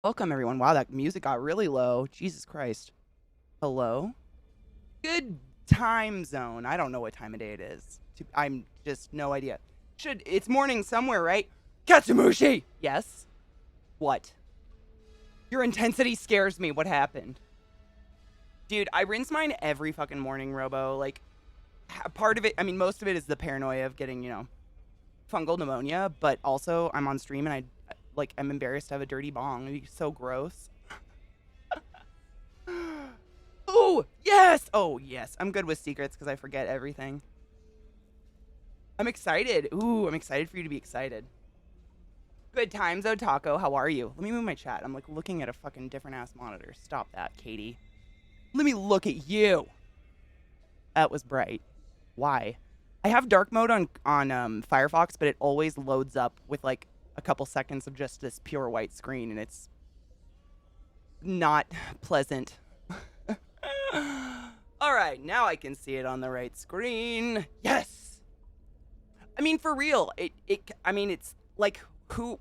Welcome, everyone. Wow, that music got really low. Jesus Christ. Hello? Good time zone. I don't know what time of day it is. I'm just no idea. It's morning somewhere, right? Katsumushi! Yes? What? Your intensity scares me. What happened? Dude, I rinse mine every fucking morning, Robo. Like, part of it, I mean, most of it is the paranoia of getting, fungal pneumonia, but also I'm on stream and I'm embarrassed to have a dirty bong. It'd be so gross. Oh, yes! Oh, yes. I'm good with secrets because I forget everything. I'm excited. Ooh, I'm excited for you to be excited. Good times, Otako. How are you? Let me move my chat. I'm like looking at a fucking different ass monitor. Stop that, Katie. Let me look at you. That was bright. Why? I have dark mode on Firefox, but it always loads up with like a couple seconds of just this pure white screen, and it's not pleasant. All right, now I can see it on the right screen. Yes. I mean, for real, it's like,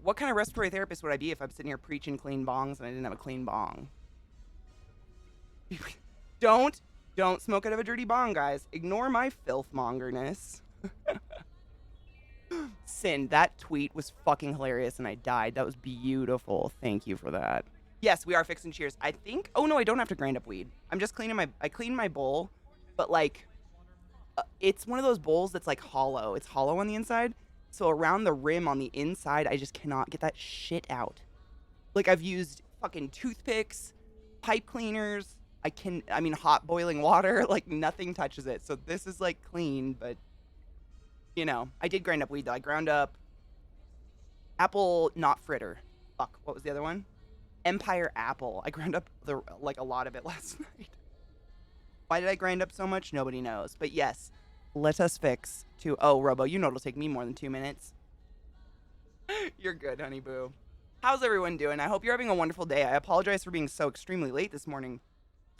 what kind of respiratory therapist would I be if I'm sitting here preaching clean bongs and I didn't have a clean bong? don't smoke out of a dirty bong, guys. Ignore my filthmongerness. Sin, that tweet was fucking hilarious and I died. That was beautiful. Thank you for that. Yes, we are fixing cheers. I think. Oh no, I don't have to grind up weed. I'm just I clean my bowl, but like, it's one of those bowls that's like hollow. It's hollow on the inside, so around the rim on the inside, I just cannot get that shit out. Like I've used fucking toothpicks, pipe cleaners. I mean, hot boiling water. Like nothing touches it. So this is like clean, but I did grind up weed though. I ground up apple, not fritter. Fuck, what was the other one? Empire apple. I ground up a lot of it last night. Why did I grind up so much? Nobody knows. But yes, let us fix to. Oh, Robo, you know it'll take me more than 2 minutes. You're good, honey boo. How's everyone doing? I hope you're having a wonderful day. I apologize for being so extremely late this morning.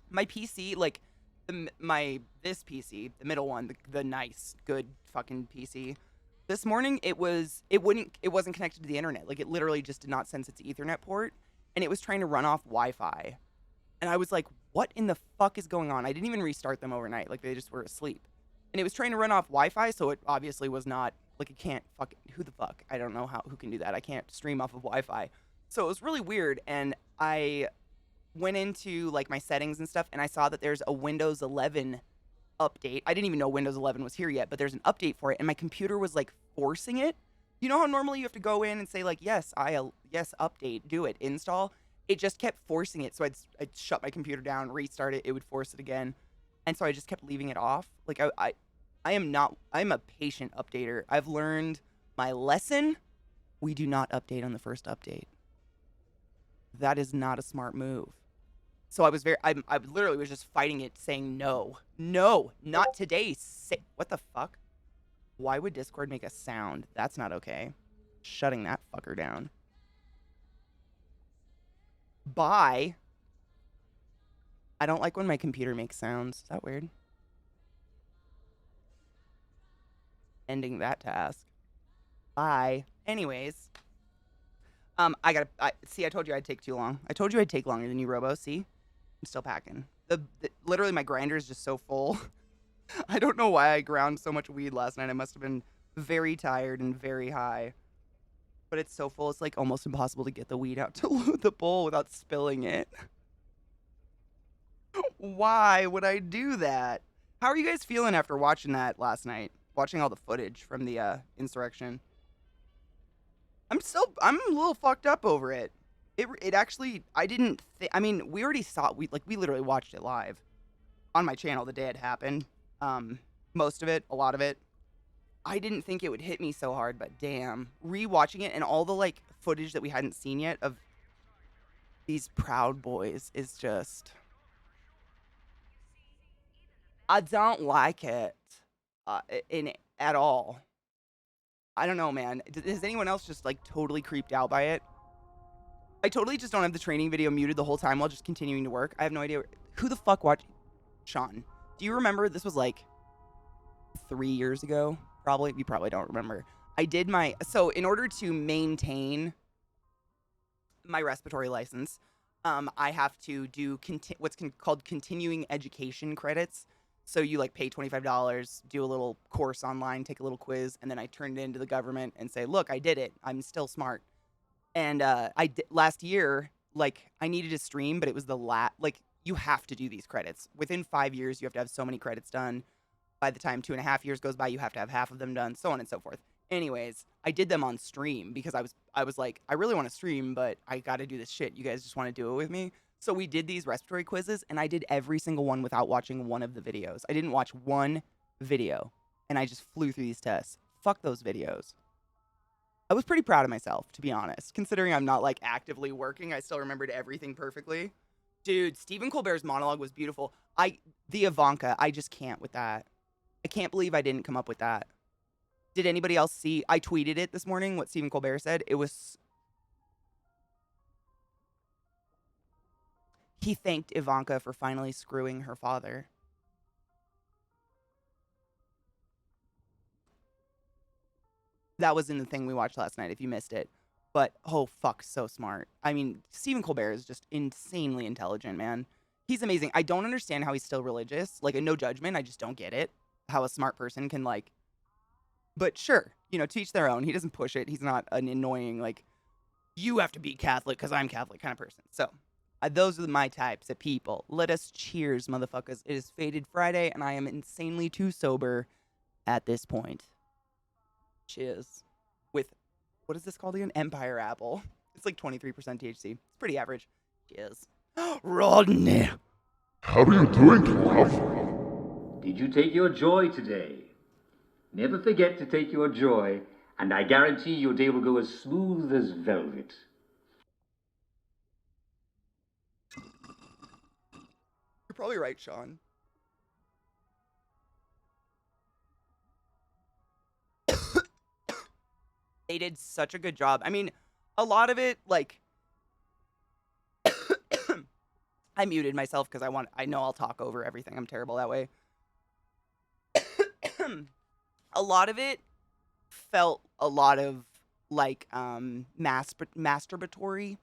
My PC, like this PC, the middle one, the nice, good fucking PC. This morning it wasn't connected to the internet. Like it literally just did not sense its Ethernet port, and it was trying to run off Wi-Fi. And I was like, what in the fuck is going on? I didn't even restart them overnight. Like they just were asleep. And it was trying to run off Wi-Fi, so it obviously was not, like it can't who the fuck? I don't know who can do that. I can't stream off of Wi-Fi. So it was really weird, and I went into like my settings and stuff, and I saw that there's a Windows 11 update. I didn't even know Windows 11 was here yet, but there's an update for it, and my computer was like forcing it. You know how normally you have to go in and say like, yes, yes, update, do it, install. It just kept forcing it, so I'd shut my computer down, restart it, it would force it again, and so I just kept leaving it off. Like I'm a patient updater. I've learned my lesson. We do not update on the first update. That is not a smart move. So I literally was just fighting it, saying no, not today. What the fuck? Why would Discord make a sound? That's not okay. Shutting that fucker down. Bye. I don't like when my computer makes sounds. Is that weird? Ending that task. Bye. Anyways. I told you I'd take too long. I told you I'd take longer than you, Robo. See? I'm still packing. Literally my grinder is just so full. I don't know why I ground so much weed last night. I must have been very tired and very high. But it's so full, it's like almost impossible to get the weed out to load the bowl without spilling it. Why would I do that? How are you guys feeling after watching that last night? Watching all the footage from the insurrection? I'm a little fucked up over it. It actually, I mean, we already saw, we literally watched it live on my channel the day it happened. Most of it, a lot of it. I didn't think it would hit me so hard, but damn. Rewatching it and all the like footage that we hadn't seen yet of these Proud Boys is just, I don't like it at all. I don't know, man. Is anyone else just like totally creeped out by it? I totally just don't have the training video muted the whole time while just continuing to work. I have no idea who the fuck watched. Sean, do you remember this was like 3 years ago? Probably. You probably don't remember. So in order to maintain my respiratory license, I have to do what's called continuing education credits. So you like pay $25, do a little course online, take a little quiz, and then I turn it into the government and say, look, I did it. I'm still smart. And last year, like I needed to stream, but it was like you have to do these credits. Within 5 years, you have to have so many credits done. By the time 2.5 years goes by, you have to have half of them done, so on and so forth. Anyways, I did them on stream because I was like, I really want to stream, but I got to do this shit. You guys just want to do it with me? So we did these respiratory quizzes, and I did every single one without watching one of the videos. I didn't watch one video, and I just flew through these tests. Fuck those videos. I was pretty proud of myself, to be honest. Considering I'm not like actively working, I still remembered everything perfectly. Dude, Stephen Colbert's monologue was beautiful. The Ivanka, I just can't with that. I can't believe I didn't come up with that. Did anybody else see? I tweeted it this morning, what Stephen Colbert said. It was... He thanked Ivanka for finally screwing her father. That was in the thing we watched last night, if you missed it. But, oh, fuck, so smart. I mean, Stephen Colbert is just insanely intelligent, man. He's amazing. I don't understand how he's still religious. Like, no judgment, I just don't get it. How a smart person can, like... But sure, you know, teach their own. He doesn't push it. He's not an annoying, like, you have to be Catholic because I'm Catholic kind of person. So, those are my types of people. Let us cheers, motherfuckers. It is Faded Friday, and I am insanely too sober at this point. Cheers. With, what is this called again? Empire Apple. It's like 23% THC. It's pretty average. Cheers. Rodney! How are you doing, love? Did you take your joy today? Never forget to take your joy, and I guarantee your day will go as smooth as velvet. You're probably right, Sean. They did such a good job. I mean, a lot of it, like... I muted myself because I know I'll talk over everything. I'm terrible that way. A lot of it felt a lot of like masturbatory,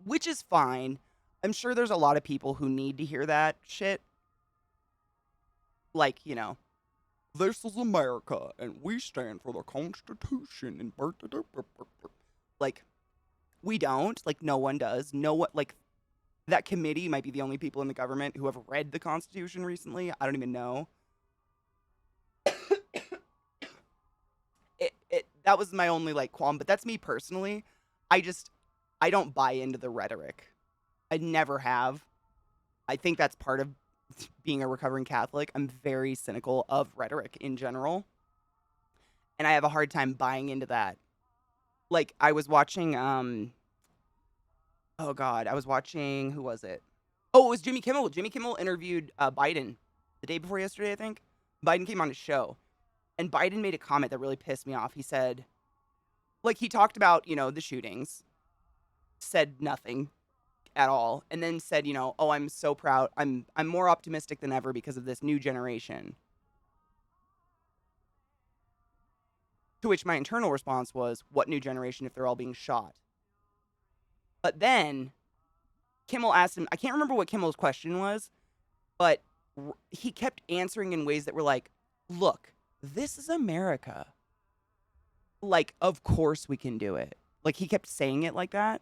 which is fine. I'm sure there's a lot of people who need to hear that shit. Like, you know, this is America and we stand for the Constitution and like we don't, like no one does. No one, like that committee might be the only people in the government who have read the Constitution recently. I don't even know. That was my only like qualm, but that's me personally. I don't buy into the rhetoric. I never have. I think that's part of being a recovering Catholic. I'm very cynical of rhetoric in general. And I have a hard time buying into that. Like I was watching oh god, I was watching, who was it? Oh, it was Jimmy Kimmel. Jimmy Kimmel interviewed Biden the day before yesterday, I think. Biden came on his show. And Biden made a comment that really pissed me off. He said, like, he talked about, you know, the shootings, said nothing at all, and then said, you know, oh, I'm so proud. I'm more optimistic than ever because of this new generation. To which my internal response was, what new generation if they're all being shot? But then Kimmel asked him, I can't remember what Kimmel's question was, but he kept answering in ways that were like, look, this is America. Like, of course we can do it. Like, he kept saying it like that.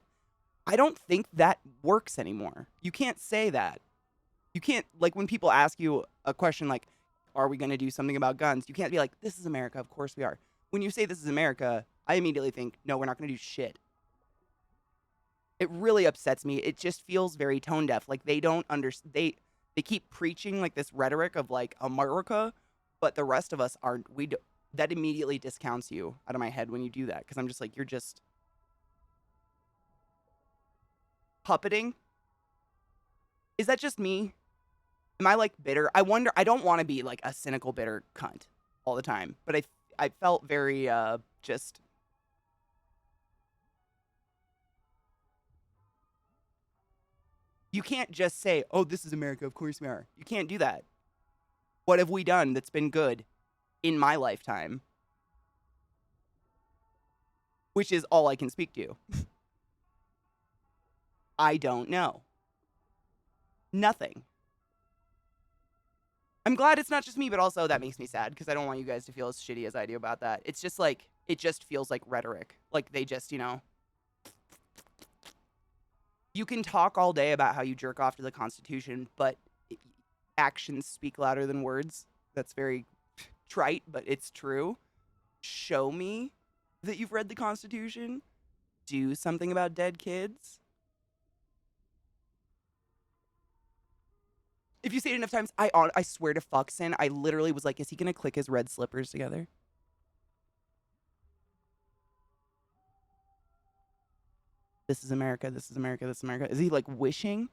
I don't think that works anymore. You can't say that. You can't, like, when people ask you a question like, are we going to do something about guns? You can't be like, this is America. Of course we are. When you say this is America, I immediately think, no, we're not going to do shit. It really upsets me. It just feels very tone deaf. Like, they don't understand. They keep preaching, like, this rhetoric of, like, America, but the rest of us aren't. That immediately discounts you out of my head when you do that, because I'm just like, you're just puppeting. Is that just me? Am I, like, bitter? I wonder. I don't want to be, like, a cynical, bitter cunt all the time, but I felt very just... You can't just say, oh, this is America, of course we are. You can't do that. What have we done that's been good in my lifetime? Which is all I can speak to. I don't know. Nothing. I'm glad it's not just me, but also that makes me sad because I don't want you guys to feel as shitty as I do about that. It's just like, it just feels like rhetoric. Like they just, you can talk all day about how you jerk off to the Constitution, but actions speak louder than words. That's very trite, but it's true. Show me that you've read the Constitution. Do something about dead kids. If you say it enough times, I swear to fucksin, I literally was like, is he gonna click his red slippers together? This is America, this is America, this is America. Is he like wishing?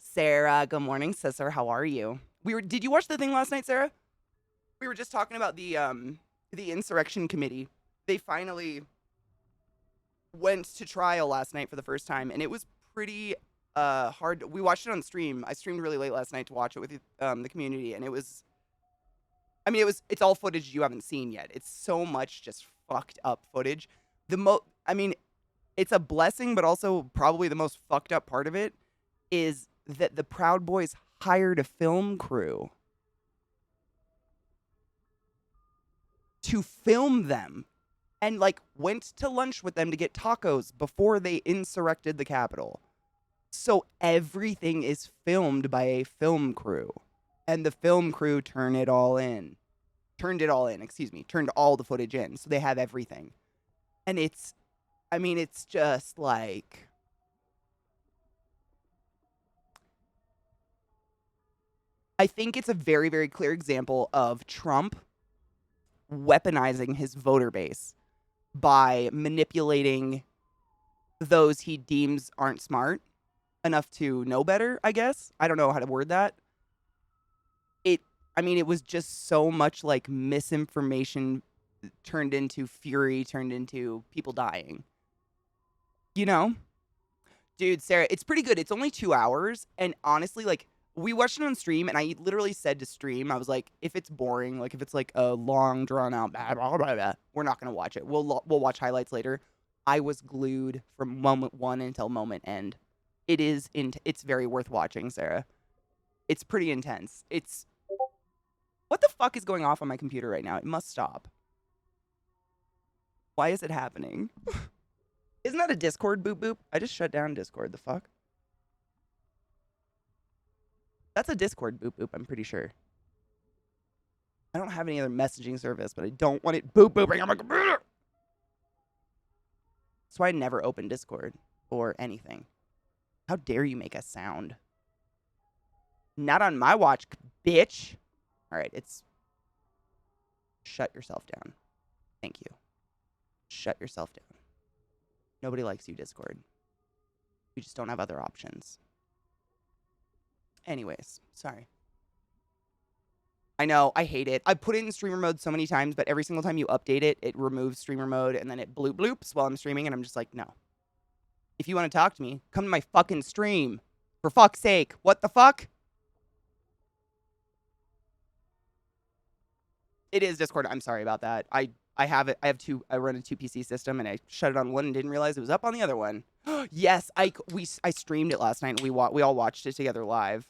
Sarah, good morning, sister. How are you? Did you watch the thing last night, Sarah? We were just talking about the insurrection committee. They finally went to trial last night for the first time, and it was pretty hard. We watched it on stream. I streamed really late last night to watch it with the community, and it's all footage you haven't seen yet. It's so much just fucked up footage. It's a blessing, but also probably the most fucked up part of it is that the Proud Boys hired a film crew to film them and like went to lunch with them to get tacos before they insurrected the Capitol. So everything is filmed by a film crew, and the film crew turned all the footage in. So they have everything. And it's just like, I think it's a very, very clear example of Trump weaponizing his voter base by manipulating those he deems aren't smart enough to know better, I guess. I don't know how to word that. It was just so much like misinformation turned into fury, turned into people dying. Dude, Sarah, it's pretty good. It's only 2 hours. And honestly, like, we watched it on stream, and I literally said to stream, I was like, if it's boring, like, if it's like a long, drawn out, blah, blah, blah, blah, we're not going to watch it. We'll watch highlights later. I was glued from moment one until moment end. It's very worth watching, Sarah. It's pretty intense. What the fuck is going off on my computer right now? It must stop. Why is it happening? Isn't that a Discord boop boop? I just shut down Discord. The fuck? That's a Discord boop boop, I'm pretty sure. I don't have any other messaging service, but I don't want it boop booping on my computer. That's why I never open Discord or anything. How dare you make a sound? Not on my watch, bitch. All right, shut yourself down. Thank you. Shut yourself down. Nobody likes you, Discord. We just don't have other options. Anyways, sorry. I know, I hate it. I put it in streamer mode so many times, but every single time you update it, it removes streamer mode, and then it bloop bloops while I'm streaming, and I'm just like, no. If you want to talk to me, come to my fucking stream. For fuck's sake. What the fuck? It is Discord. I'm sorry about that. I run a 2 PC system, and I shut it on one and didn't realize it was up on the other one. Yes, I streamed it last night, and we all watched it together live.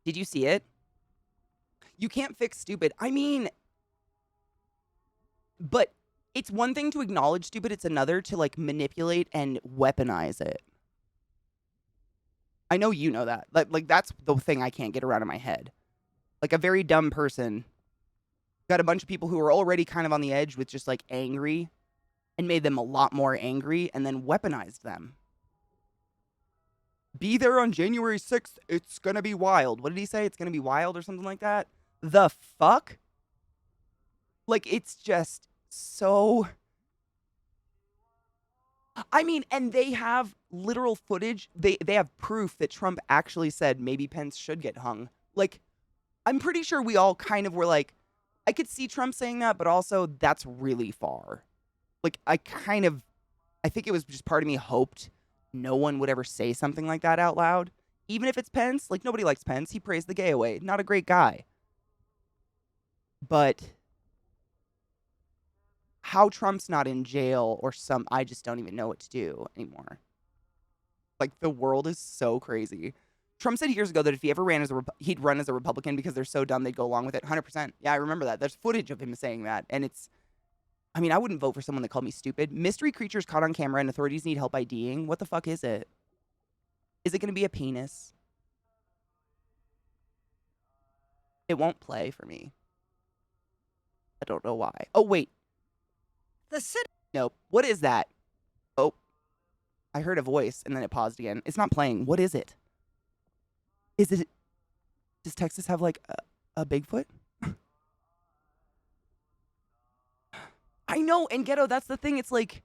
Did you see it? You can't fix stupid. But it's one thing to acknowledge stupid. It's another to like manipulate and weaponize it. I know you know that. Like that's the thing I can't get around in my head. Like a very dumb person got a bunch of people who were already kind of on the edge with just like angry and made them a lot more angry and then weaponized them. Be there on January 6th. It's going to be wild. What did he say? It's going to be wild or something like that? The fuck? Like, it's just so... and they have literal footage. They have proof that Trump actually said maybe Pence should get hung. Like, I'm pretty sure we all kind of were like, I could see Trump saying that, but also that's really far. Like, I think it was just part of me hoped no one would ever say something like that out loud. Even if it's Pence, like, nobody likes Pence. He praised the gay away. Not a great guy. But how Trump's not in jail or I just don't even know what to do anymore. Like, the world is so crazy. Trump said years ago that if he ever ran as he'd run as a Republican because they're so dumb they'd go along with it. 100%. Yeah, I remember that. There's footage of him saying that, and it's. I mean, I wouldn't vote for someone that called me stupid. Mystery creatures caught on camera and authorities need help IDing. What the fuck is it? Is it going to be a penis? It won't play for me. I don't know why. Oh, wait. The city. Nope. What is that? Oh. I heard a voice and then it paused again. It's not playing. What is it? Is it. Does Texas have like a Bigfoot? I know. And Ghetto, that's the thing. It's like.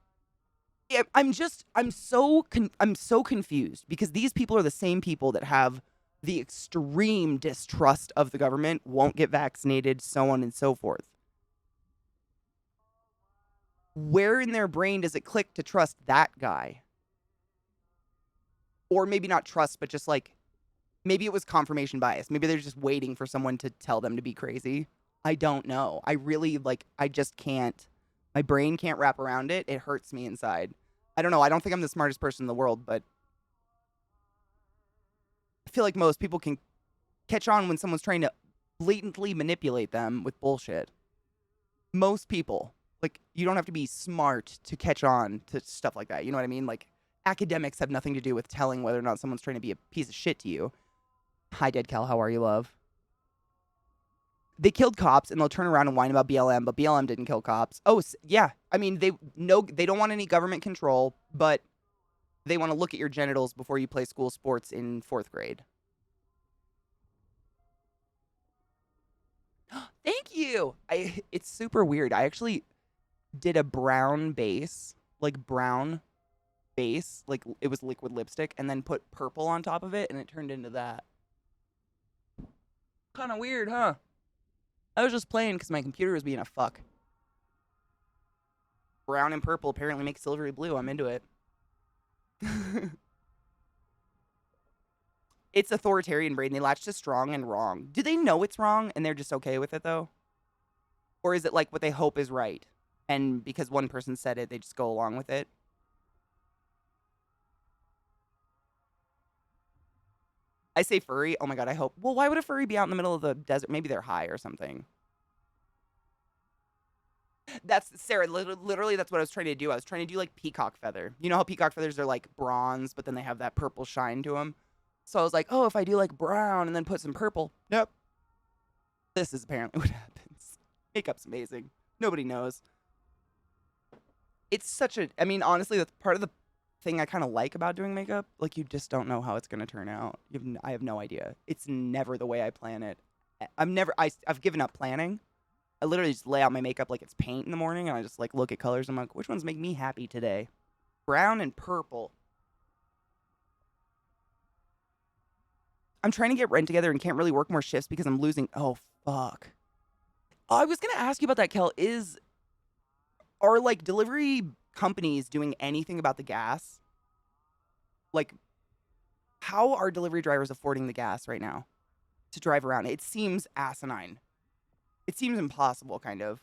Yeah, I'm so confused because these people are the same people that have the extreme distrust of the government, won't get vaccinated, so on and so forth. Where in their brain does it click to trust that guy? Or maybe not trust, but just like, maybe it was confirmation bias. Maybe they're just waiting for someone to tell them to be crazy. I don't know. I really, I just can't. My brain can't wrap around it. It hurts me inside. I don't know. I don't think I'm the smartest person in the world, but I feel like most people can catch on when someone's trying to blatantly manipulate them with bullshit. Most people. Like, you don't have to be smart to catch on to stuff like that. You know what I mean? Like, academics have nothing to do with telling whether or not someone's trying to be a piece of shit to you. Hi, Dead Cal. How are you, love? They killed cops, and they'll turn around and whine about BLM, but BLM didn't kill cops. Oh, yeah. I mean, they don't want any government control, but they want to look at your genitals before you play school sports in 4th grade. Thank you. It's super weird. I actually did a brown base, like it was liquid lipstick, and then put purple on top of it, and it turned into that. Kind of weird, huh? I was just playing because my computer was being a fuck. Brown and purple apparently make silvery blue. I'm into it. It's authoritarian brain. They latch to strong and wrong. Do they know it's wrong and they're just okay with it, though? Or is it like what they hope is right? And because one person said it, they just go along with it? I say furry. Oh my god, I hope. Well, why would a furry be out in the middle of the desert? Maybe they're high or something. That's, Sarah, literally that's what I was trying to do. I was trying to do like peacock feather. You know how peacock feathers are like bronze, but then they have that purple shine to them? So I was like, oh, if I do like brown and then put some purple. Nope. This is apparently what happens. Makeup's amazing. Nobody knows. It's such a, I mean, honestly, that's part of the thing I kind of like about doing makeup. Like, you just don't know how it's going to turn out. I have no idea. It's never the way I plan it. I've given up planning. I literally just lay out my makeup like it's paint in the morning, and I just like look at colors. I'm like, which ones make me happy today? Brown and purple. I'm trying to get rent together and can't really work more shifts because I'm losing. Oh, fuck. Oh, I was going to ask you about that, Kel. Are like delivery companies doing anything about the gas? Like, how are delivery drivers affording the gas right now to drive around? It seems asinine. It seems impossible, kind of.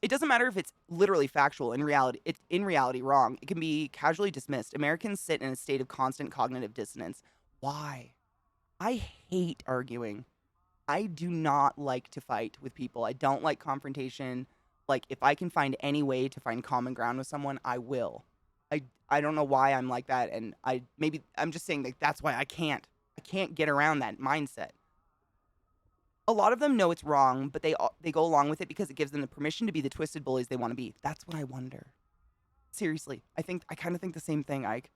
It doesn't matter if it's literally factual. In reality, it's in reality wrong. It can be casually dismissed. Americans sit in a state of constant cognitive dissonance. Why? I hate arguing. I do not like to fight with people. I don't like confrontation. Like, if I can find any way to find common ground with someone, I will. I don't know why I'm like that, and I'm just saying that that's why I can't get around that mindset. A lot of them know it's wrong, but they go along with it because it gives them the permission to be the twisted bullies they want to be. That's what I wonder. Seriously, I kind of think the same thing, Ike.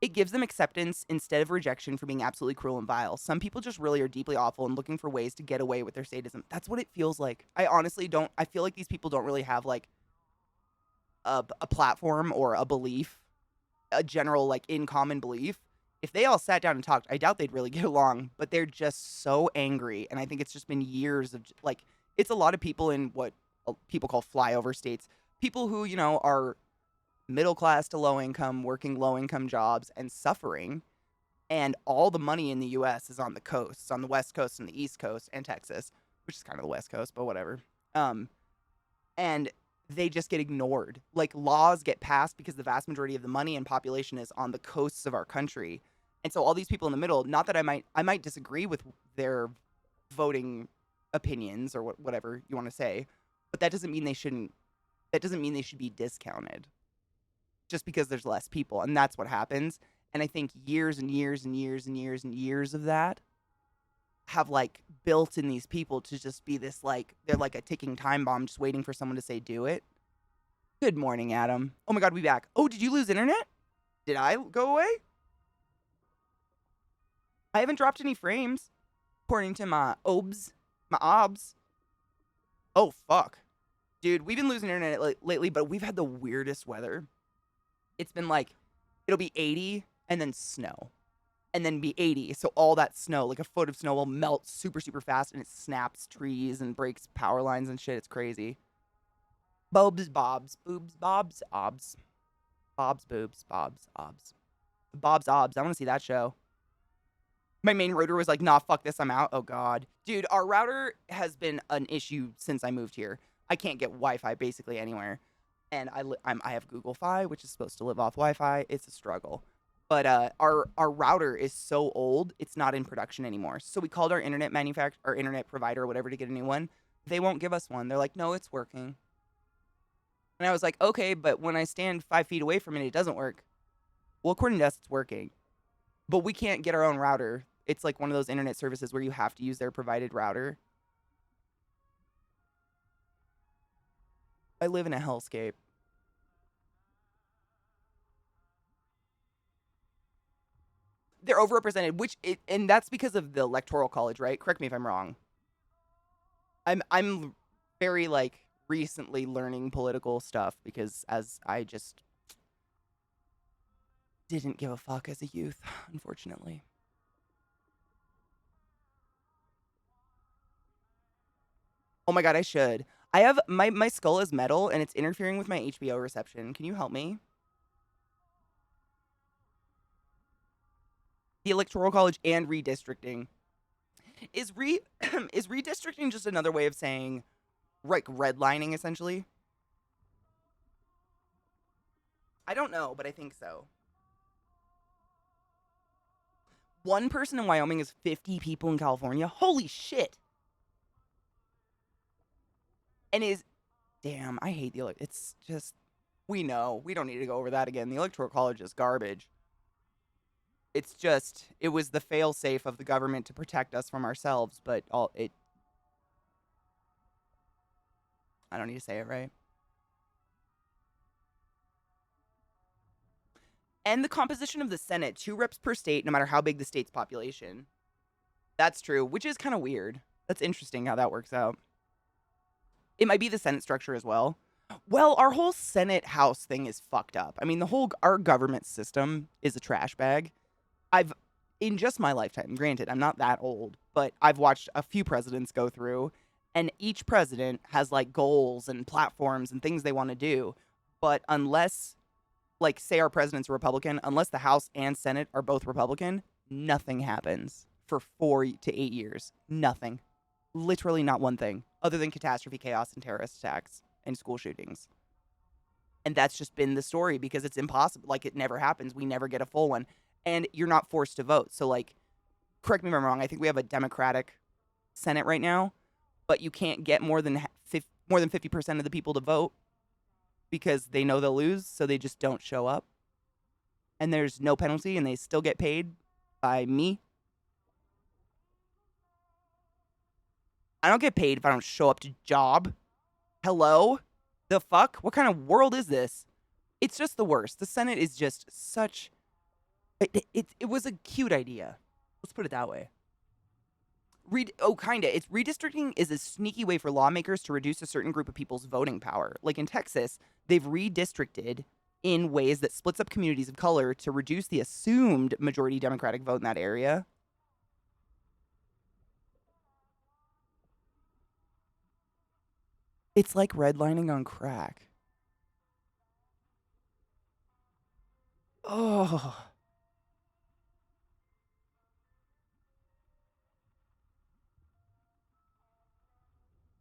It gives them acceptance instead of rejection for being absolutely cruel and vile. Some people just really are deeply awful and looking for ways to get away with their sadism. That's what it feels like. I honestly don't. I feel like these people don't really have like a platform or a belief, a general like in common belief. If they all sat down and talked, I doubt they'd really get along, but they're just so angry. And I think it's just been years of like, it's a lot of people in what people call flyover states, people who, you know, are middle class to low income, working low income jobs and suffering. And all the money in the US is on the coasts, on the West Coast and the East Coast and Texas, which is kind of the West Coast, but whatever. And they just get ignored. Like laws get passed because the vast majority of the money and population is on the coasts of our country. And so all these people in the middle, not that I might disagree with their voting opinions or whatever you want to say, but that doesn't mean they shouldn't that doesn't mean they should be discounted just because there's less people. And that's what happens. And I think years and years and years and years and years of that have like built in these people to just be this like they're like a ticking time bomb just waiting for someone to say do it. Good morning, Adam. Oh my god, we back. Oh, did you lose internet? Did I go away? I haven't dropped any frames according to my obs. My obs. Oh fuck. Dude, we've been losing internet lately, but we've had the weirdest weather. It's been like it'll be 80 and then snow. And then be 80. So all that snow, like a foot of snow, will melt super, super fast and it snaps trees and breaks power lines and shit. It's crazy. Bobs, bobs, boobs, bobs, obs. Bobs, boobs, bobs, obs. Bob's obs. I want to see that show. My main router was like, nah, fuck this, I'm out. Oh, God. Dude, our router has been an issue since I moved here. I can't get Wi-Fi basically anywhere. And I have Google Fi, which is supposed to live off Wi-Fi. It's a struggle. But our router is so old, it's not in production anymore. So we called our internet our internet provider or whatever to get a new one. They won't give us one. They're like, no, it's working. And I was like, okay, but when I stand 5 feet away from it, it doesn't work. Well, according to us, it's working. But we can't get our own router. It's like one of those internet services where you have to use their provided router. I live in a hellscape. They're overrepresented, and that's because of the electoral college, right? Correct me if I'm wrong. I'm very like recently learning political stuff because as I just didn't give a fuck as a youth, unfortunately. Oh my god, I should. I have my skull is metal and it's interfering with my HBO reception. Can you help me? The electoral college and redistricting. Is is redistricting just another way of saying like redlining essentially? I don't know, but I think so. One person in Wyoming is 50 people in California. Holy shit. And damn, I hate it's just we know. We don't need to go over that again. The electoral college is garbage. It's just it was the fail-safe of the government to protect us from ourselves, but I don't need to say it right. And the composition of the Senate, 2 reps per state, no matter how big the state's population. That's true, which is kind of weird. That's interesting how that works out. It might be the Senate structure as well. Well, our whole Senate House thing is fucked up. I mean, our government system is a trash bag. In just my lifetime, granted, I'm not that old, but I've watched a few presidents go through, and each president has like goals and platforms and things they want to do. But unless, like, say our president's a Republican, unless the House and Senate are both Republican, nothing happens for 4 to 8 years. Nothing. Literally not one thing, other than catastrophe, chaos, and terrorist attacks and school shootings. And that's just been the story because it's impossible. Like, it never happens. We never get a full one. And you're not forced to vote. So, like, correct me if I'm wrong. I think we have a Democratic Senate right now, but you can't get more than 50% of the people to vote because they know they'll lose, so they just don't show up. And there's no penalty, and they still get paid by me. I don't get paid if I don't show up to job. Hello? The fuck? What kind of world is this? It's just the worst. The Senate is just such... It was a cute idea. Let's put it that way. Kinda. It's redistricting is a sneaky way for lawmakers to reduce a certain group of people's voting power. Like in Texas, they've redistricted in ways that splits up communities of color to reduce the assumed majority Democratic vote in that area. It's like redlining on crack. Oh.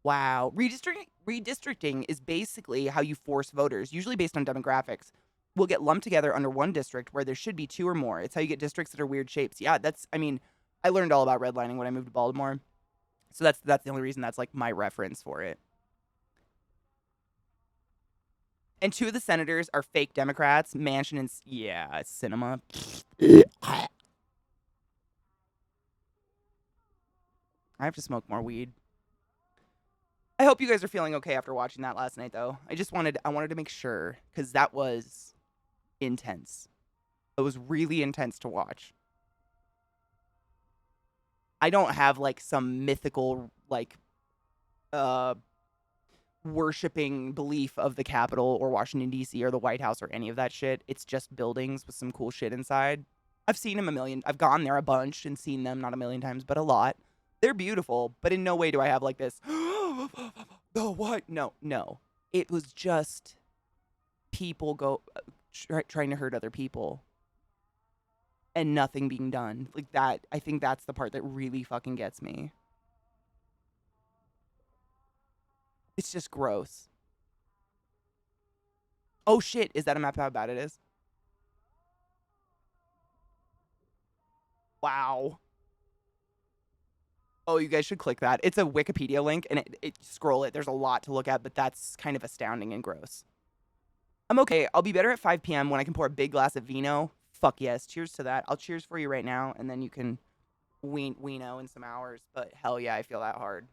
Wow. Redistricting is basically how you force voters, usually based on demographics, will get lumped together under one district where there should be two or more. It's how you get districts that are weird shapes. Yeah, I mean, I learned all about redlining when I moved to Baltimore. So that's the only reason that's like my reference for it. And two of the senators are fake Democrats, Manchin and yeah, Cinema. I have to smoke more weed. I hope you guys are feeling okay after watching that last night, though. I wanted to make sure because that was intense. It was really intense to watch. I don't have like some mythical like uh worshiping belief of the Capitol or Washington D.C. or the White House or any of that shit. It's just buildings with some cool shit inside. I've seen them a million. I've gone there a bunch and seen them not a million times, but a lot. They're beautiful, but in no way do I have like this. The what? No, no. It was just people trying to hurt other people and nothing being done. Like that, I think that's the part that really fucking gets me. It's just gross. Oh shit, is that a map of how bad it is? Wow. Oh, you guys should click that. It's a Wikipedia link and scroll it. There's a lot to look at, but that's kind of astounding and gross. I'm okay. I'll be better at 5 p.m. when I can pour a big glass of vino. Fuck yes. Cheers to that. I'll cheers for you right now, and then you can weeno in some hours. But hell yeah, I feel that hard.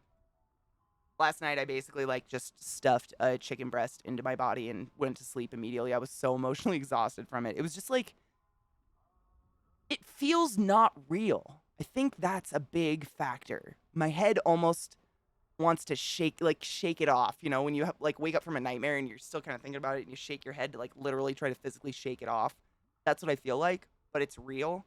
Last night, I basically like just stuffed a chicken breast into my body and went to sleep immediately. I was so emotionally exhausted from it. It was just like, it feels not real. I think that's a big factor. My head almost wants to shake it off. You know, when you like wake up from a nightmare and you're still kind of thinking about it and you shake your head to like literally try to physically shake it off. That's what I feel like, but it's real.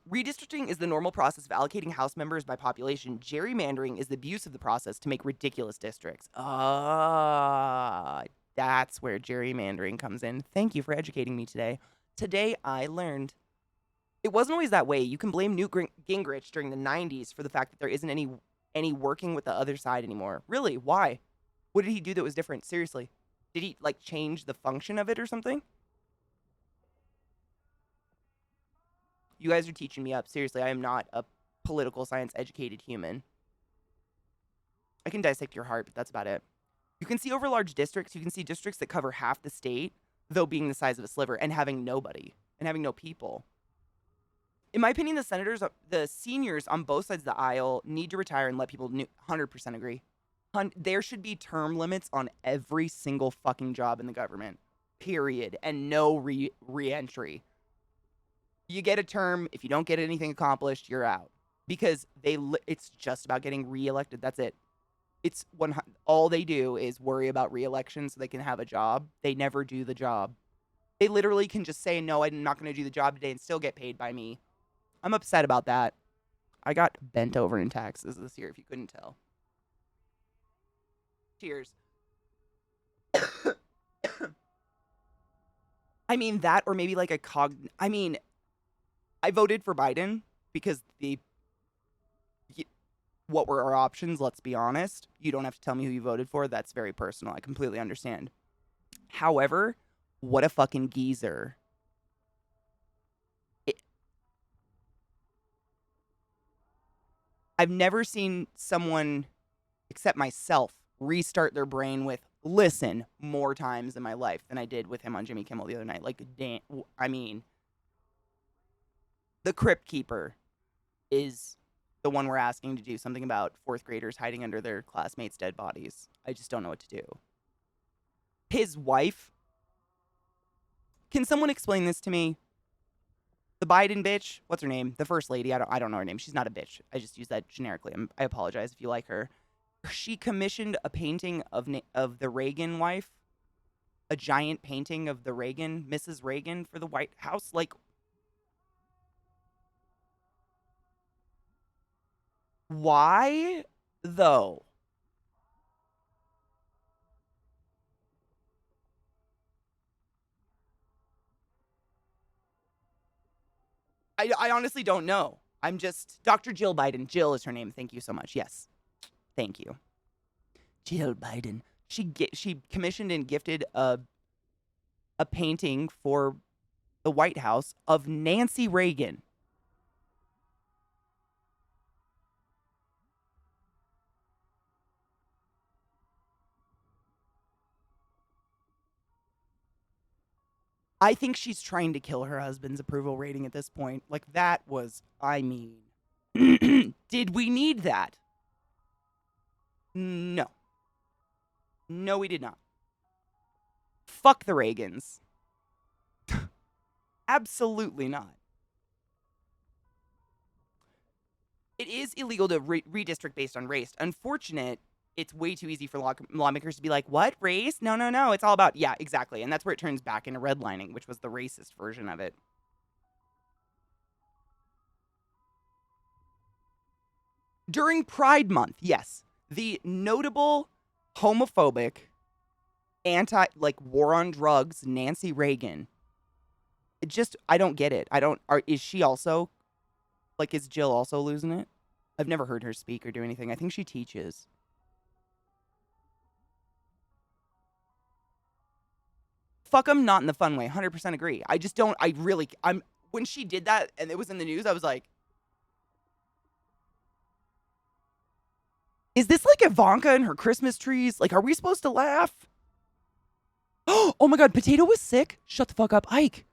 Redistricting is the normal process of allocating House members by population. Gerrymandering is the abuse of the process to make ridiculous districts. Ah, that's where gerrymandering comes in. Thank you for educating me today. Today I learned it wasn't always that way. You can blame Newt Gingrich during the 90s for the fact that there isn't any working with the other side anymore. Really? Why? What did he do that was different? Seriously. Did he like change the function of it or something? You guys are teaching me up. Seriously, I am not a political science educated human. I can dissect your heart, but that's about it. You can see over large districts. You can see districts that cover half the state, though being the size of a sliver and having nobody and having no people. In my opinion, the seniors on both sides of the aisle need to retire and let people 100% agree. There should be term limits on every single fucking job in the government, period, and no re-entry. You get a term. If you don't get anything accomplished, you're out because it's just about getting reelected. That's it. It's all they do is worry about reelection so they can have a job. They never do the job. They literally can just say, no, I'm not going to do the job today and still get paid by me. I'm upset about that. I got bent over in taxes this year, if you couldn't tell. Cheers. I mean, that or maybe like I mean, I voted for Biden because what were our options? Let's be honest. You don't have to tell me who you voted for. That's very personal. I completely understand. However, what a fucking geezer. I've never seen someone, except myself, restart their brain with listen more times in my life than I did with him on Jimmy Kimmel the other night. Like, damn, I mean, the Crypt Keeper is the one we're asking to do something about fourth graders hiding under their classmates' dead bodies. I just don't know what to do. His wife. Can someone explain this to me? The Biden bitch, what's her name? The first lady. I don't know her name. She's not a bitch. I just use that generically. I apologize if you like her. She commissioned a painting of the Reagan wife, a giant painting of the Mrs. Reagan for the White House. Like, why though? I honestly don't know. I'm just Dr. Jill Biden. Jill is her name. Thank you so much. Yes. Thank you. Jill Biden. She commissioned and gifted a painting for the White House of Nancy Reagan. I think she's trying to kill her husband's approval rating at this point. Like, that was, I mean, did we need that? No. No, we did not. Fuck the Reagans. Absolutely not. It is illegal to redistrict based on race. Unfortunate, it's way too easy for lawmakers to be like, what, race? No, no, no. It's all about, yeah, exactly. And that's where it turns back into redlining, which was the racist version of it. During Pride Month, yes, the notable homophobic, war on drugs, Nancy Reagan. I don't get it. Is she also, is Jill also losing it? I've never heard her speak or do anything. I think she teaches. Fuck them, not in the fun way. 100% agree. I just don't, when she did that and it was in the news, I was like, is this like Ivanka and her Christmas trees? Like, are we supposed to laugh? Oh my God, Potato was sick. Shut the fuck up, Ike.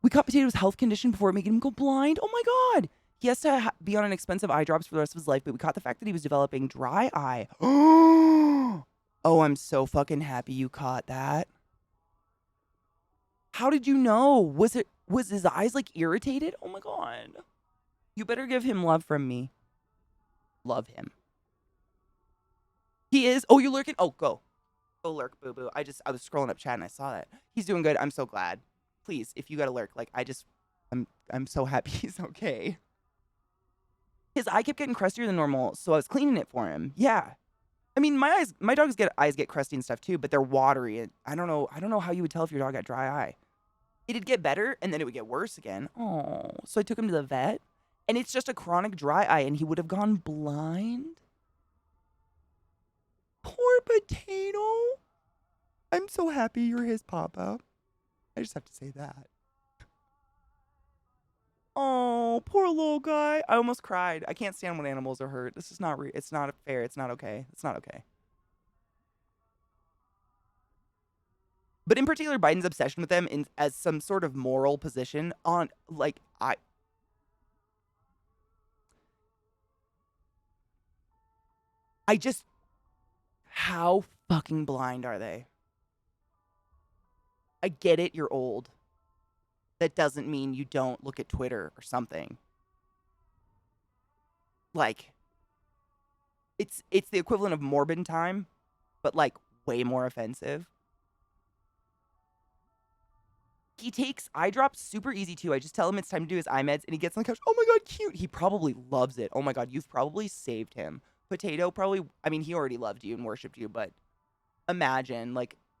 We caught Potato's health condition before making him go blind. Oh my God. He has to be on an expensive eye drops for the rest of his life, but we caught the fact that he was developing dry eye. Oh, I'm so fucking happy you caught that. How did you know? Was his eyes like irritated? Oh my God. You better give him love from me. Love him. He is. Oh, you're lurking? Oh, go. Go lurk, boo-boo. I was scrolling up chat and I saw that. He's doing good. I'm so glad. Please, if you gotta lurk, I'm so happy he's okay. His eye kept getting crustier than normal, so I was cleaning it for him. Yeah. I mean, my dog's eyes get crusty and stuff too, but they're watery. I don't know how you would tell if your dog got dry eye. It'd get better and then it would get worse again. Oh, so I took him to the vet, and it's just a chronic dry eye, and he would have gone blind. Poor Potato. I'm so happy you're his papa. I just have to say that. Oh, poor little guy. I almost cried. I can't stand when animals are hurt. This is not it's not fair. It's not okay. It's not okay. But in particular, Biden's obsession with them as some sort of moral position on, how fucking blind are they? I get it, you're old. That doesn't mean you don't look at Twitter or something. Like, it's the equivalent of morbid time, but way more offensive. He takes eye drops super easy too. I just tell him it's time to do his eye meds and he gets on the couch. Oh my God, cute. He probably loves it. Oh my God, you've probably saved him. Potato probably, he already loved you and worshipped you, but imagine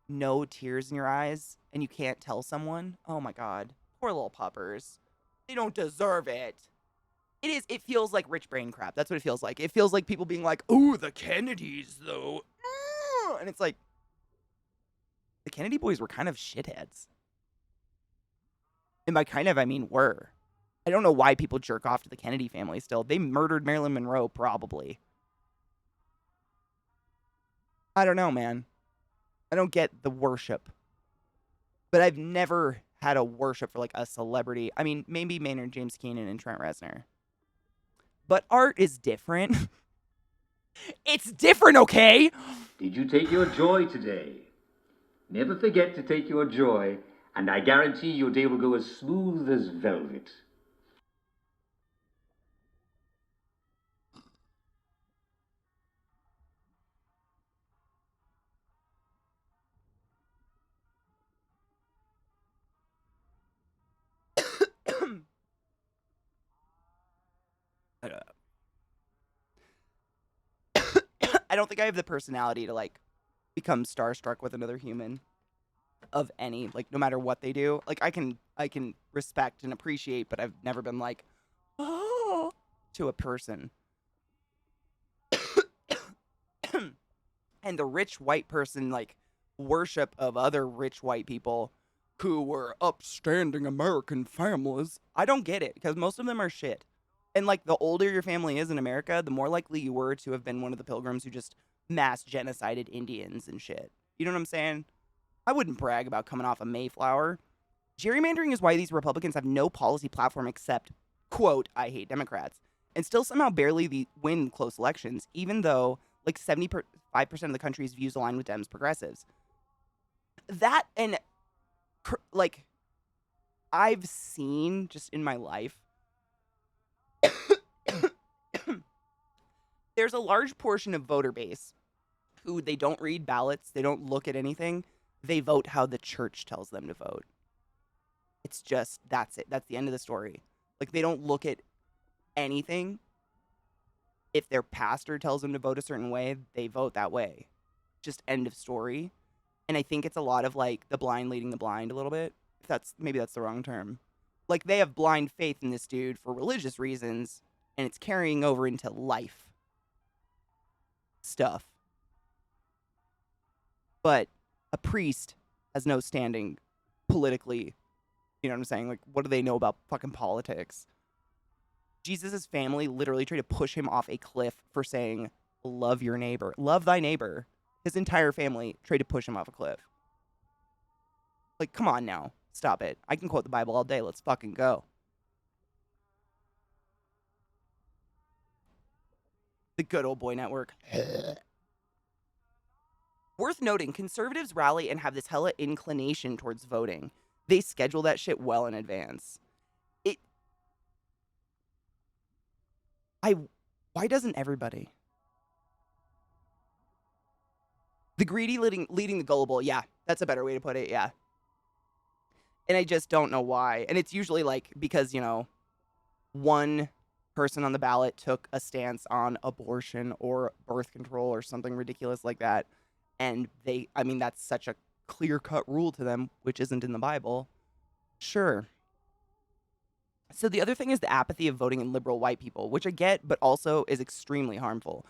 no tears in your eyes and you can't tell someone. Oh my God, poor little puppers. They don't deserve it. It feels like rich brain crap. That's what it feels like. It feels like people being like, oh, the Kennedys though. And it's like, the Kennedy boys were kind of shitheads. And by kind of, I mean were. I don't know why people jerk off to the Kennedy family still. They murdered Marilyn Monroe, probably. I don't know, man. I don't get the worship. But I've never had a worship for a celebrity. I mean, maybe Maynard James Keenan and Trent Reznor. But art is different. It's different, okay? Did you take your joy today? Never forget to take your joy, and I guarantee your day will go as smooth as velvet. I don't think I have the personality to become starstruck with another human of any, no matter what they do. I can respect and appreciate, but I've never been oh. to a person. And the rich white person, like, worship of other rich white people who were upstanding American families. I don't get it, because most of them are shit. And, like, the older your family is in America, the more likely you were to have been one of the pilgrims who just mass genocided Indians and shit. You know what I'm saying? I wouldn't brag about coming off a Mayflower. Gerrymandering is why these Republicans have no policy platform except, quote, I hate Democrats, and still somehow barely win close elections, even though, like, 75% of the country's views align with Dems progressives. That, and, like, I've seen just in my life, there's a large portion of voter base who they don't read ballots, they don't look at anything, they vote how the church tells them to vote. It's just, that's it. That's the end of the story. Like, they don't look at anything. If their pastor tells them to vote a certain way, they vote that way. Just end of story. And I think it's a lot of, like, the blind leading the blind a little bit. Maybe that's the wrong term. Like, they have blind faith in this dude for religious reasons, and it's carrying over into life stuff. But a priest has no standing politically. You know what I'm saying? Like, what do they know about fucking politics? Jesus' family literally tried to push him off a cliff for saying, love your neighbor. Love thy neighbor. His entire family tried to push him off a cliff. Like, come on now. Stop it. I can quote the Bible all day. Let's fucking go. The good old boy network. Worth noting, conservatives rally and have this hella inclination towards voting. They schedule that shit well in advance. Why doesn't everybody? The greedy leading the gullible. Yeah, that's a better way to put it. Yeah. And I just don't know why. And it's usually like because, you know, one person on the ballot took a stance on abortion or birth control or something ridiculous like that. And that's such a clear-cut rule to them, which isn't in the Bible. Sure. So the other thing is the apathy of voting in liberal white people, which I get, but also is extremely harmful.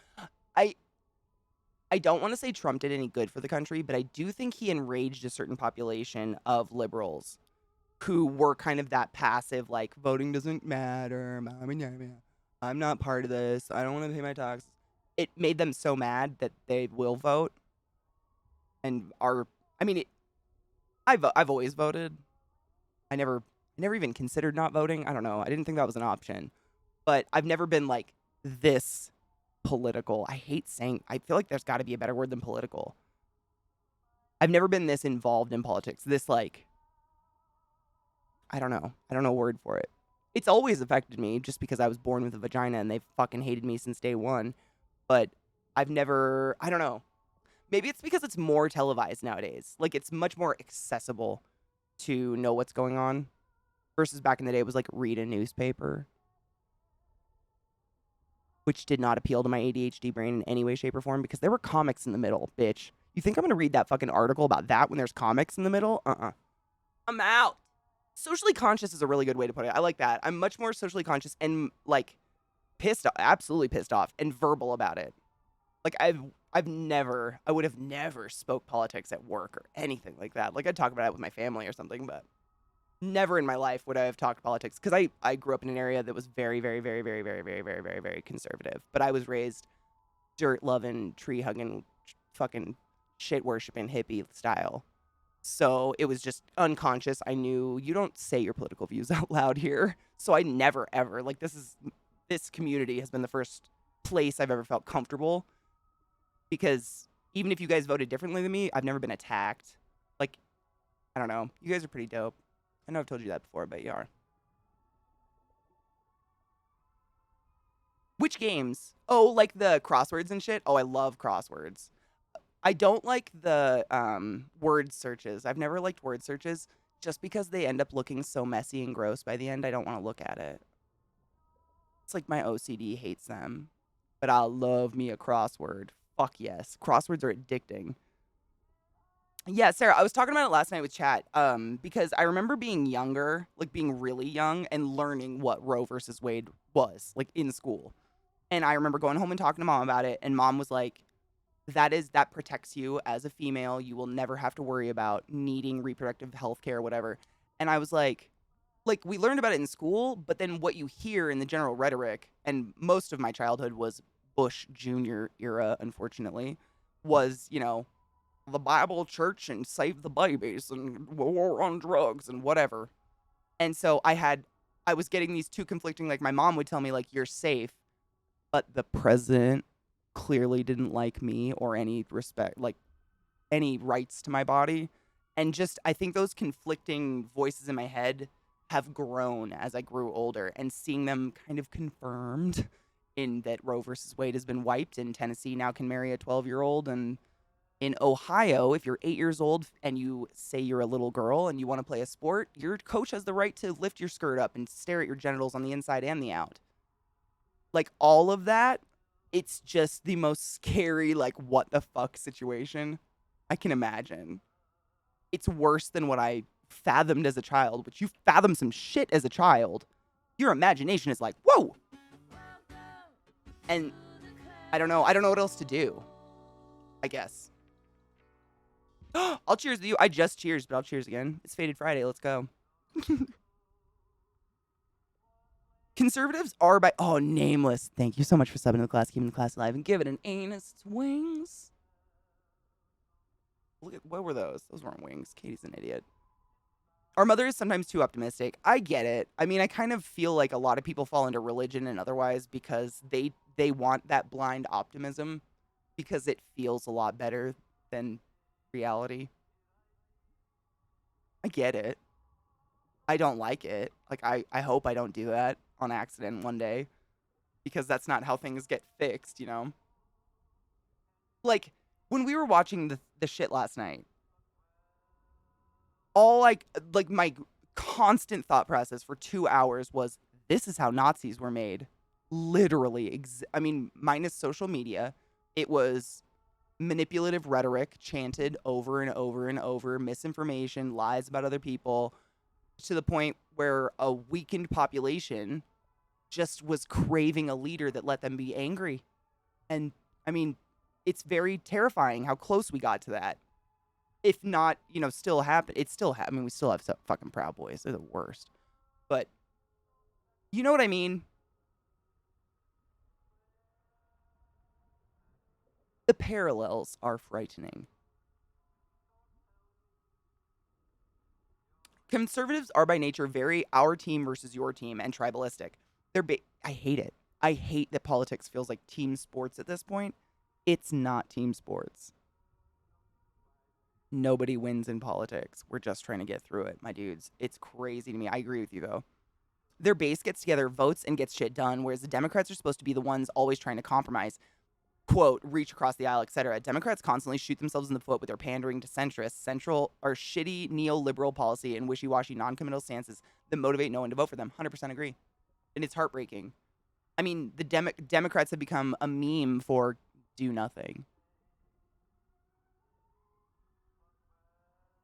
I don't want to say Trump did any good for the country, but I do think he enraged a certain population of liberals who were kind of that passive, like, voting doesn't matter. I'm not part of this. I don't want to pay my taxes. It made them so mad that they will vote and are. I've always voted. I never even considered not voting. I don't know. I didn't think that was an option. But I've never been, like, this political. I feel like there's got to be a better word than political. I've never been this involved in politics. This, like, I don't know a word for it. It's always affected me just because I was born with a vagina and they've fucking hated me since day one. But I've never, I don't know. Maybe it's because it's more televised nowadays. Like, it's much more accessible to know what's going on. Versus back in the day, it was like read a newspaper. Which did not appeal to my ADHD brain in any way, shape, or form because there were comics in the middle, bitch. You think I'm going to read that fucking article about that when there's comics in the middle? I'm out. Socially conscious is a really good way to put it. I like that. I'm much more socially conscious and, like, absolutely pissed off and verbal about it. Like, I would have never spoke politics at work or anything like that. Like, I'd talk about it with my family or something, but never in my life would I have talked politics because I grew up in an area that was very, very, very, very, very, very, very, very, very conservative. But I was raised dirt loving, tree hugging, fucking shit worshiping hippie style. So it was just unconscious. I knew you don't say your political views out loud here. So I never ever, like, this community has been the first place I've ever felt comfortable because even if you guys voted differently than me, I've never been attacked. Like, I don't know. You guys are pretty dope. I know I've told you that before, but you are. Which games? Oh, like the crosswords and shit? Oh, I love crosswords. I don't like the word searches. I've never liked word searches just because they end up looking so messy and gross by the end. I don't want to look at it. It's like my OCD hates them. But I love me a crossword. Fuck yes. Crosswords are addicting. Yeah, Sarah, I was talking about it last night with chat, because I remember being younger, like being really young and learning what Roe versus Wade was, like in school. And I remember going home and talking to mom about it, and mom was like, that protects you as a female. You will never have to worry about needing reproductive health care, whatever. And I was like we learned about it in school, but then what you hear in the general rhetoric, and most of my childhood was Bush Jr. era, unfortunately, was, the Bible, church, and save the babies, and war on drugs, and whatever. And so I was getting these two conflicting, like, my mom would tell me, like, you're safe, but the president clearly didn't like me or any respect, like, any rights to my body. And just, I think those conflicting voices in my head have grown as I grew older, and seeing them kind of confirmed in that Roe versus Wade has been wiped, and Tennessee now can marry a 12-year-old, and in Ohio, if you're 8 years old and you say you're a little girl and you want to play a sport, your coach has the right to lift your skirt up and stare at your genitals on the inside and the out. Like, all of that, it's just the most scary, like, what the fuck situation I can imagine. It's worse than what I fathomed as a child, which you fathom some shit as a child. Your imagination is like, whoa. And I don't know. I don't know what else to do, I guess. I'll cheers to you. I just cheers, but I'll cheers again. It's Faded Friday. Let's go. Conservatives are by... Oh, Nameless. Thank you so much for subbing to the class, keeping the class alive, and giving an anus its wings. Look at... What were those? Those weren't wings. Katie's an idiot. Our mother is sometimes too optimistic. I get it. I mean, I kind of feel like a lot of people fall into religion and otherwise because they want that blind optimism because it feels a lot better than reality. I get it. I don't like it. Like, I hope I don't do that on accident one day because that's not how things get fixed, you know? Like, when we were watching the shit last night, all like my constant thought process for 2 hours was, this is how Nazis were made. Literally. I mean, minus social media, it was manipulative rhetoric chanted over and over and over, misinformation, lies about other people, to the point where a weakened population just was craving a leader that let them be angry. And I mean, it's very terrifying how close we got to that. If not, still happen. It still I mean, we still have some fucking Proud Boys. They're the worst. But you know what I mean? The parallels are frightening. Conservatives are by nature very our team versus your team and tribalistic. I hate it. I hate that politics feels like team sports at this point. It's not team sports. Nobody wins in politics. We're just trying to get through it, my dudes. It's crazy to me. I agree with you, though. Their base gets together, votes, and gets shit done, whereas the Democrats are supposed to be the ones always trying to compromise. Quote, reach across the aisle, etc. Democrats constantly shoot themselves in the foot with their pandering to centrists, central or shitty neoliberal policy, and wishy-washy non-committal stances that motivate no one to vote for them. 100% agree. And it's heartbreaking. I mean, the Democrats have become a meme for do nothing.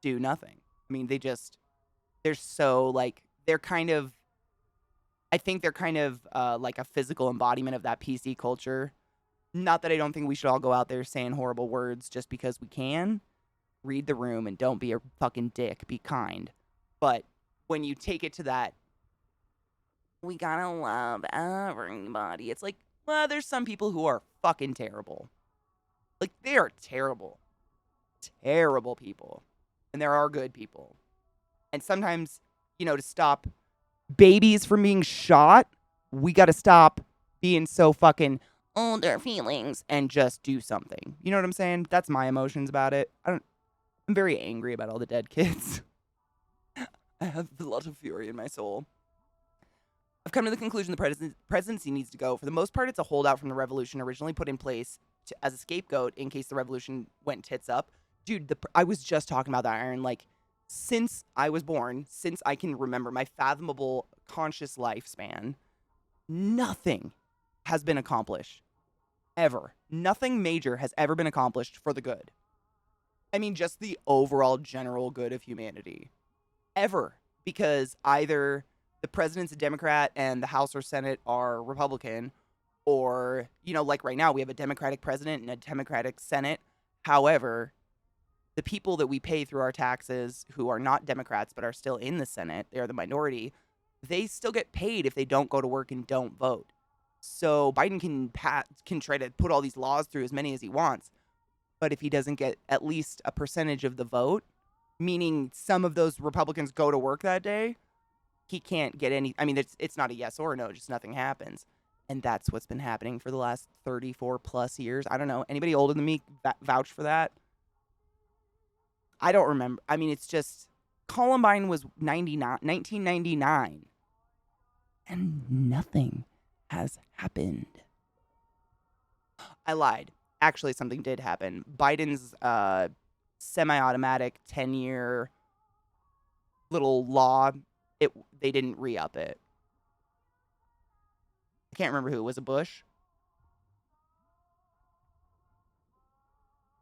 Do nothing. I mean, they're so, like, they're kind of, I think they're kind of like a physical embodiment of that PC culture. Not that I don't think we should all go out there saying horrible words just because we can. Read the room and don't be a fucking dick. Be kind. But when you take it to that, we gotta love everybody. It's like, well, there's some people who are fucking terrible. Like, they are terrible. Terrible people. And there are good people. And sometimes, to stop babies from being shot, we gotta stop being so fucking their feelings and just do something. You know what I'm saying? That's my emotions about it. I'm very angry about all the dead kids. I have a lot of fury in my soul. I've come to the conclusion the presidency needs to go. For the most part, it's a holdout from the revolution originally put in place as a scapegoat in case the revolution went tits up. Dude, I was just talking about that, Iron. Like, since I was born, since I can remember my fathomable conscious lifespan, nothing has been accomplished. Ever. Nothing major has ever been accomplished for the good. I mean, just the overall general good of humanity. Ever. Because either the president's a Democrat and the House or Senate are Republican, or, like right now, we have a Democratic president and a Democratic Senate. However, the people that we pay through our taxes who are not Democrats but are still in the Senate, they are the minority, they still get paid if they don't go to work and don't vote. So Biden can try to put all these laws through, as many as he wants, but if he doesn't get at least a percentage of the vote, meaning some of those Republicans go to work that day, he can't get any. I mean, it's not a yes or no, just nothing happens. And that's what's been happening for the last 34 plus years. I don't know. Anybody older than me vouch for that? I don't remember. I mean, it's just Columbine was 1999, and nothing has happened. I lied. Actually, something did happen. Biden's semi-automatic 10-year little law, they didn't re-up it. I can't remember who. Was it Bush?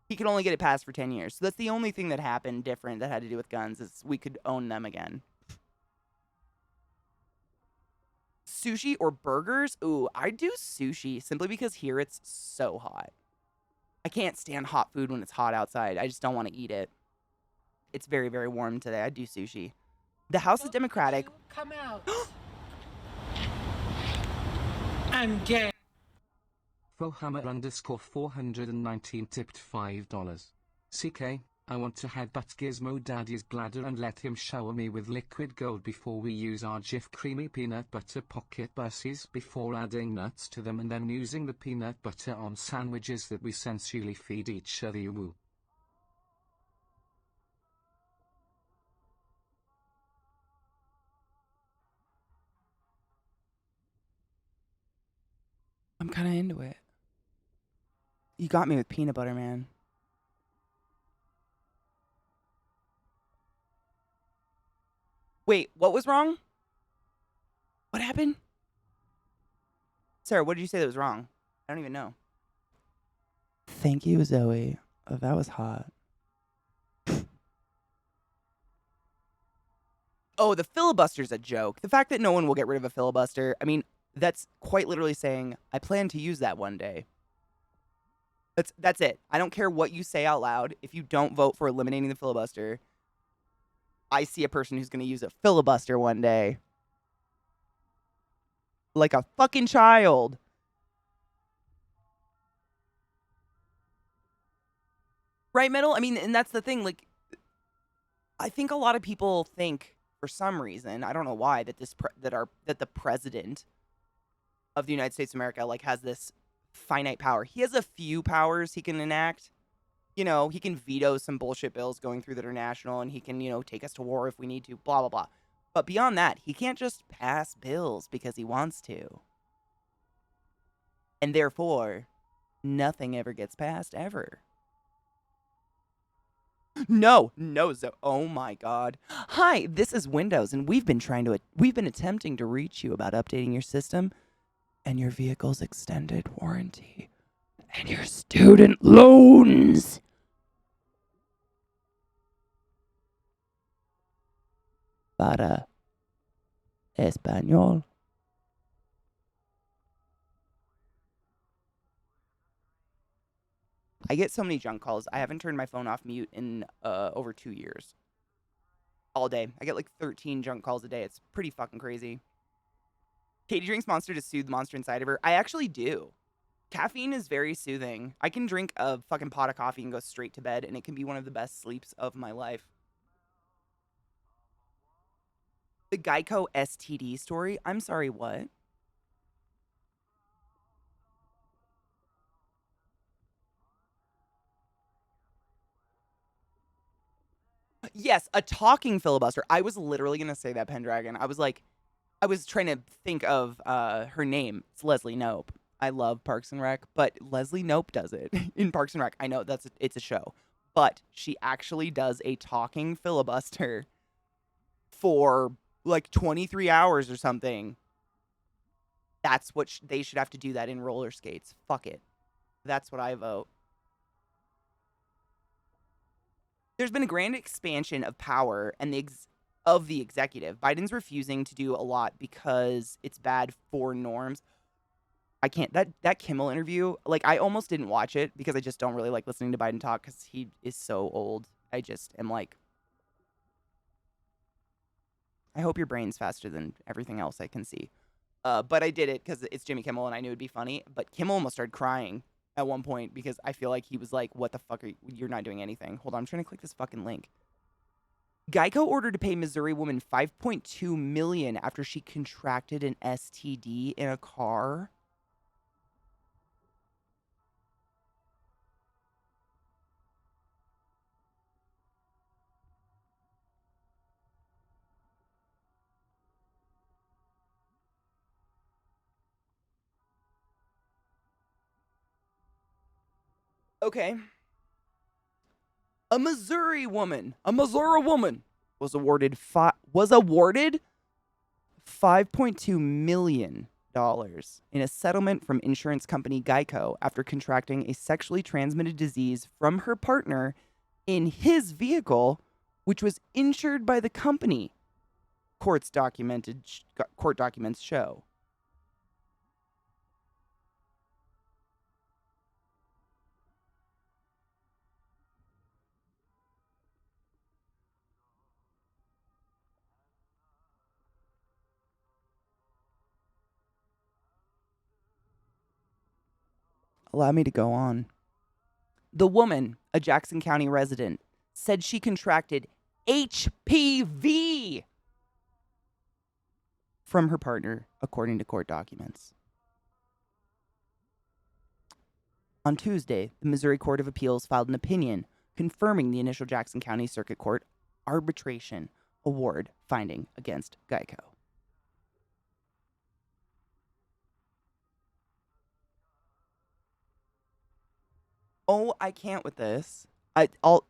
He could only get it passed for 10 years. So that's the only thing that happened different that had to do with guns, is we could own them again. Sushi or burgers? Ooh, I do sushi simply because here it's so hot. I can't stand hot food when it's hot outside. I just don't want to eat it. It's very, very warm today. I do sushi. The House is Democratic. Come out. I'm gay. Fohammer_419 tipped $5. CK, I want to headbutt Gizmo Daddy's bladder and let him shower me with liquid gold before we use our Jif creamy peanut butter pocket buses before adding nuts to them and then using the peanut butter on sandwiches that we sensually feed each other. Woo. I'm kind of into it. You got me with peanut butter, man. Wait, what was wrong? What happened? Sarah, what did you say that was wrong? I don't even know. Thank you, Zoe. That was hot. Oh, the filibuster's a joke. The fact that no one will get rid of a filibuster, I mean, that's quite literally saying, I plan to use that one day. That's it. I don't care what you say out loud. If you don't vote for eliminating the filibuster, I see a person who's going to use a filibuster one day. Like a fucking child. Right, Metal? I mean, and that's the thing. Like, I think a lot of people think, for some reason, I don't know why, that that the president of the United States of America has this finite power. He has a few powers he can enact. He can veto some bullshit bills going through that are national, and he can, take us to war if we need to, blah, blah, blah. But beyond that, he can't just pass bills because he wants to. And therefore, nothing ever gets passed, ever. No, oh my God. Hi, this is Windows, and we've been attempting to reach you about updating your system and your vehicle's extended warranty and your student loans. Para español. I get so many junk calls. I haven't turned my phone off mute in over 2 years. All day. I get 13 junk calls a day. It's pretty fucking crazy. Katie drinks Monster to soothe the monster inside of her. I actually do. Caffeine is very soothing. I can drink a fucking pot of coffee and go straight to bed, and it can be one of the best sleeps of my life. The Geico STD story? I'm sorry, what? Yes, a talking filibuster. I was literally going to say that, Pendragon. I was trying to think of her name. It's Leslie Knope. I love Parks and Rec, but Leslie Knope does it in Parks and Rec. I know it's a show, but she actually does a talking filibuster for 23 hours or something. That's what they should have to do that in roller skates. Fuck it. That's what I vote. There's been a grand expansion of power and of the executive. Biden's refusing to do a lot because it's bad for norms. I can't that Kimmel interview, like I almost didn't watch it because I just don't really like listening to Biden talk because he is so old. I just am like, I hope your brain's faster than everything else I can see. But I did it because it's Jimmy Kimmel and I knew it'd be funny. But Kimmel almost started crying at one point because I feel like he was like, what the fuck are you? You're not doing anything. Hold on, I'm trying to click this fucking link. Geico ordered to pay Missouri woman $5.2 million after she contracted an STD in a car. Okay. A Missouri woman was awarded $5.2 million in a settlement from insurance company Geico after contracting a sexually transmitted disease from her partner in his vehicle, which was insured by the company. Court documents show. Allow me to go on. The woman, a Jackson County resident, said she contracted HPV from her partner, according to court documents. On Tuesday, the Missouri Court of Appeals filed an opinion confirming the initial Jackson County Circuit Court arbitration award finding against Geico. Oh, I can't with this. Oh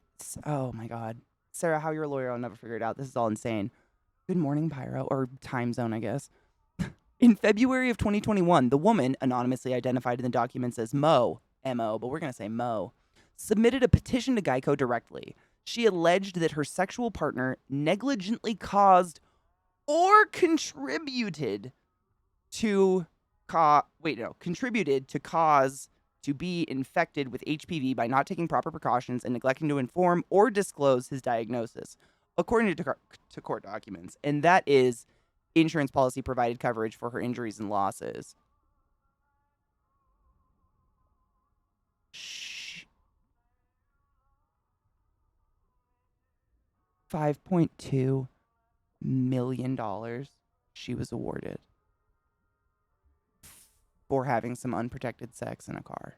my God. Sarah, how you're a lawyer, I'll never figure it out. This is all insane. Good morning, Pyro, or time zone, I guess. In February of 2021, the woman, anonymously identified in the documents as Mo, M-O, but we're going to say Mo, submitted a petition to Geico directly. She alleged that her sexual partner negligently caused or contributed to cause to be infected with HPV by not taking proper precautions and neglecting to inform or disclose his diagnosis, according to court documents. And that is insurance policy provided coverage for her injuries and losses. 5.2 million dollars she was awarded for having some unprotected sex in a car.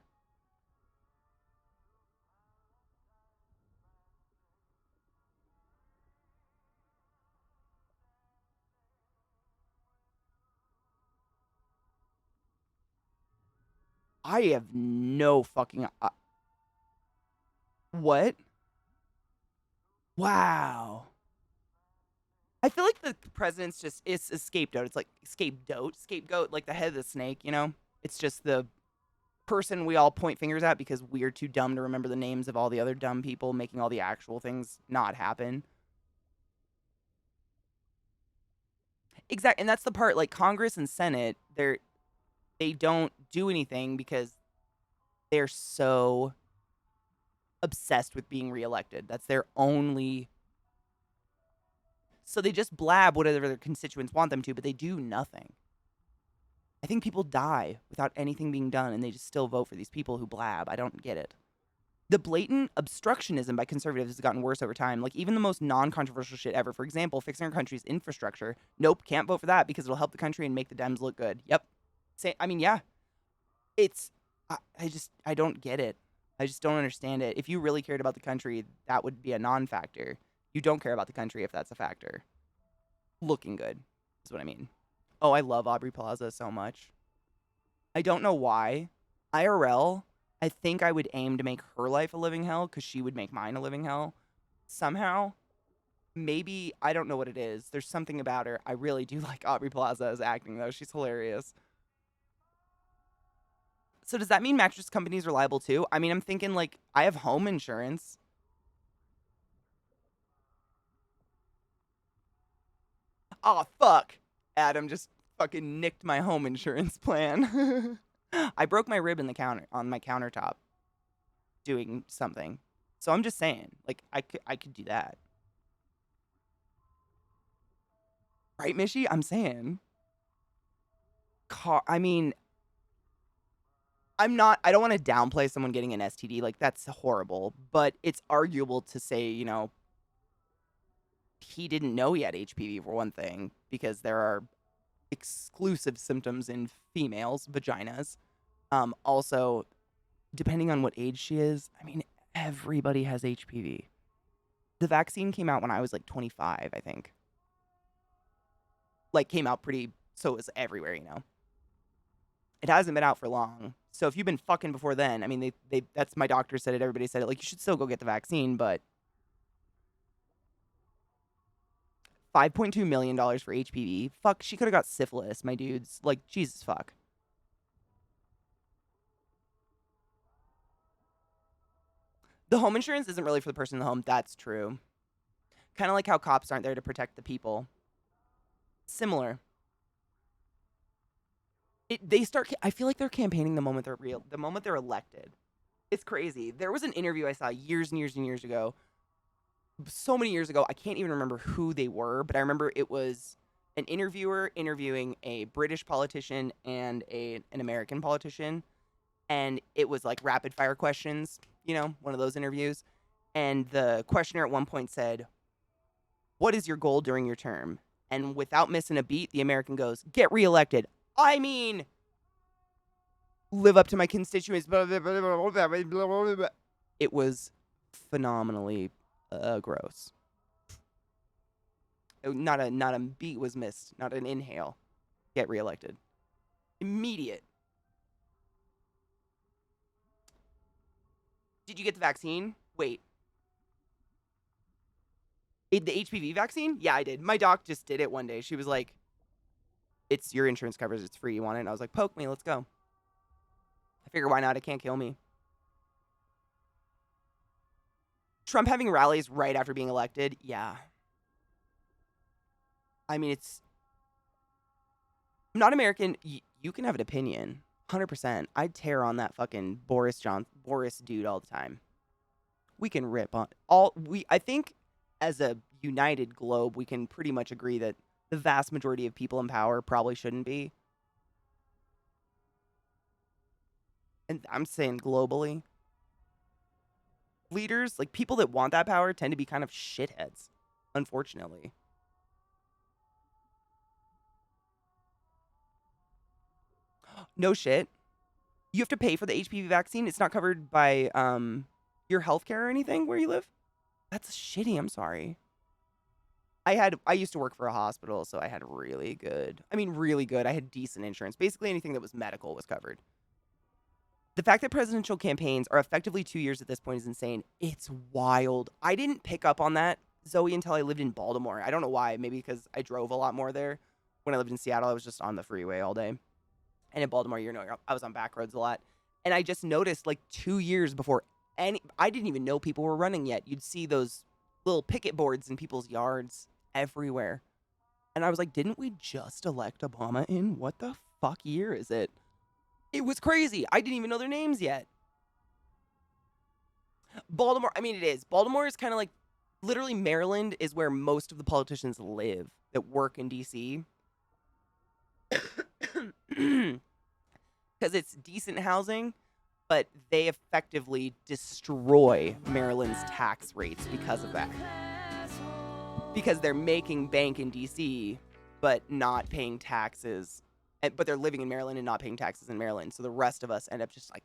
I have no fucking... what? Wow. I feel like the president's just is a scapegoat. It's like scapegoat, like the head of the snake, you know? It's just the person we all point fingers at because we're too dumb to remember the names of all the other dumb people making all the actual things not happen. Exactly. And that's the part, like Congress and Senate, they don't do anything because they're so obsessed with being reelected. That's their only... So they just blab whatever their constituents want them to, but they do nothing. I think people die without anything being done, and they just still vote for these people who blab. I don't get it. The blatant obstructionism by conservatives has gotten worse over time. Like, even the most non-controversial shit ever. For example, fixing our country's infrastructure. Nope, can't vote for that because it'll help the country and make the Dems look good. Yep. Yeah. It's... I don't get it. I just don't understand it. If you really cared about the country, that would be a non-factor. You don't care about the country if that's a factor. Looking good is what I mean. Oh, I love Aubrey Plaza so much. I don't know why. IRL, I think I would aim to make her life a living hell because she would make mine a living hell. Somehow. Maybe, I don't know what it is. There's something about her. I really do like Aubrey Plaza as acting, though. She's hilarious. So does that mean mattress companies are liable too? I mean, I'm thinking, like, I have home insurance. Oh, fuck. Adam just fucking nicked my home insurance plan. I broke my rib in the on my countertop doing something. So I'm just saying, like, I could do that. Right, Mishy? I'm saying. I mean, I don't want to downplay someone getting an STD. Like, that's horrible. But it's arguable to say, you know, he didn't know he had HPV for one thing, because there are exclusive symptoms in females' vaginas. Also, depending on what age she is, I mean, everybody has HPV. The vaccine came out when I was like 25, I think. Like, came out so it was everywhere, you know. It hasn't been out for long. So if you've been fucking before then, I mean, that's, my doctor said it, everybody said it, like, you should still go get the vaccine, but $5.2 million for HPV. Fuck, she could have got syphilis, my dudes. Like, Jesus fuck. The home insurance isn't really for the person in the home. That's true. Kind of like how cops aren't there to protect the people. Similar. I feel like they're campaigning the moment they're elected. It's crazy. There was an interview I saw years and years and years ago. So many years ago, I can't even remember who they were, but I remember it was an interviewer interviewing a British politician and an American politician. And it was like rapid fire questions, you know, one of those interviews. And the questioner at one point said, "What is your goal during your term?" And without missing a beat, the American goes, "Get reelected." I mean, live up to my constituents. It was phenomenally gross. Not a beat was missed. Not an inhale. Get reelected. Immediate. Did you get the vaccine? Wait. The HPV vaccine? Yeah, I did. My doc just did it one day. She was like, "It's your insurance covers. It's free. You want it?" And I was like, "Poke me. Let's go." I figure, why not? It can't kill me. Trump having rallies right after being elected? Yeah. I mean, I'm not American. You can have an opinion. 100%. I'd tear on that fucking Boris dude all the time. We can rip on I think as a united globe, we can pretty much agree that the vast majority of people in power probably shouldn't be. And I'm saying globally. Leaders, like people that want that power, tend to be kind of shitheads, unfortunately. No shit. You have to pay for the HPV vaccine. It's not covered by your healthcare or anything where you live. That's shitty. I'm sorry. I used to work for a hospital, so I had really good. I had decent insurance. Basically, anything that was medical was covered. The fact that presidential campaigns are effectively 2 years at this point is insane. It's wild. I didn't pick up on that, Zoe, until I lived in Baltimore. I don't know why. Maybe because I drove a lot more there. When I lived in Seattle, I was just on the freeway all day. And in Baltimore, I was on back roads a lot. And I just noticed, like, 2 years before I didn't even know people were running yet. You'd see those little picket boards in people's yards everywhere. And I was like, didn't we just elect Obama in? What the fuck year is it? It was crazy. I didn't even know their names yet. Baltimore, it is. Baltimore is kind of like, literally Maryland is where most of the politicians live that work in D.C. Because it's decent housing, but they effectively destroy Maryland's tax rates because of that. Because they're making bank in D.C., but not paying taxes. But they're living in Maryland and not paying taxes in Maryland. So the rest of us end up just like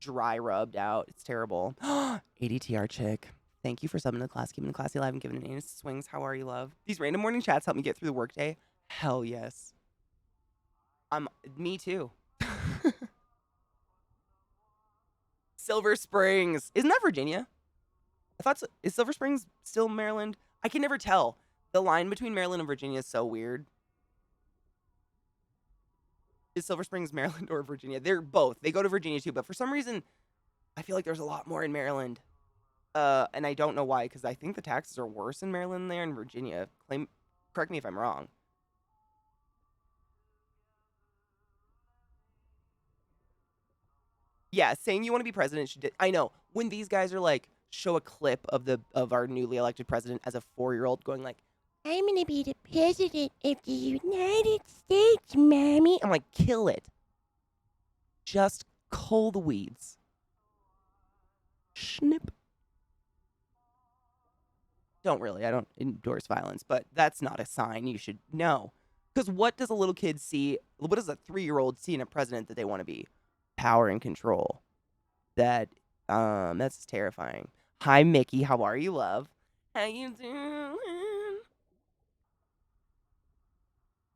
dry rubbed out. It's terrible. ADTR chick. Thank you for subbing to the class. Keeping the classy alive and giving an anus swings. How are you, love? These random morning chats help me get through the workday. Hell yes. Me too. Silver Springs. Isn't that Virginia? I thought so. Is Silver Springs still Maryland? I can never tell. The line between Maryland and Virginia is so weird. Is Silver Springs Maryland or Virginia? They're both. They go to Virginia too, but for some reason, I feel like there's a lot more in Maryland. And I don't know why, because I think the taxes are worse in Maryland than they are in Virginia. Correct me if I'm wrong. Yeah, saying you want to be president should. I know when these guys are like show a clip of our newly elected president as a 4-year-old going like, "I'm gonna be the president of the United States, mommy." I'm like, kill it. Just cull the weeds. Snip. Don't really. I don't endorse violence, but that's not a sign you should know. Because what does a little kid see? What does a 3-year-old see in a president that they want to be? Power and control. That's terrifying. Hi, Mickey. How are you, love? How you doing?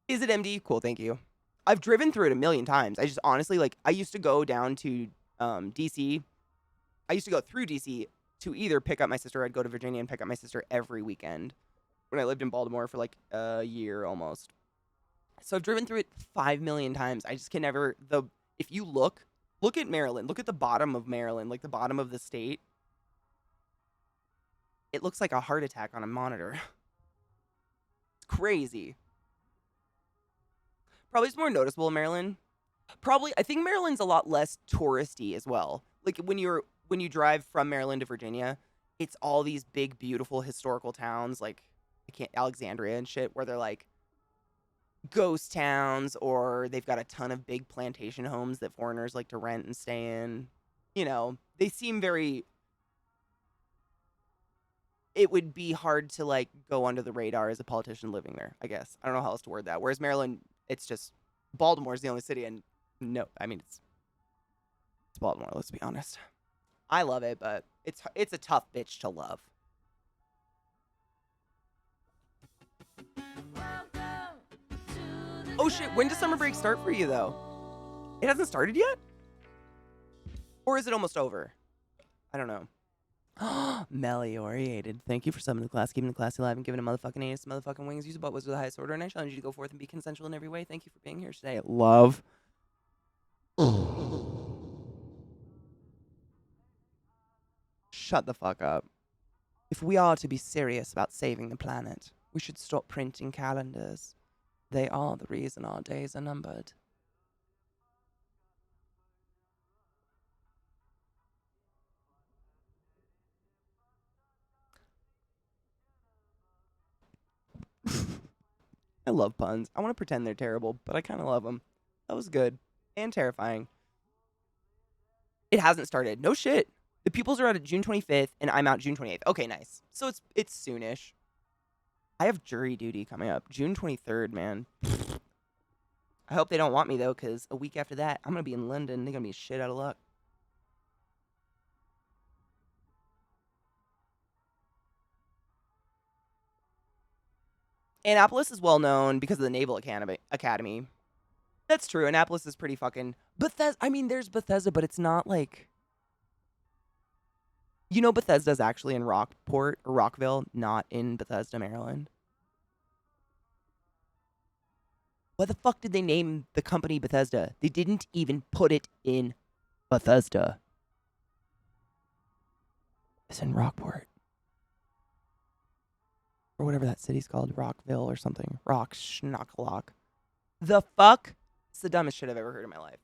Is it MD? Cool, thank you. I've driven through it a million times. I just honestly, like, I used to go down to DC. I used to go through DC to either pick up my sister, or I'd go to Virginia and pick up my sister every weekend when I lived in Baltimore for like a year almost. So I've driven through it 5 million times. I just can never, if you look at Maryland, look at the bottom of Maryland, like the bottom of the state. It looks like a heart attack on a monitor. It's crazy. Probably it's more noticeable in Maryland. Probably, I think Maryland's a lot less touristy as well. Like when you drive from Maryland to Virginia, it's all these big, beautiful historical towns like Alexandria and shit, where they're like ghost towns, or they've got a ton of big plantation homes that foreigners like to rent and stay in. You know, they seem very. It would be hard to like go under the radar as a politician living there, I guess. I don't know how else to word that. Whereas Maryland, it's just Baltimore's the only city, and no, I mean it's Baltimore. Let's be honest. I love it, but it's a tough bitch to love. Oh shit, when does summer break start for you though? It hasn't started yet? Or is it almost over? I don't know. Melioriated. Thank you for summoning the class, keeping the class alive, and giving a motherfucking anus to motherfucking wings. Use a butt was of the highest order, and I challenge you to go forth and be consensual in every way. Thank you for being here today. Love. Shut the fuck up. If we are to be serious about saving the planet, we should stop printing calendars. They are the reason our days are numbered. I love puns. I want to pretend they're terrible, but I kind of love them. That was good. And terrifying. It hasn't started. No shit. The pupils are out at June 25th, and I'm out June 28th. Okay, nice. So it's soonish. I have jury duty coming up. June 23rd, man. I hope they don't want me, though, because a week after that, I'm going to be in London. They're going to be shit out of luck. Annapolis is well known because of the Naval Academy. That's true. Annapolis is pretty fucking Bethesda. I mean, there's Bethesda, but it's not like. You know, Bethesda's actually in Rockport or Rockville, not in Bethesda, Maryland. Why the fuck did they name the company Bethesda? They didn't even put it in Bethesda. It's in Rockport. Or whatever that city's called, Rockville or something. Rock Schnocklock. The fuck? It's the dumbest shit I've ever heard in my life.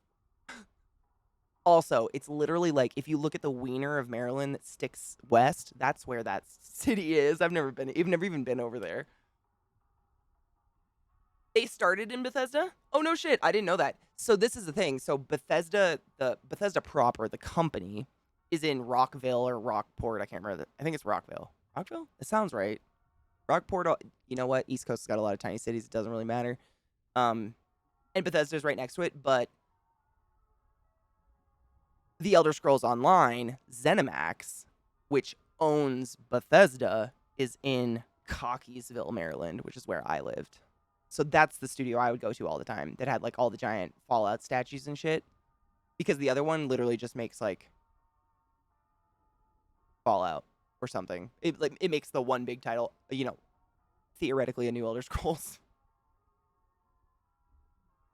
Also, it's literally like, if you look at the wiener of Maryland that sticks west, that's where that city is. I've never even been over there. They started in Bethesda? Oh, no shit. I didn't know that. So this is the thing. So Bethesda, the Bethesda proper, the company, is in Rockville or Rockport. I can't remember. I think it's Rockville. Rockville? It sounds right. Rockport, you know what? East Coast has got a lot of tiny cities. It doesn't really matter. And Bethesda's right next to it, but the Elder Scrolls Online, ZeniMax, which owns Bethesda, is in Cockeysville, Maryland, which is where I lived. So that's the studio I would go to all the time that had like all the giant Fallout statues and shit. Because the other one literally just makes like Fallout or something. It makes the one big title, you know, theoretically a new Elder Scrolls.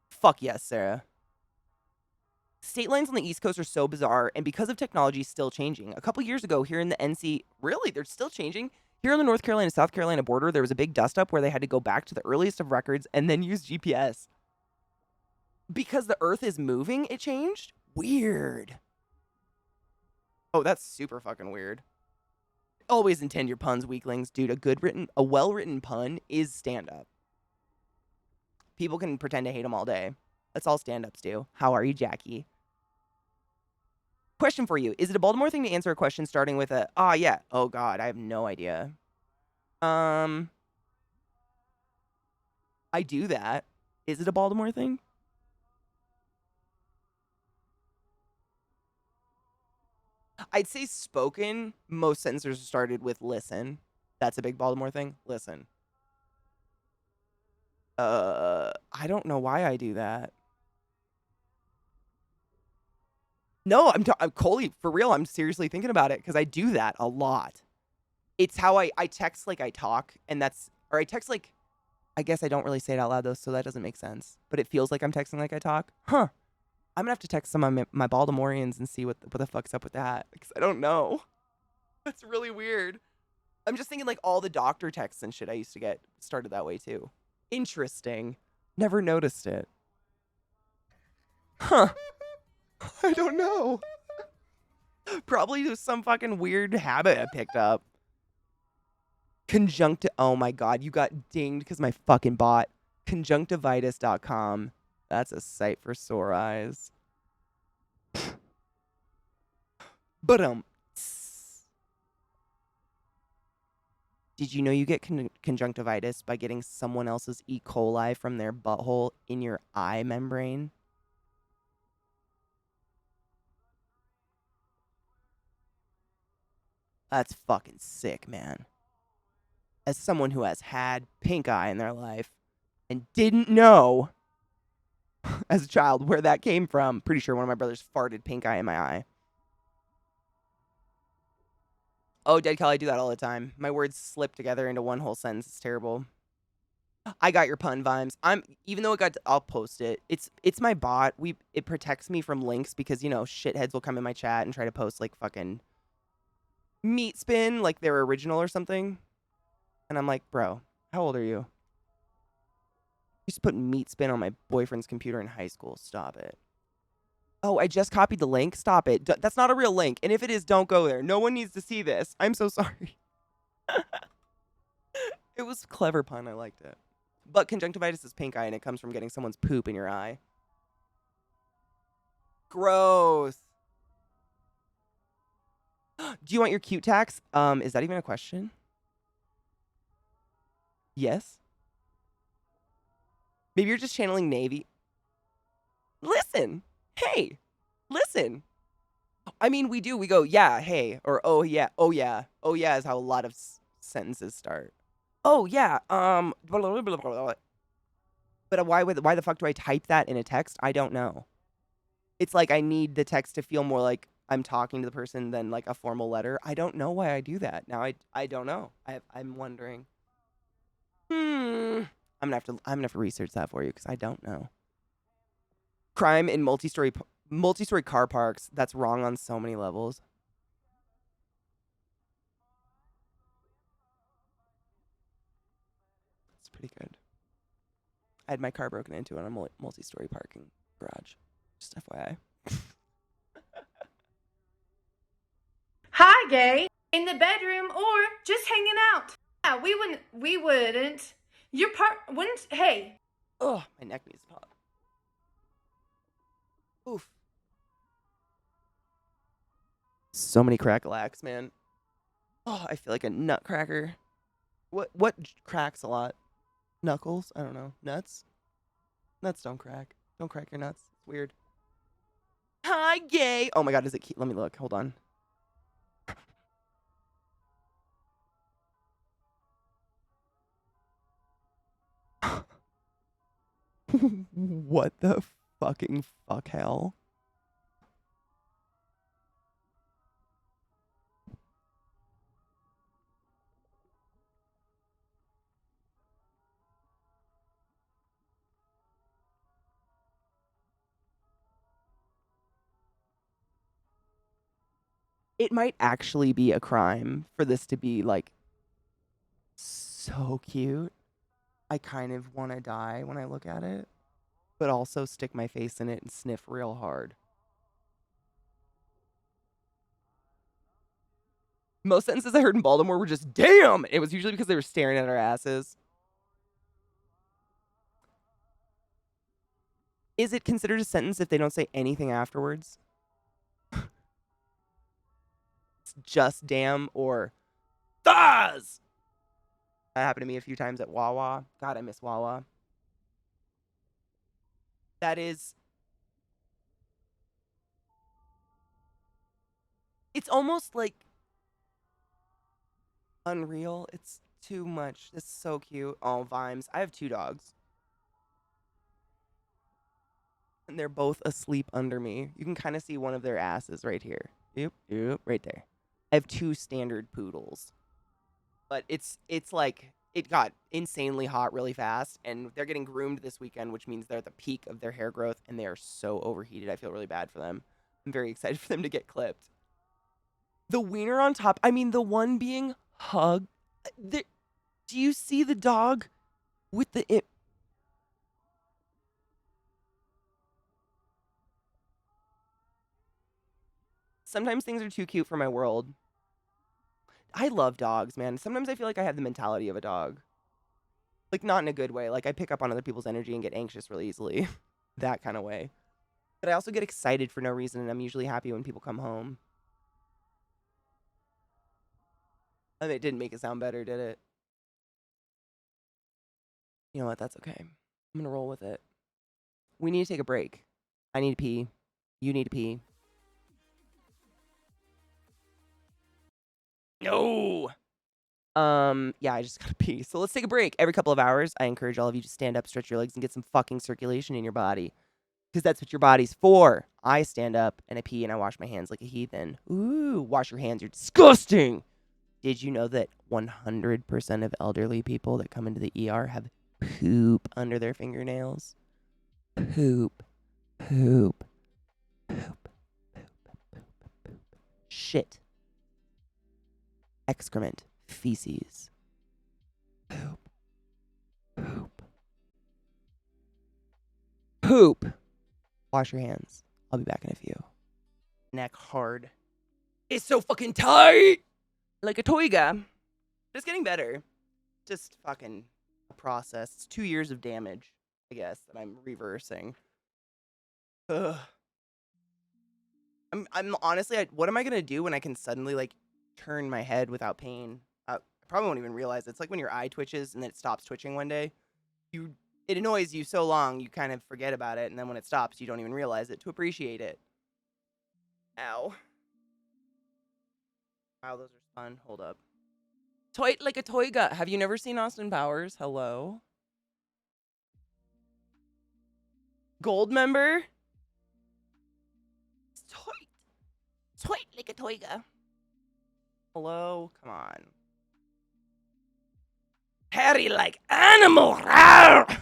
Fuck yes, Sarah. State lines on the East Coast are so bizarre, and because of technology still changing. A couple years ago here in the NC, really, they're still changing. Here on the North Carolina-South Carolina border, there was a big dust-up where they had to go back to the earliest of records and then use GPS. Because the Earth is moving, it changed? Weird. Oh, that's super fucking weird. Always intend your puns, weaklings. Dude, a well-written pun is stand-up. People can pretend to hate them all day. That's all stand-ups do. How are you, Jackie? Question for you. Is it a Baltimore thing to answer a question starting with a, yeah. Oh, God, I have no idea. I do that. Is it a Baltimore thing? I'd say spoken, most sentences started with listen. That's a big Baltimore thing. Listen. I don't know why I do that. No, I'm Coley, for real. I'm seriously thinking about it because I do that a lot. It's how I text like I talk, and I text like, I guess I don't really say it out loud though, so that doesn't make sense. But it feels like I'm texting like I talk. Huh. I'm gonna have to text some of my Baltimoreans and see what the fuck's up with that because I don't know. That's really weird. I'm just thinking like all the doctor texts and shit I used to get started that way too. Interesting. Never noticed it. Huh. I don't know. Probably just some fucking weird habit I picked up. Oh my God, you got dinged because my fucking bot. Conjunctivitis.com. That's a site for sore eyes. But did you know you get conjunctivitis by getting someone else's E. coli from their butthole in your eye membrane? That's fucking sick, man. As someone who has had pink eye in their life and didn't know as a child where that came from, pretty sure one of my brothers farted pink eye in my eye. Oh, Dead Cal, I do that all the time. My words slip together into one whole sentence. It's terrible. I got your pun vibes. Even though I'll post it. It's my bot. It protects me from links because, you know, shitheads will come in my chat and try to post like fucking meat spin, like they're original or something. And I'm like, bro, how old are you? You used to put meat spin on my boyfriend's computer in high school. Stop it. Oh, I just copied the link. Stop it. That's not a real link. And if it is, don't go there. No one needs to see this. I'm so sorry. It was a clever pun. I liked it. But conjunctivitis is pink eye, and it comes from getting someone's poop in your eye. Gross. Do you want your cute tax? Is that even a question? Yes. Maybe you're just channeling Navy. Listen. Hey. Listen. I mean, we do. We go, yeah, hey, or oh yeah, oh yeah, oh yeah is how a lot of sentences start. Oh yeah, blah, blah, blah, blah, blah. But why the fuck do I type that in a text? I don't know. It's like I need the text to feel more like I'm talking to the person than like a formal letter. I don't know why I do that. Now I don't know. I'm wondering. I'm gonna have to research that for you because I don't know. Crime in multi-story car parks. That's wrong on so many levels. It's pretty good. I had my car broken into in a multi-story parking garage. Just FYI. Hi, gay. In the bedroom or just hanging out. Yeah, we wouldn't. Your part wouldn't, hey. Oh, my neck needs to pop. Oof. So many crack-a-lacks, man. Oh, I feel like a nutcracker. What cracks a lot? Knuckles? I don't know. Nuts? Nuts don't crack. Don't crack your nuts. It's weird. Hi, gay. Oh my God, is it cute? Let me look. Hold on. What the fucking fuck hell? It might actually be a crime for this to be like so cute. I kind of want to die when I look at it, but also stick my face in it and sniff real hard. Most sentences I heard in Baltimore were just, damn! It was usually because they were staring at our asses. Is it considered a sentence if they don't say anything afterwards? It's just damn or Thaz! That happened to me a few times at Wawa. God, I miss Wawa. That is... It's almost like unreal. It's too much. It's so cute. Oh, Vimes. I have 2 dogs. And they're both asleep under me. You can kind of see one of their asses right here. Yep, right there. I have 2 standard poodles. But it's like, it got insanely hot really fast, and they're getting groomed this weekend, which means they're at the peak of their hair growth, and they are so overheated. I feel really bad for them. I'm very excited for them to get clipped. The wiener on top, I mean, the one being hugged. Do you see the dog with the... Sometimes things are too cute for my world. I love dogs, man. Sometimes I feel like I have the mentality of a dog. Like, not in a good way. Like, I pick up on other people's energy and get anxious really easily. That kind of way. But I also get excited for no reason, and I'm usually happy when people come home. I mean, it didn't make it sound better, did it? You know what? That's okay. I'm going to roll with it. We need to take a break. I need to pee. You need to pee. No! Yeah, I just gotta pee. So let's take a break. Every couple of hours, I encourage all of you to stand up, stretch your legs, and get some fucking circulation in your body. Because that's what your body's for. I stand up, and I pee, and I wash my hands like a heathen. Ooh, wash your hands. You're disgusting! Did you know that 100% of elderly people that come into the ER have poop under their fingernails? Poop. Poop. Poop. Poop. Shit. Excrement. Feces. Poop. Poop. Poop. Wash your hands. I'll be back in a few. Neck hard. It's so fucking tight! Like a toiga. Just getting better. Just fucking a process. It's 2 years of damage, I guess, that I'm reversing. Ugh. I'm honestly, what am I gonna do when I can suddenly, like, turn my head without pain? I probably won't even realize it. It's like when your eye twitches and then it stops twitching one day. It annoys you so long, you kind of forget about it, and then when it stops, you don't even realize it to appreciate it. Ow. Wow, those are fun. Hold up. Toy like a toiga. Have you never seen Austin Powers? Hello? Gold member? Toy like a toiga. Hello? Come on. Hairy like animal. Rawr!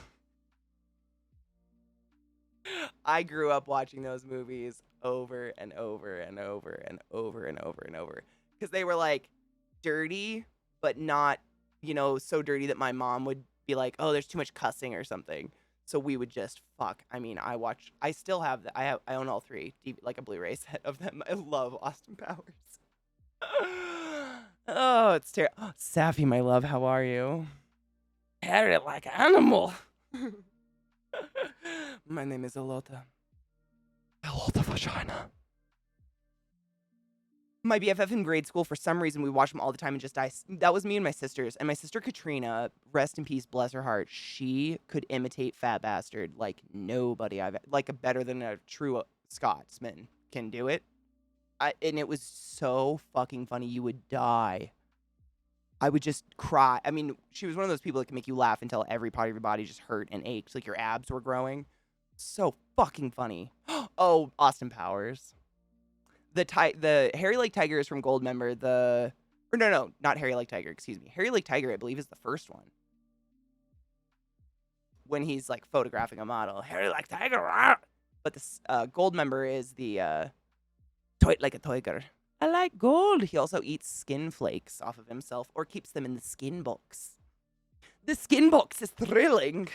I grew up watching those movies over and over and over and over and over and over. Because they were like dirty, but not, so dirty that my mom would be like, oh, there's too much cussing or something. So we would just fuck. I mean, I still have I own all 3, like a Blu-ray set of them. I love Austin Powers. Oh, it's terrible. Oh, Safi, my love, how are you? Hairy like animal. My name is Alota. Alota vagina. My BFF in grade school, for some reason, we watched them all the time and just die. That was me and my sisters. And my sister Katrina, rest in peace, bless her heart, she could imitate Fat Bastard like nobody better than a true Scotsman can do it. And it was so fucking funny. You would die. I would just cry. I mean, she was one of those people that can make you laugh until every part of your body just hurt and ached, like your abs were growing. So fucking funny. Oh, Austin Powers. The Hairy Lake Tiger is from Goldmember. No, not Hairy Lake Tiger, excuse me. Hairy Lake Tiger, I believe, is the first one. When he's like photographing a model. Hairy Lake Tiger. Rah! But this Goldmember is the toy like a tiger. I like gold. He also eats skin flakes off of himself or keeps them in the skin box. The skin box is thrilling.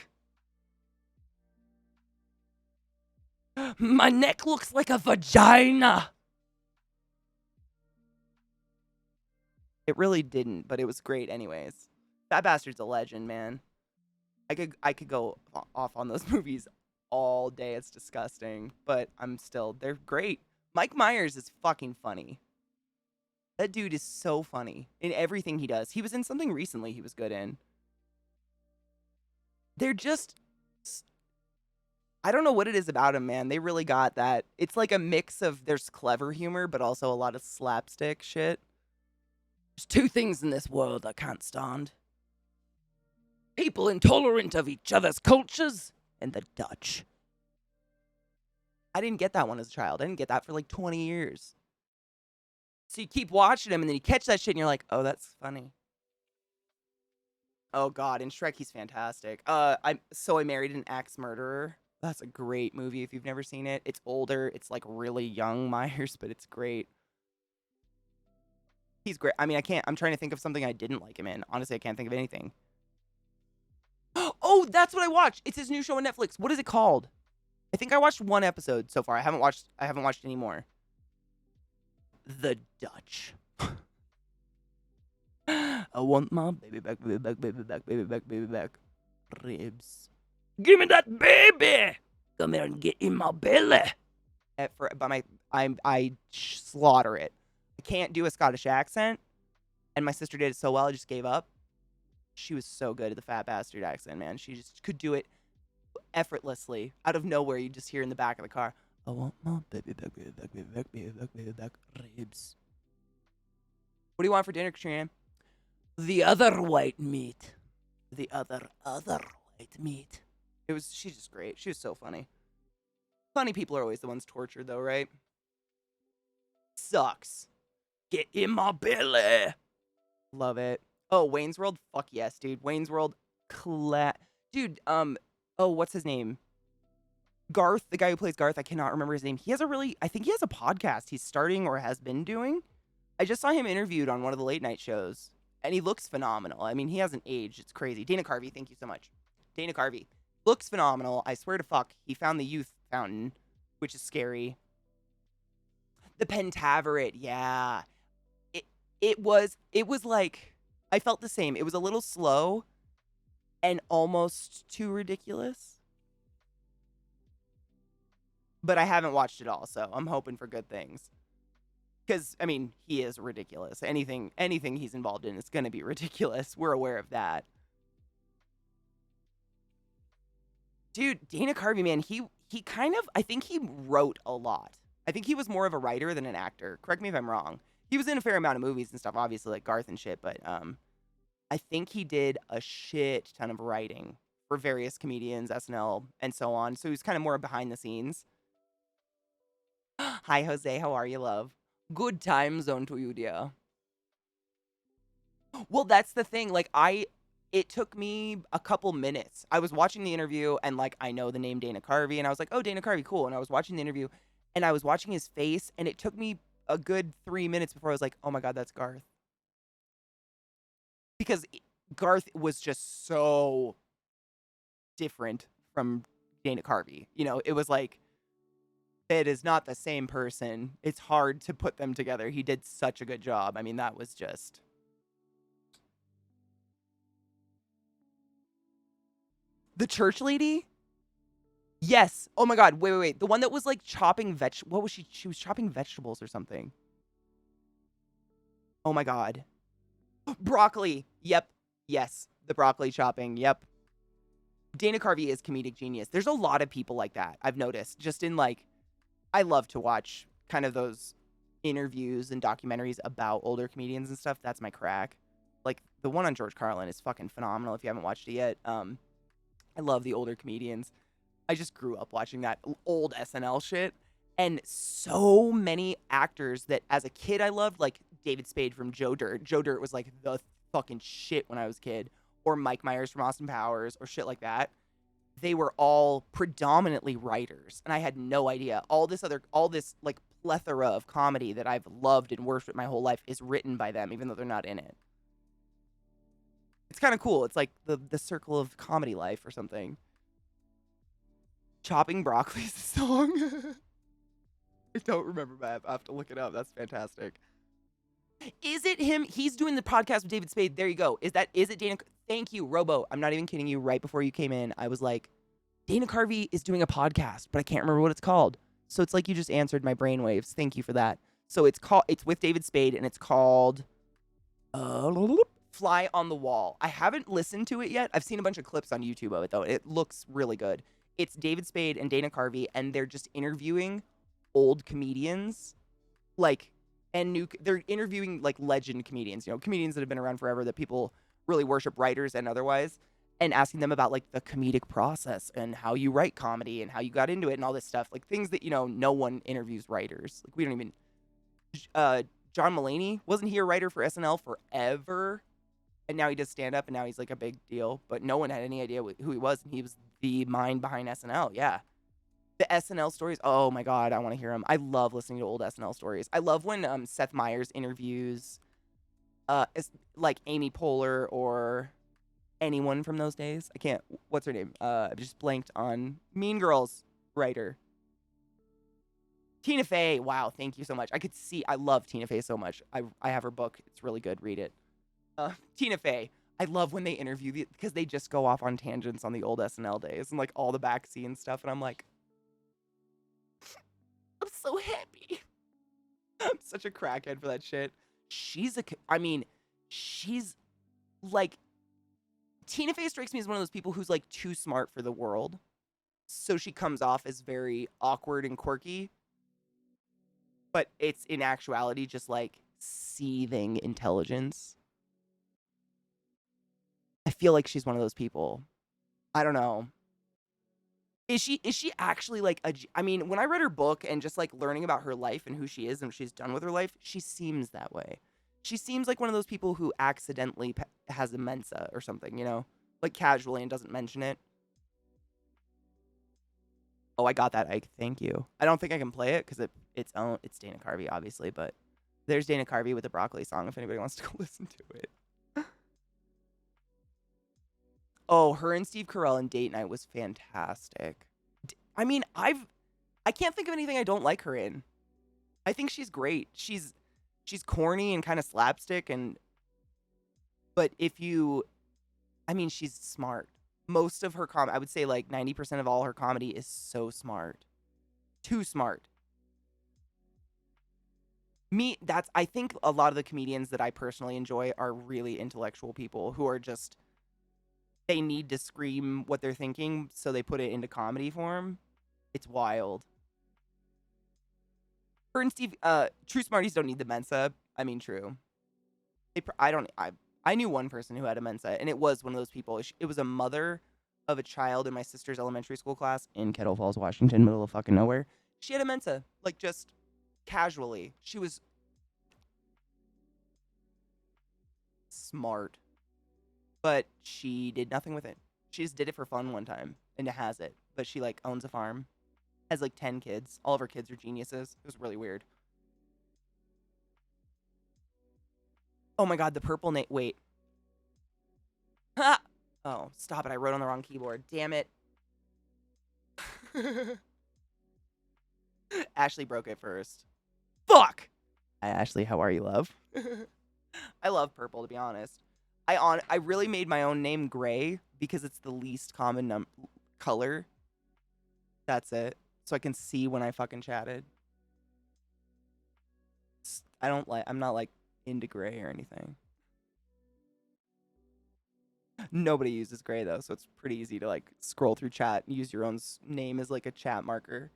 My neck looks like a vagina. It really didn't, but it was great anyways. That bastard's a legend, man. I could go off on those movies all day. It's disgusting, but they're great. Mike Myers is fucking funny. That dude is so funny in everything he does. He was in something recently he was good in. They're just, I don't know what it is about him, man. They really got that. It's like a mix of there's clever humor, but also a lot of slapstick shit. There's two things in this world I can't stand. People intolerant of each other's cultures and the Dutch. I didn't get that one as a child. I didn't get that for like 20 years. So you keep watching him and then you catch that shit and you're like, oh, that's funny. Oh God, in Shrek he's fantastic. I Married an Axe Murderer. That's a great movie if you've never seen it. It's older. It's like really young Myers, but it's great. He's great. I mean, I'm trying to think of something I didn't like him in. Honestly, I can't think of anything. Oh, that's what I watched. It's his new show on Netflix. What is it called? I think I watched one episode so far. I haven't watched any more. The Dutch. I want my baby back, baby back, baby back, baby back, baby back. Ribs. Give me that baby. Come here and get in my belly. I slaughter it. I can't do a Scottish accent, and my sister did it so well I just gave up. She was so good at the fat bastard accent, man. She just could do it effortlessly. Out of nowhere, you just hear in the back of the car, I want my baby back, baby back, baby back, baby back, baby back, ribs. What do you want for dinner, Katrina? The other white meat. The other white meat. She's just great. She was so funny. Funny people are always the ones tortured, though, right? Sucks. Get in my belly. Love it. Oh, Wayne's World? Fuck yes, dude. Wayne's World. Dude, what's his name? Garth, the guy who plays Garth, I cannot remember his name. I think he has a podcast he's starting or has been doing. I just saw him interviewed on one of the late night shows, and he looks phenomenal. I mean, he hasn't aged. It's crazy. Dana Carvey, thank you so much. Dana Carvey. Looks phenomenal. I swear to fuck, he found the youth fountain, which is scary. The Pentaveret, yeah. It was like, I felt the same. It was a little slow and almost too ridiculous. But I haven't watched it all, so I'm hoping for good things. Because, I mean, he is ridiculous. Anything he's involved in is going to be ridiculous. We're aware of that. Dude, Dana Carvey, man, he kind of, I think he wrote a lot. I think he was more of a writer than an actor. Correct me if I'm wrong. He was in a fair amount of movies and stuff, obviously, like Garth and shit, but I think he did a shit ton of writing for various comedians, SNL, and so on. So he was kind of more behind the scenes. Hi, Jose. How are you, love? Good time zone to you, dear. Well, that's the thing. Like, it took me a couple minutes. I was watching the interview, and, like, I know the name Dana Carvey, and I was like, oh, Dana Carvey, cool. And I was watching the interview, and I was watching his face, and it took me a good 3 minutes before I was like, oh my God, that's Garth. Because Garth was just so different from Dana Carvey. You know, it was like, it is not the same person. It's hard to put them together. He did such a good job. I mean, that was just... The church lady? Yes. Oh my God. Wait. The one that was like chopping what was she? She was chopping vegetables or something. Oh my God. Broccoli. Yep. Yes. The broccoli chopping. Yep. Dana Carvey is comedic genius. There's a lot of people like that, I've noticed. Just in like, I love to watch kind of those interviews and documentaries about older comedians and stuff. That's my crack. Like the one on George Carlin is fucking phenomenal if you haven't watched it yet. I love the older comedians. I just grew up watching that old SNL shit. And so many actors that as a kid I loved, like David Spade from Joe Dirt. Joe Dirt was like the fucking shit when I was a kid. Or Mike Myers from Austin Powers or shit like that. They were all predominantly writers. And I had no idea. All this like plethora of comedy that I've loved and worshipped my whole life is written by them, even though they're not in it. It's kind of cool. It's like the circle of comedy life or something. Chopping broccoli is a song. I don't remember, but I have to look it up. That's fantastic. Is it him? He's doing the podcast with David Spade. There you go. Is it Dana? Thank you, Robo. I'm not even kidding you. Right before you came in, I was like, Dana Carvey is doing a podcast, but I can't remember what it's called. So it's like you just answered my brainwaves. Thank you for that. So it's with David Spade, and it's called Fly on the Wall. I haven't listened to it yet. I've seen a bunch of clips on YouTube of it, though. It looks really good. It's David Spade and Dana Carvey, and they're just interviewing old comedians, they're interviewing like legend comedians, comedians that have been around forever that people really worship, writers and otherwise, and asking them about like the comedic process and how you write comedy and how you got into it and all this stuff, like things that no one interviews writers. Like we don't even. John Mulaney, wasn't he a writer for SNL forever? And now he does stand up, and now he's like a big deal, but no one had any idea who he was, and he was the mind behind SNL. Yeah. The SNL stories. Oh my God, I want to hear them. I love listening to old SNL stories. I love when Seth Meyers interviews like Amy Poehler or anyone from those days. I can't. What's her name? I just blanked on Mean Girls writer. Tina Fey. Wow, thank you so much. I love Tina Fey so much. I have her book. It's really good. Read it. Tina Fey. I love when they interview because they just go off on tangents on the old SNL days and like all the back scene stuff, and I'm like, I'm so happy. I'm such a crackhead for that shit. She's like, Tina Fey strikes me as one of those people who's like too smart for the world. So she comes off as very awkward and quirky. But it's in actuality just like seething intelligence. I feel like she's one of those people. I don't know. Is she actually like when I read her book and just like learning about her life and who she is and what she's done with her life, she seems that way. She seems like one of those people who accidentally has a Mensa or something, like casually and doesn't mention it. Oh, I got that, Ike. Thank you. I don't think I can play it because it's Dana Carvey, obviously, but there's Dana Carvey with the broccoli song if anybody wants to go listen to it. Oh, her and Steve Carell in Date Night was fantastic. I can't think of anything I don't like her in. I think she's great. She's corny and kind of slapstick but she's smart. Most of her I would say like 90% of all her comedy is so smart. Too smart. I think a lot of the comedians that I personally enjoy are really intellectual people who are just, they need to scream what they're thinking, so they put it into comedy form. It's wild. Her and Steve, true smarties don't need the Mensa. True. I knew one person who had a Mensa, and it was one of those people. It was a mother of a child in my sister's elementary school class in Kettle Falls, Washington, middle of fucking nowhere. She had a Mensa, like just casually. She was smart, but she did nothing with it. She just did it for fun one time and has it, but she like owns a farm, has like 10 kids. All of her kids are geniuses. It was really weird. Oh my God, the purple name. Wait. Ha! Oh, stop it. I wrote on the wrong keyboard. Damn it. Ashley broke it first. Fuck! Hi, Ashley. How are you, love? I love purple, to be honest. I really made my own name gray because it's the least common color. That's it. So I can see when I fucking chatted. I'm not like into gray or anything. Nobody uses gray though, so it's pretty easy to like scroll through chat and use your own name as like a chat marker.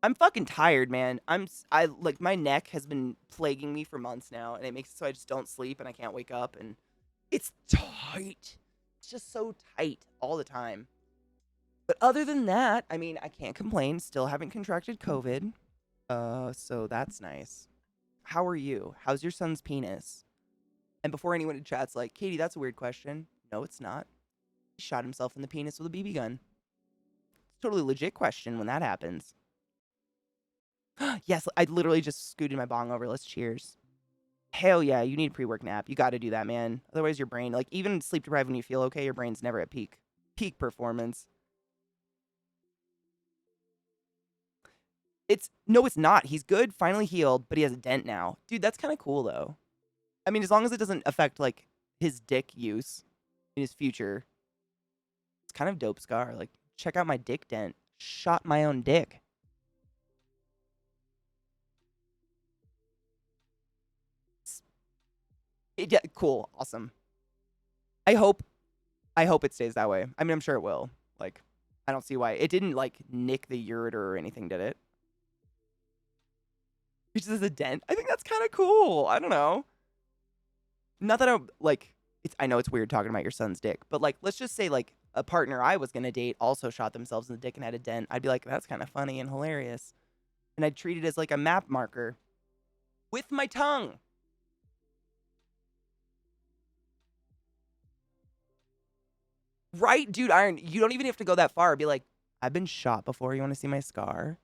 I'm fucking tired, man. I like, my neck has been plaguing me for months now, and it makes it so I just don't sleep and I can't wake up, and it's tight. It's just so tight all the time. But other than that, I can't complain. Still haven't contracted COVID. So that's nice. How are you? How's your son's penis? And before anyone in chat's like, Katie, that's a weird question. No, it's not. He shot himself in the penis with a BB gun. It's a totally legit question when that happens. Yes, I literally just scooted my bong over. Let's cheers. Hell yeah, you need a pre-work nap. You got to do that, man. Otherwise, your brain, like even sleep deprived when you feel okay, your brain's never at peak performance. It's not. He's good, finally healed, but he has a dent now. Dude, that's kind of cool though. I mean, as long as it doesn't affect like his dick use in his future, it's kind of dope scar. Like, check out my dick dent. Shot my own dick. Yeah, cool, awesome. I hope it stays that way. I mean, I'm sure it will. Like, I don't see why it didn't like nick the ureter or anything, did it? He just has a dent. I think that's kind of cool. I don't know. Not that I'm like, I know it's weird talking about your son's dick, but like, let's just say like a partner I was gonna date also shot themselves in the dick and had a dent. I'd be like, that's kind of funny and hilarious, and I'd treat it as like a map marker with my tongue. Right, dude, Iron, you don't even have to go that far. Be like, I've been shot before. You want to see my scar?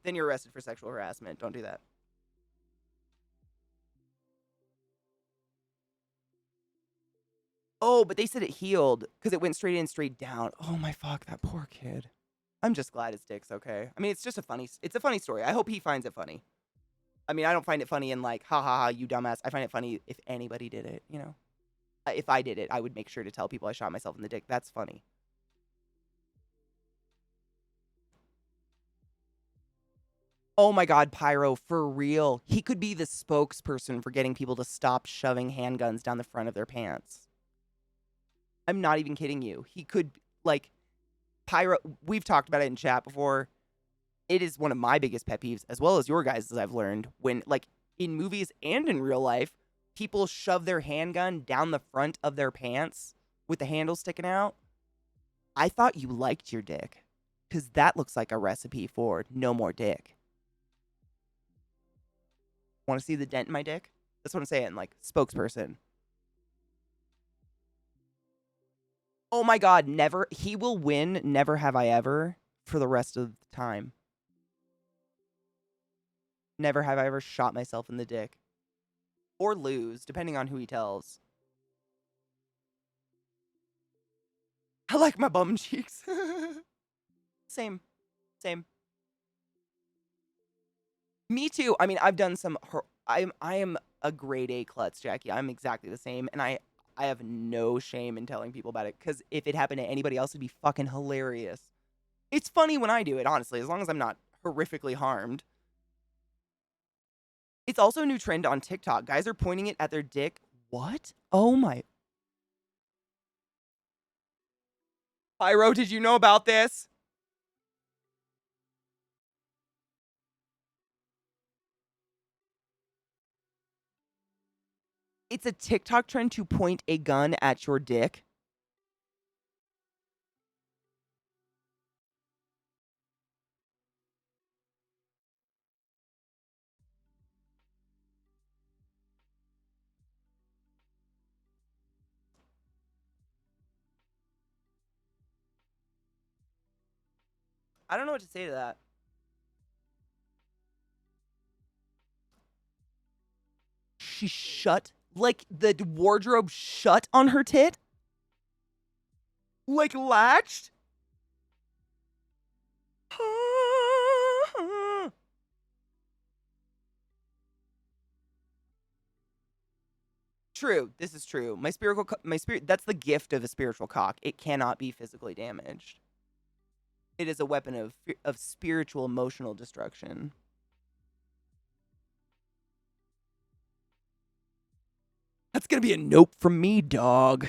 Then you're arrested for sexual harassment. Don't do that. Oh, but they said it healed because it went straight in, straight down. Oh my fuck, that poor kid. I'm just glad his dick's okay. I mean, it's a funny story. I hope he finds it funny. I mean, I don't find it funny in like, ha ha ha, you dumbass. I find it funny if anybody did it, you know? If I did it, I would make sure to tell people I shot myself in the dick. That's funny. Oh my God, Pyro, for real. He could be the spokesperson for getting people to stop shoving handguns down the front of their pants. I'm not even kidding you. He could, like, Pyro, we've talked about it in chat before. It is one of my biggest pet peeves, as well as your guys', as I've learned, when, like, in movies and in real life, people shove their handgun down the front of their pants with the handle sticking out. I thought you liked your dick, because that looks like a recipe for no more dick. Want to see the dent in my dick? That's what I'm saying, like, spokesperson. Oh my God, never. He will win Never Have I Ever for the rest of the time. Never have I ever shot myself in the dick. Or lose, depending on who he tells. I like my bum cheeks. Same. Same. Me too. I mean, I've done some. I am a grade A klutz, Jackie. I'm exactly the same, and I have no shame in telling people about it because if it happened to anybody else, it'd be fucking hilarious. It's funny when I do it, honestly, as long as I'm not horrifically harmed. It's also a new trend on TikTok. Guys are pointing it at their dick. What? Oh my. Pyro, did you know about this? It's a TikTok trend to point a gun at your dick. I don't know what to say to that. She shut, like the wardrobe shut on her tit? Like latched? True. This is true. My spirit, that's the gift of a spiritual cock. It cannot be physically damaged. It is a weapon of spiritual emotional destruction. That's going to be a nope from me, dog.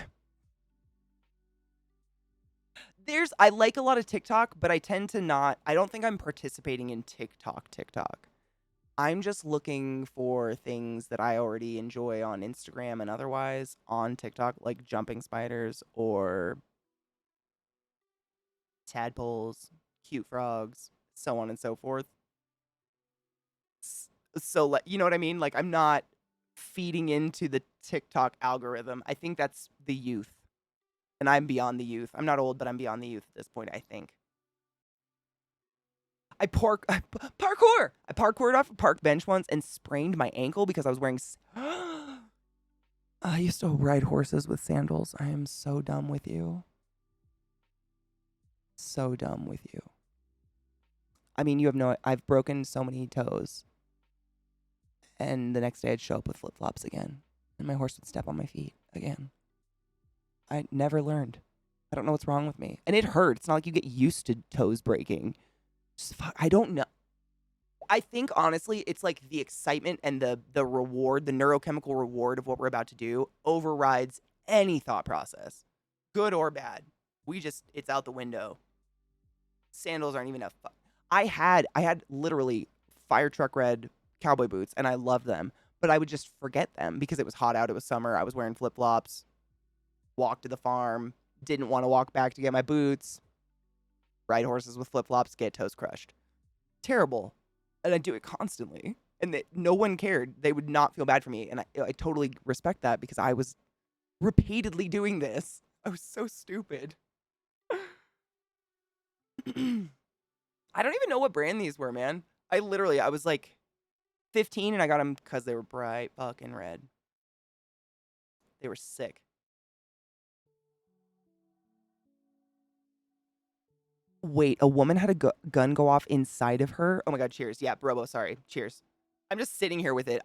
I like a lot of TikTok, but I tend to not, I don't think I'm participating in TikTok. I'm just looking for things that I already enjoy on Instagram and otherwise on TikTok, like jumping spiders or tadpoles, cute frogs, so on and so forth. So, you know what I mean? Like, I'm not feeding into the TikTok algorithm. I think that's the youth. And I'm beyond the youth. I'm not old, but I'm beyond the youth at this point, I think. parkour. I parkoured off a park bench once and sprained my ankle because I was wearing. I used to ride horses with sandals. I am so dumb with you. So dumb with you. I mean, you have no. I've broken so many toes. And the next day I'd show up with flip flops again, and my horse would step on my feet again. I never learned. I don't know what's wrong with me. And it hurt. It's not like you get used to toes breaking. I don't know. I think, honestly, it's like the excitement and the reward, the neurochemical reward of what we're about to do overrides any thought process, good or bad. It's out the window. Sandals aren't even I had literally fire truck red cowboy boots, and I loved them, but I would just forget them because it was hot out. It was summer. I was wearing flip-flops, walked to the farm, didn't want to walk back to get my boots, ride horses with flip-flops, get toes crushed. Terrible. And I do it constantly. And no one cared. They would not feel bad for me. And I totally respect that because I was repeatedly doing this. I was so stupid. I don't even know what brand these were, man. I was like 15 and I got them because they were bright fucking red. They were sick. Wait, a woman had a gun go off inside of her? Oh my god, cheers. Yeah, Brobo, sorry. Cheers. I'm just sitting here with it.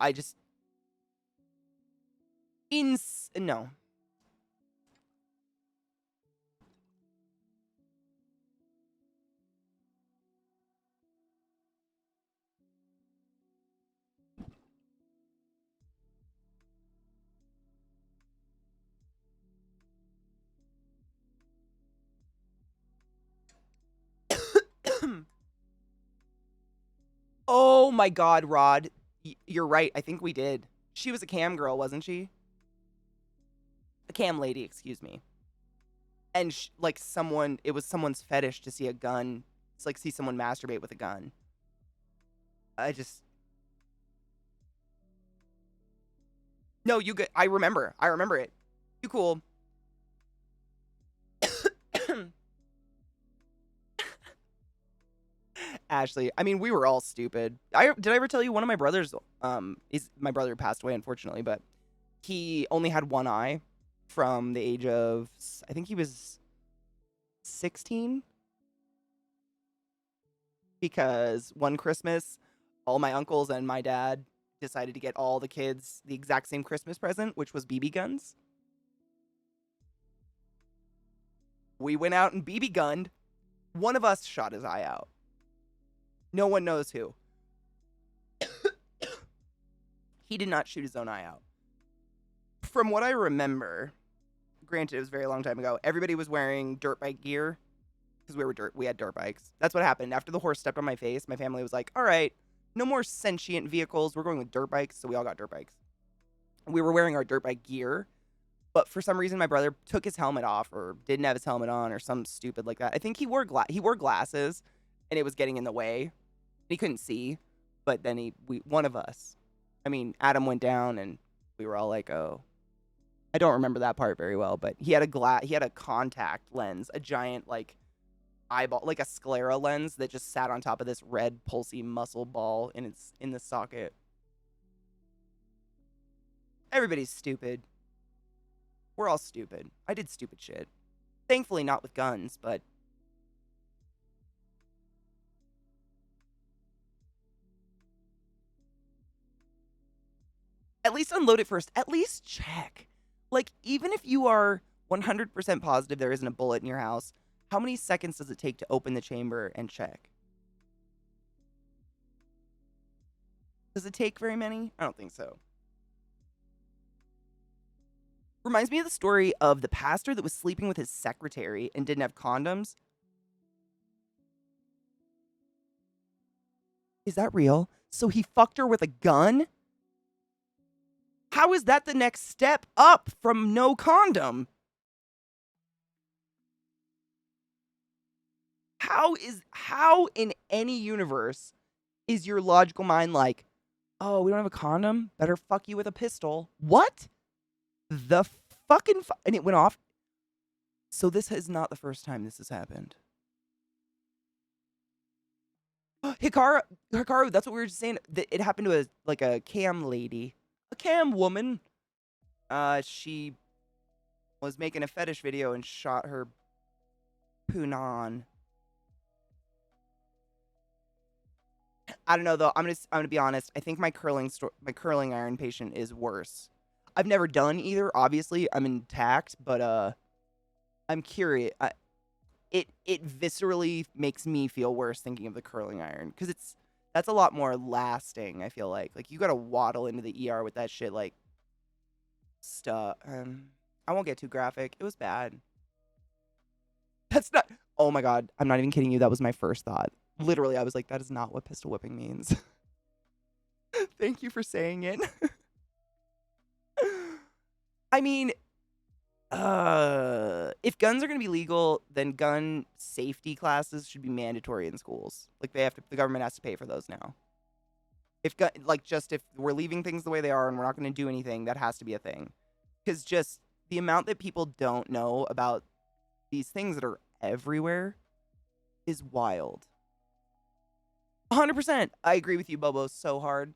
No. Oh my god, Rod. You're right. I think we did. She was a cam girl, wasn't she? A cam lady, excuse me. And it was someone's fetish to see a gun. It's like see someone masturbate with a gun. No, you good. I remember it. You cool. Ashley, I mean, we were all stupid. Did I ever tell you one of my brothers, my brother passed away, unfortunately, but he only had one eye from the age of, I think he was 16, because one Christmas, all my uncles and my dad decided to get all the kids the exact same Christmas present, which was BB guns. We went out and BB gunned. One of us shot his eye out. No one knows who. He did not shoot his own eye out. From what I remember, granted it was a very long time ago, everybody was wearing dirt bike gear because we had dirt bikes. That's what happened. After the horse stepped on my face, my family was like, all right, no more sentient vehicles. We're going with dirt bikes, so we all got dirt bikes. We were wearing our dirt bike gear, but for some reason my brother took his helmet off or didn't have his helmet on or something stupid like that. I think he wore glasses and it was getting in the way. He couldn't see, but then one of us, Adam went down and we were all like, oh, I don't remember that part very well, but he had a contact lens, a giant like eyeball, like a sclera lens that just sat on top of this red pulsy muscle ball in the socket. Everybody's stupid. We're all stupid. I did stupid shit. Thankfully not with guns, but at least unload it first. At least check. Like, even if you are 100% positive there isn't a bullet in your house, how many seconds does it take to open the chamber and check? Does it take very many? I don't think so. Reminds me of the story of the pastor that was sleeping with his secretary and didn't have condoms. Is that real? So he fucked her with a gun? How is that the next step up from no condom? How in any universe is your logical mind like, oh, we don't have a condom? Better fuck you with a pistol. What? The fucking and it went off. So this is not the first time this has happened. Hikaru, that's what we were just saying. It happened to a cam lady, a cam woman. She was making a fetish video and shot her punan. I don't know though. I'm gonna be honest. I think my curling iron patient is worse. I've never done either. Obviously, I'm intact, but I'm curious. It viscerally makes me feel worse thinking of the curling iron because that's a lot more lasting. I feel like you got to waddle into the ER with that shit like stuff. I won't get too graphic. It was bad. That's not. Oh my god, I'm not even kidding you. That was my first thought. Literally, I was like, that is not what pistol whipping means. Thank you for saying it. I mean, if guns are going to be legal, then gun safety classes should be mandatory in schools. Like the government has to pay for those now. If we're leaving things the way they are and we're not going to do anything, that has to be a thing. Because just the amount that people don't know about these things that are everywhere is wild. 100%. I agree with you, Bobo. So hard.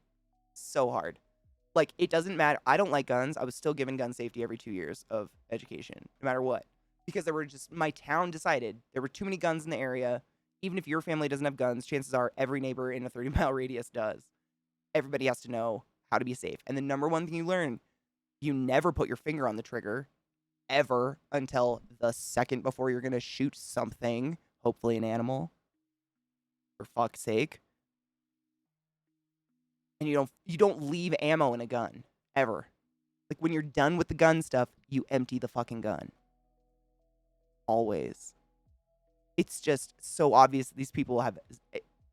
So hard. Like, it doesn't matter. I don't like guns. I was still given gun safety every 2 years of education, no matter what. Because my town decided there were too many guns in the area. Even if your family doesn't have guns, chances are every neighbor in a 30-mile radius does. Everybody has to know how to be safe. And the number one thing you learn, you never put your finger on the trigger, ever, until the second before you're going to shoot something, hopefully an animal, for fuck's sake. And you don't leave ammo in a gun, ever. Like, when you're done with the gun stuff, you empty the fucking gun. Always. It's just so obvious that these people have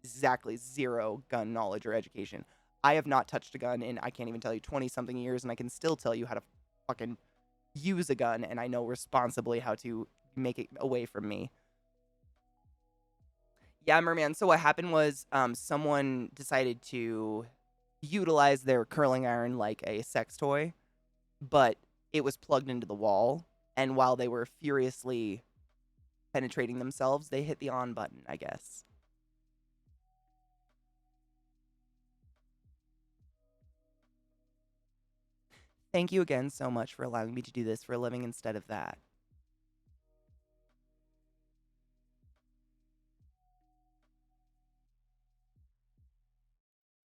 exactly zero gun knowledge or education. I have not touched a gun in, I can't even tell you, 20-something years, and I can still tell you how to fucking use a gun, and I know responsibly how to make it away from me. Yeah, Merman, so what happened was someone decided to utilize their curling iron like a sex toy, but it was plugged into the wall, and while they were furiously penetrating themselves, they hit the on button, I guess. Thank you again so much for allowing me to do this for a living instead of that.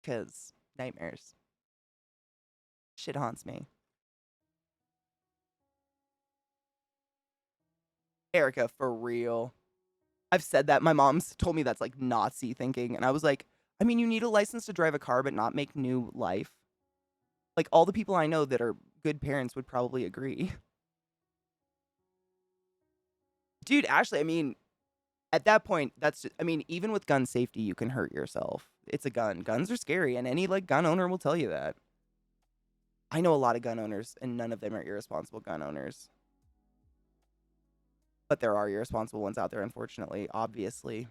Because nightmares. Shit haunts me. Erica, for real. I've said that. My mom's told me that's like Nazi thinking. And I was like, I mean, you need a license to drive a car, but not make new life. Like, all the people I know that are good parents would probably agree. Dude, Ashley, I mean, at that point, even with gun safety, you can hurt yourself. It's a gun. Guns are scary, and any, gun owner will tell you that. I know a lot of gun owners, and none of them are irresponsible gun owners. But there are irresponsible ones out there, unfortunately, obviously.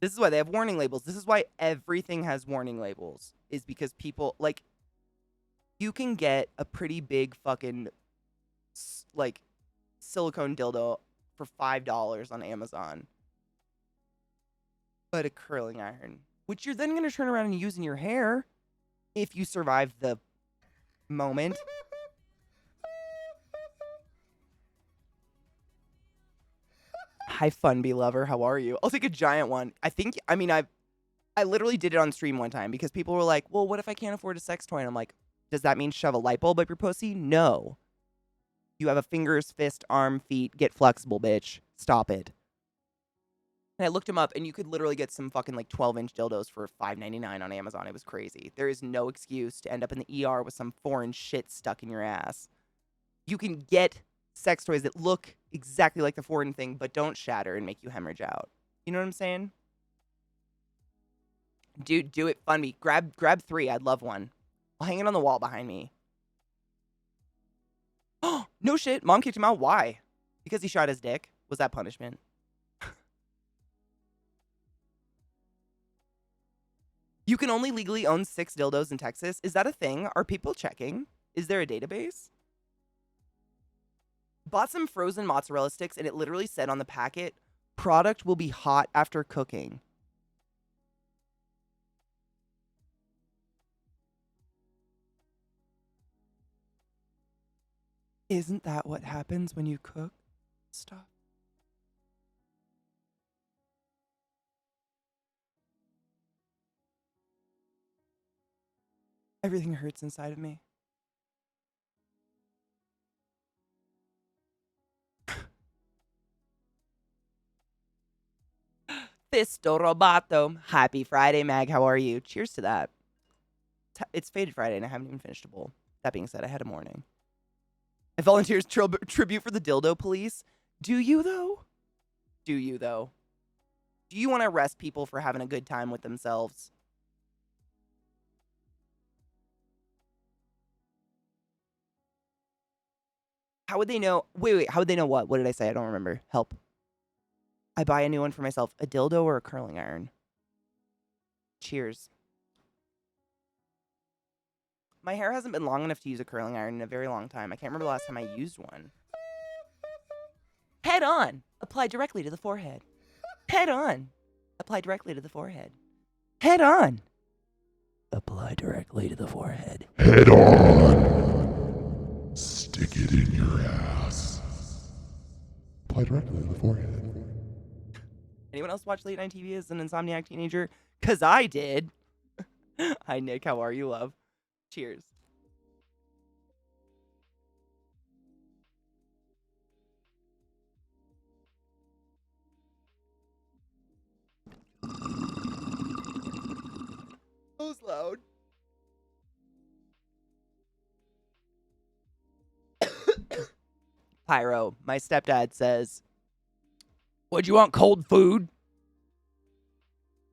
This is why they have warning labels. This is why everything has warning labels. Is because people, you can get a pretty big fucking, silicone dildo for $5 on Amazon. But a curling iron, which you're then going to turn around and use in your hair if you survive the moment. Hi, Funby lover. How are you? I'll take a giant one. I literally did it on stream one time because people were like, well, what if I can't afford a sex toy? And I'm like, does that mean shove a light bulb up your pussy? No. You have a fingers, fist, arm, feet. Get flexible, bitch. Stop it. And I looked them up, and you could literally get some fucking 12-inch dildos for $5.99 on Amazon. It was crazy. There is no excuse to end up in the ER with some foreign shit stuck in your ass. You can get sex toys that look exactly like the foreign thing, but don't shatter and make you hemorrhage out. You know what I'm saying? Dude, do it. Fund me. Grab 3. I'd love one. I'll hang it on the wall behind me. Oh, no shit. Mom kicked him out. Why? Because he shot his dick. Was that punishment? You can only legally own 6 dildos in Texas. Is that a thing? Are people checking? Is there a database? Bought some frozen mozzarella sticks, and it literally said on the packet, product will be hot after cooking. Isn't that what happens when you cook stuff? Everything hurts inside of me. Fisto Robato. Happy Friday, Mag. How are you? Cheers to that. It's Faded Friday, and I haven't even finished a bowl. That being said, I had a morning. I volunteers tribute for the dildo police. Do you, though? Do you, though? Do you want to arrest people for having a good time with themselves? How would they know? Wait. How would they know what? What did I say? I don't remember. Help. I buy a new one for myself. A dildo or a curling iron? Cheers. My hair hasn't been long enough to use a curling iron in a very long time. I can't remember the last time I used one. Head on. Apply directly to the forehead. Head on. Apply directly to the forehead. Head on. Apply directly to the forehead. Head on. Stick it in your ass. Apply directly to the forehead. Anyone else watch late night TV as an insomniac teenager? 'Cause I did. Hi, Nick. How are you, love? Cheers. That was loud. Pyro, my stepdad says, "Would you want cold food?"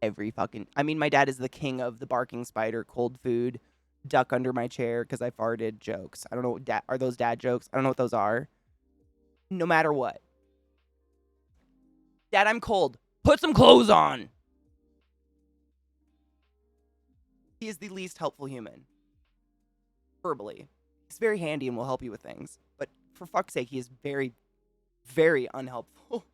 I mean, my dad is the king of the barking spider, cold food, duck under my chair because I farted jokes. I don't know, are those dad jokes? I don't know what those are. No matter what. Dad, I'm cold. Put some clothes on. He is the least helpful human. Verbally. He's very handy and will help you with things. But for fuck's sake, he is very, very unhelpful.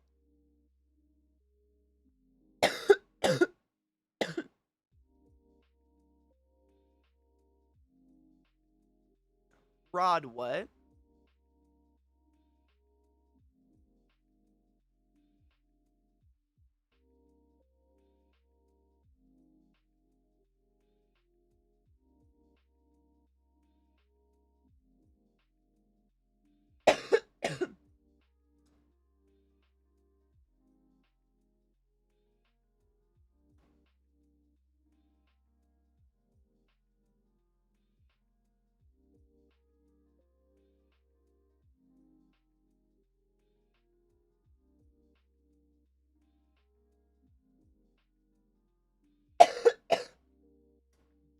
Rod, what?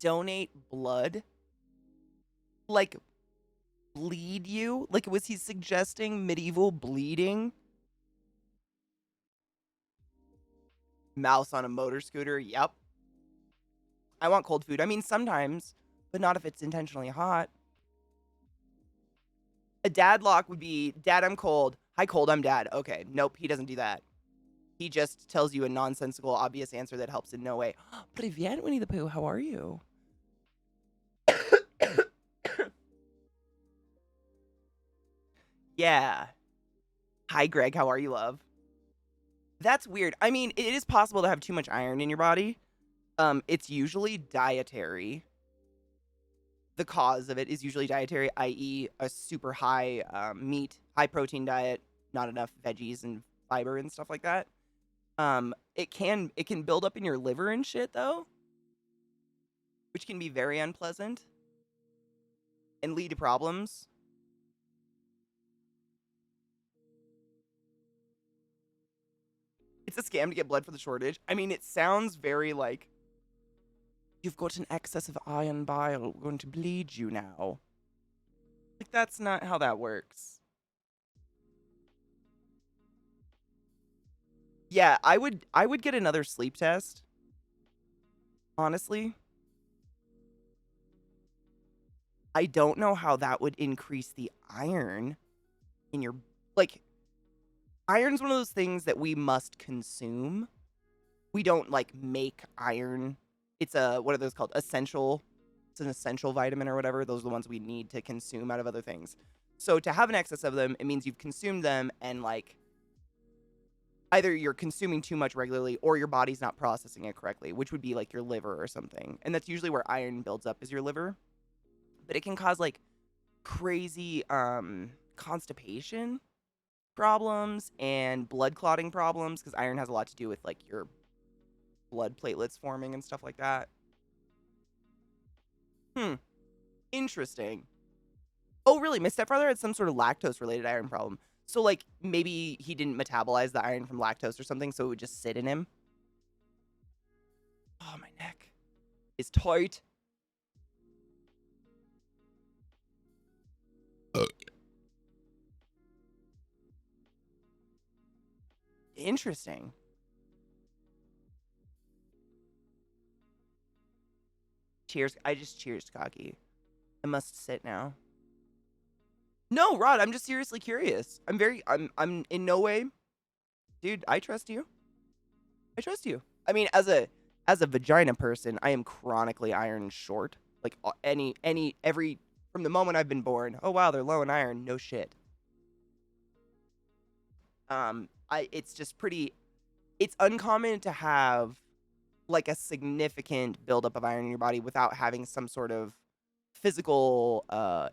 Donate blood? Like, bleed you? Like, was he suggesting medieval bleeding? Mouse on a motor scooter? Yep. I want cold food. I mean, sometimes, but not if it's intentionally hot. A dad lock would be, Dad, I'm cold. Hi, cold, I'm dad. Okay, nope, he doesn't do that. He just tells you a nonsensical, obvious answer that helps in no way. Привет, Winnie the Pooh, how are you? Yeah. Hi, Greg, how are you, love? That's weird. I mean, it is possible to have too much iron in your body. It's usually dietary. The cause of it is usually dietary, i.e., a super high meat, high protein diet, not enough veggies and fiber and stuff like that. It can build up in your liver and shit though, which can be very unpleasant and lead to problems. It's a scam to get blood for the shortage. I mean, it sounds very like, you've got an excess of iron bile, we're going to bleed you now. Like, that's not how that works. Yeah, I would get another sleep test. Honestly. I don't know how that would increase the iron in your, like, iron's one of those things that we must consume. We don't, like, make iron. It's what are those called? Essential. It's an essential vitamin or whatever. Those are the ones we need to consume out of other things. So to have an excess of them, it means you've consumed them and like either you're consuming too much regularly or your body's not processing it correctly, which would be like your liver or something. And that's usually where iron builds up is your liver. But it can cause like crazy constipation problems and blood clotting problems because iron has a lot to do with like your blood platelets forming and stuff like that. Interesting. Oh, really? My stepfather had some sort of lactose-related iron problem. So, like, maybe he didn't metabolize the iron from lactose or something, so it would just sit in him. Oh, my neck is tight. Interesting. Cheers. I just cheers, Cocky. I must sit now. No, Rod, I'm just seriously curious. I'm in no way. Dude, I trust you. I trust you. I mean, as a vagina person, I am chronically iron short. Like every from the moment I've been born. Oh wow, they're low in iron. No shit. It's just pretty. It's uncommon to have like a significant buildup of iron in your body without having some sort of physical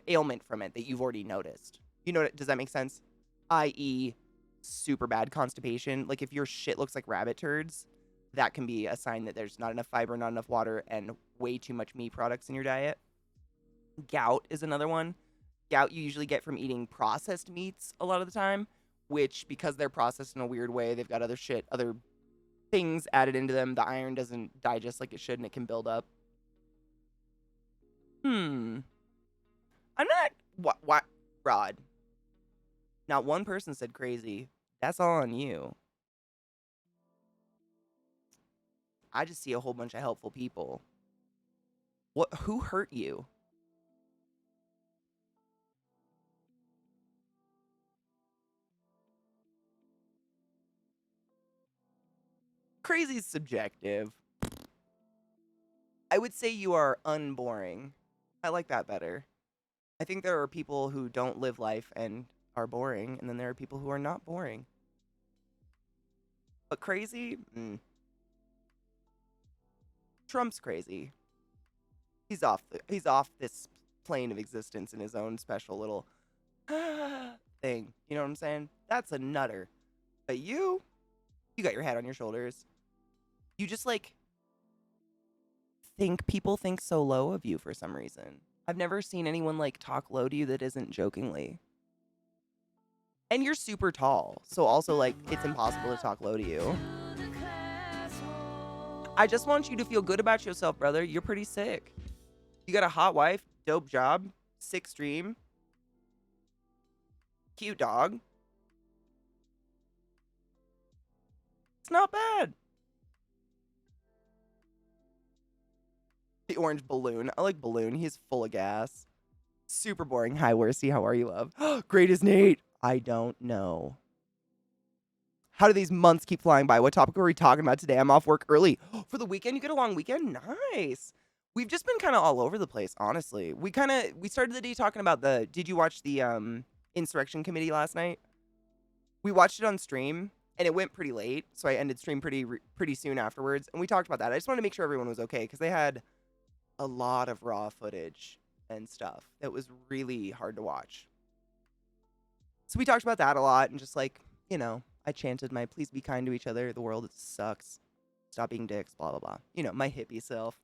ailment from it that you've already noticed. You know, does that make sense? I.e., super bad constipation. Like if your shit looks like rabbit turds, that can be a sign that there's not enough fiber, not enough water, and way too much meat products in your diet. Gout is another one. Gout you usually get from eating processed meats a lot of the time, which because they're processed in a weird way, they've got other things added into them. The iron doesn't digest like it should, and it can build up. I'm not. What? Rod. Not one person said crazy. That's all on you. I just see a whole bunch of helpful people. Who hurt you? Crazy is subjective. I would say you are unboring. I like that better. I think there are people who don't live life and are boring, and then there are people who are not boring. But crazy? Trump's crazy. He's off this plane of existence in his own special little thing. You know what I'm saying? That's a nutter. But you got your head on your shoulders. You just like think people think so low of you for some reason. I've never seen anyone like talk low to you that isn't jokingly. And you're super tall, so also like it's impossible to talk low to you. I just want you to feel good about yourself, brother. You're pretty sick. You got a hot wife, dope job, sick stream, cute dog. It's not bad. The orange balloon. I like balloon. He's full of gas. Super boring. Hi, Worsey. How are you, love? Great as Nate. I don't know. How do these months keep flying by? What topic are we talking about today? I'm off work early. For the weekend? You get a long weekend? Nice. We've just been kind of all over the place, honestly. We started the day talking about did you watch the Insurrection Committee last night? We watched it on stream, and it went pretty late, so I ended stream pretty soon afterwards, and we talked about that. I just wanted to make sure everyone was okay, because they had a lot of raw footage and stuff that was really hard to watch. So we talked about that a lot, and just like, you know, I chanted my please be kind to each other, the world sucks, stop being dicks, blah, blah, blah. You know, my hippie self.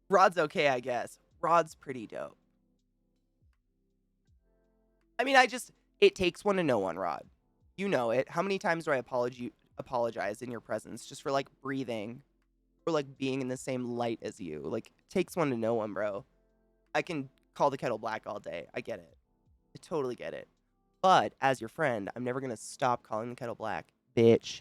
Rod's okay, I guess. Rod's pretty dope. I mean, it takes one to know one, Rod. You know it. How many times do I apologize in your presence just for like breathing or like being in the same light as you? Like, it takes one to know one, bro. I can call the kettle black all day. I get it. I totally get it. But as your friend, I'm never going to stop calling the kettle black. Bitch.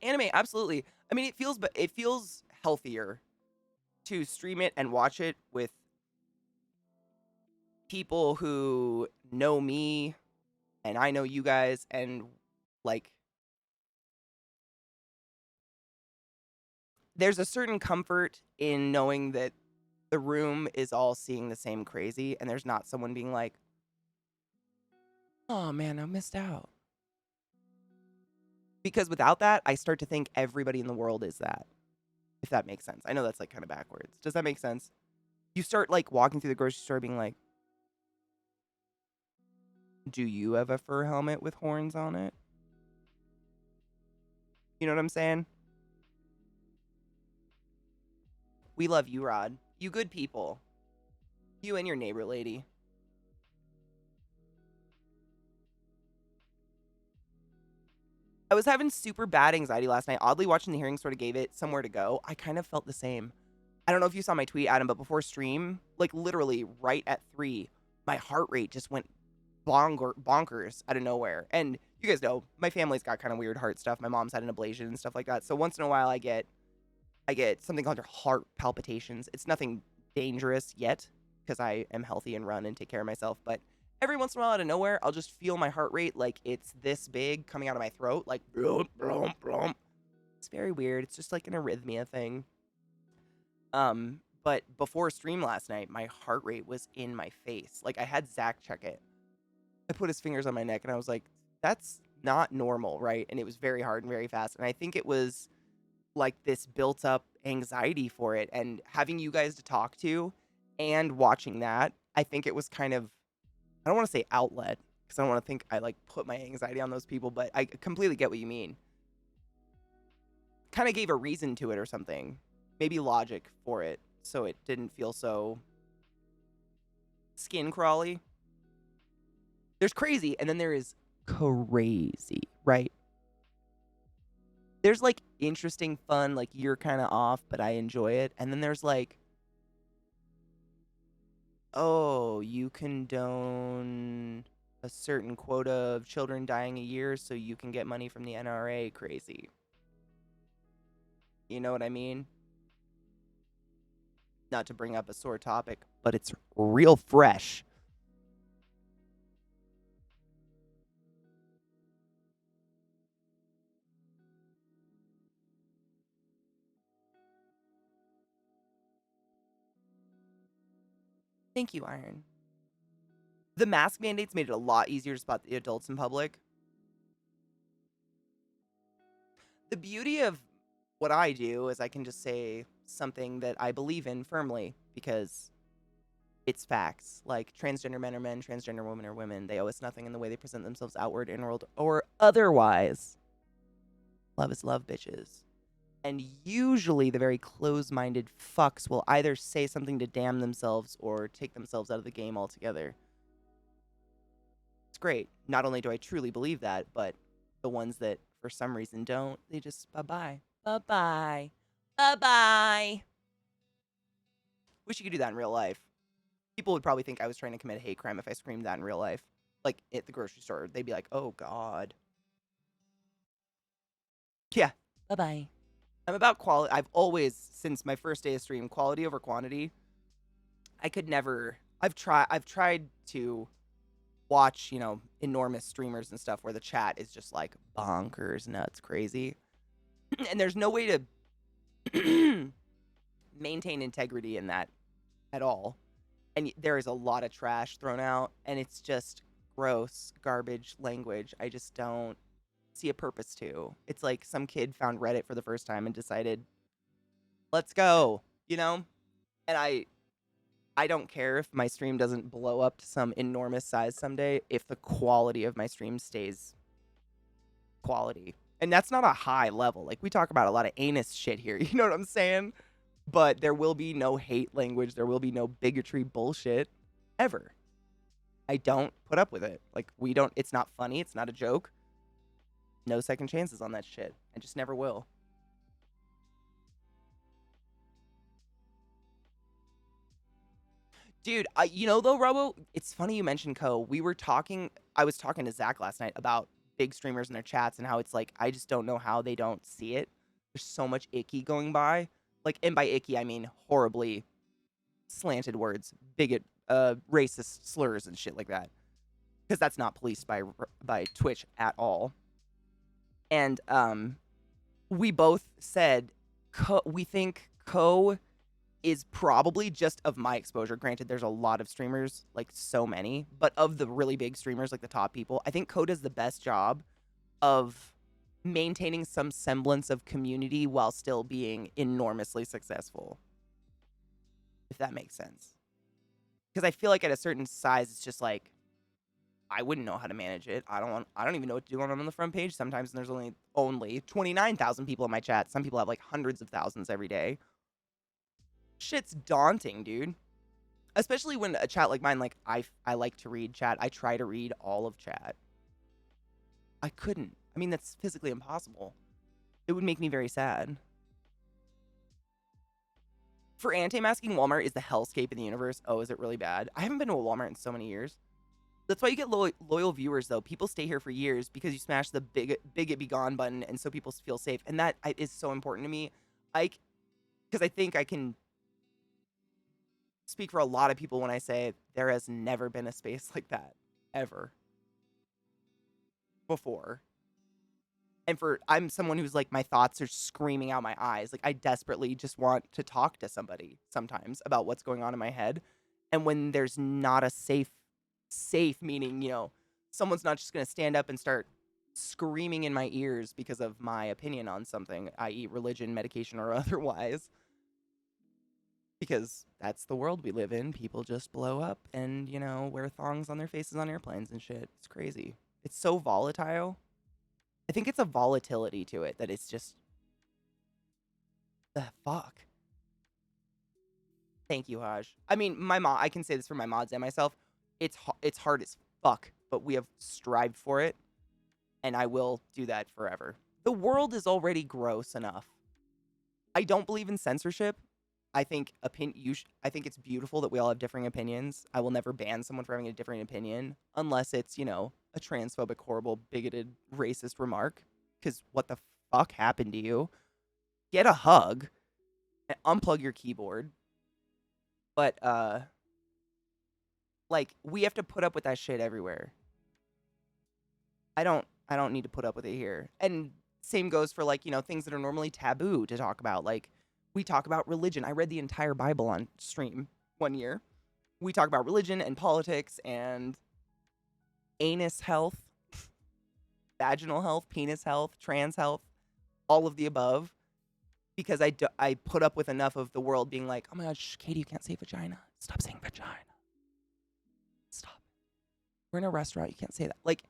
Anime, absolutely. I mean, it feels healthier to stream it and watch it with people who know me and I know you guys, and like there's a certain comfort in knowing that the room is all seeing the same crazy and there's not someone being like, oh man, I missed out. Because without that, I start to think everybody in the world is that, if that makes sense. I know that's like kind of backwards. Does that make sense? You start like walking through the grocery store being like, do you have a fur helmet with horns on it? You know what I'm saying? We love you, Rod. You good people. You and your neighbor lady. I was having super bad anxiety last night. Oddly, watching the hearing sort of gave it somewhere to go. I kind of felt the same. I don't know if you saw my tweet, Adam, but before stream, like literally right at 3, my heart rate just went bonkers out of nowhere. And you guys know, my family's got kind of weird heart stuff. My mom's had an ablation and stuff like that. So once in a while I get something called heart palpitations. It's nothing dangerous yet because I am healthy and run and take care of myself, but every once in a while out of nowhere, I'll just feel my heart rate like it's this big coming out of my throat, like blum, blum, blum. It's very weird. It's just like an arrhythmia thing. But before stream last night, my heart rate was in my face. Like I had Zach check it. I put his fingers on my neck and I was like, that's not normal, right? And it was very hard and very fast. And I think it was like this built up anxiety for it, and having you guys to talk to and watching that, I think it was kind of, I don't want to say outlet because I don't want to think I like put my anxiety on those people, but I completely get what you mean. Kind of gave a reason to it or something, maybe logic for it, so it didn't feel so skin crawly. There's crazy, and then there is crazy, right? There's like interesting fun, like you're kind of off, but I enjoy it. And then there's like, oh, you condone a certain quota of children dying a year so you can get money from the NRA. Crazy. You know what I mean? Not to bring up a sore topic, but it's real fresh. Thank you, Iron. The mask mandates made it a lot easier to spot the adults in public. The beauty of what I do is I can just say something that I believe in firmly because it's facts. Like transgender men are men, transgender women are women. They owe us nothing in the way they present themselves outward, inward, or otherwise. Love is love, bitches. And usually the very close-minded fucks will either say something to damn themselves or take themselves out of the game altogether. It's great. Not only do I truly believe that, but the ones that for some reason don't, they just bye-bye. Bye-bye. Bye-bye. Wish you could do that in real life. People would probably think I was trying to commit a hate crime if I screamed that in real life. Like at the grocery store. They'd be like, oh God. Yeah. Bye-bye. I'm about quality. I've always, since my first day of stream, quality over quantity. I could never. I've tried to watch, enormous streamers and stuff where the chat is just like bonkers, nuts, crazy. And there's no way to maintain integrity in that at all. And there is a lot of trash thrown out, and it's just gross, garbage language. I just don't see a purpose to. It's like some kid found Reddit for the first time and decided, let's go, And I don't care if my stream doesn't blow up to some enormous size someday if the quality of my stream stays quality. And that's not a high level. Like, we talk about a lot of anus shit here. You know what I'm saying? But there will be no hate language. There will be no bigotry bullshit ever. I don't put up with it. Like, it's not funny. It's not a joke. No second chances on that shit. I just never will. Dude, though, Robo, it's funny you mentioned Co. I was talking to Zach last night about big streamers and their chats and how it's like, I just don't know how they don't see it. There's so much icky going by. Like, and by icky, I mean horribly slanted words, racist slurs and shit like that, because that's not policed by Twitch at all. And we both said we think Co is probably, just of my exposure, granted there's a lot of streamers, like so many, but of the really big streamers, like the top people, I think Co does the best job of maintaining some semblance of community while still being enormously successful, if that makes sense. Because I feel like at a certain size, it's just like, I wouldn't know how to manage it. I don't even know what to do when I'm on the front page. Sometimes there's only 29,000 people in my chat. Some people have like hundreds of thousands every day. Shit's daunting, dude. Especially when a chat like mine, like I like to read chat. I try to read all of chat. I couldn't. I mean, that's physically impossible. It would make me very sad. For anti-masking, Walmart is the hellscape in the universe. Oh, is it really bad? I haven't been to a Walmart in so many years. That's why you get loyal viewers, though. People stay here for years because you smash the bigot be gone button, and so people feel safe. And that is so important to me. Because I think I can speak for a lot of people when I say there has never been a space like that, ever, before. And I'm someone who's like, my thoughts are screaming out my eyes. Like, I desperately just want to talk to somebody sometimes about what's going on in my head. And when there's not a safe meaning, you know, someone's not just going to stand up and start screaming in my ears because of my opinion on something, i.e. religion, medication, or otherwise. Because that's the world we live in. People just blow up and, you know, wear thongs on their faces on airplanes and shit. It's crazy. It's so volatile. I think it's a volatility to it that it's just, the fuck. Thank you, Haj. I mean, I can say this for my mods and myself. It's hard as fuck, but we have strived for it, and I will do that forever. The world is already gross enough. I don't believe in censorship. I think I think it's beautiful that we all have differing opinions. I will never ban someone for having a different opinion unless it's, you know, a transphobic, horrible, bigoted, racist remark. Because what the fuck happened to you? Get a hug and unplug your keyboard. But like, we have to put up with that shit everywhere. I don't need to put up with it here. And same goes for, like, you know, things that are normally taboo to talk about. Like, we talk about religion. I read the entire Bible on stream one year. We talk about religion and politics and anus health, vaginal health, penis health, trans health, all of the above. Because I put up with enough of the world being like, oh my gosh, Katie, you can't say vagina. Stop saying vagina. Stop. We're in a restaurant. You can't say that. Like,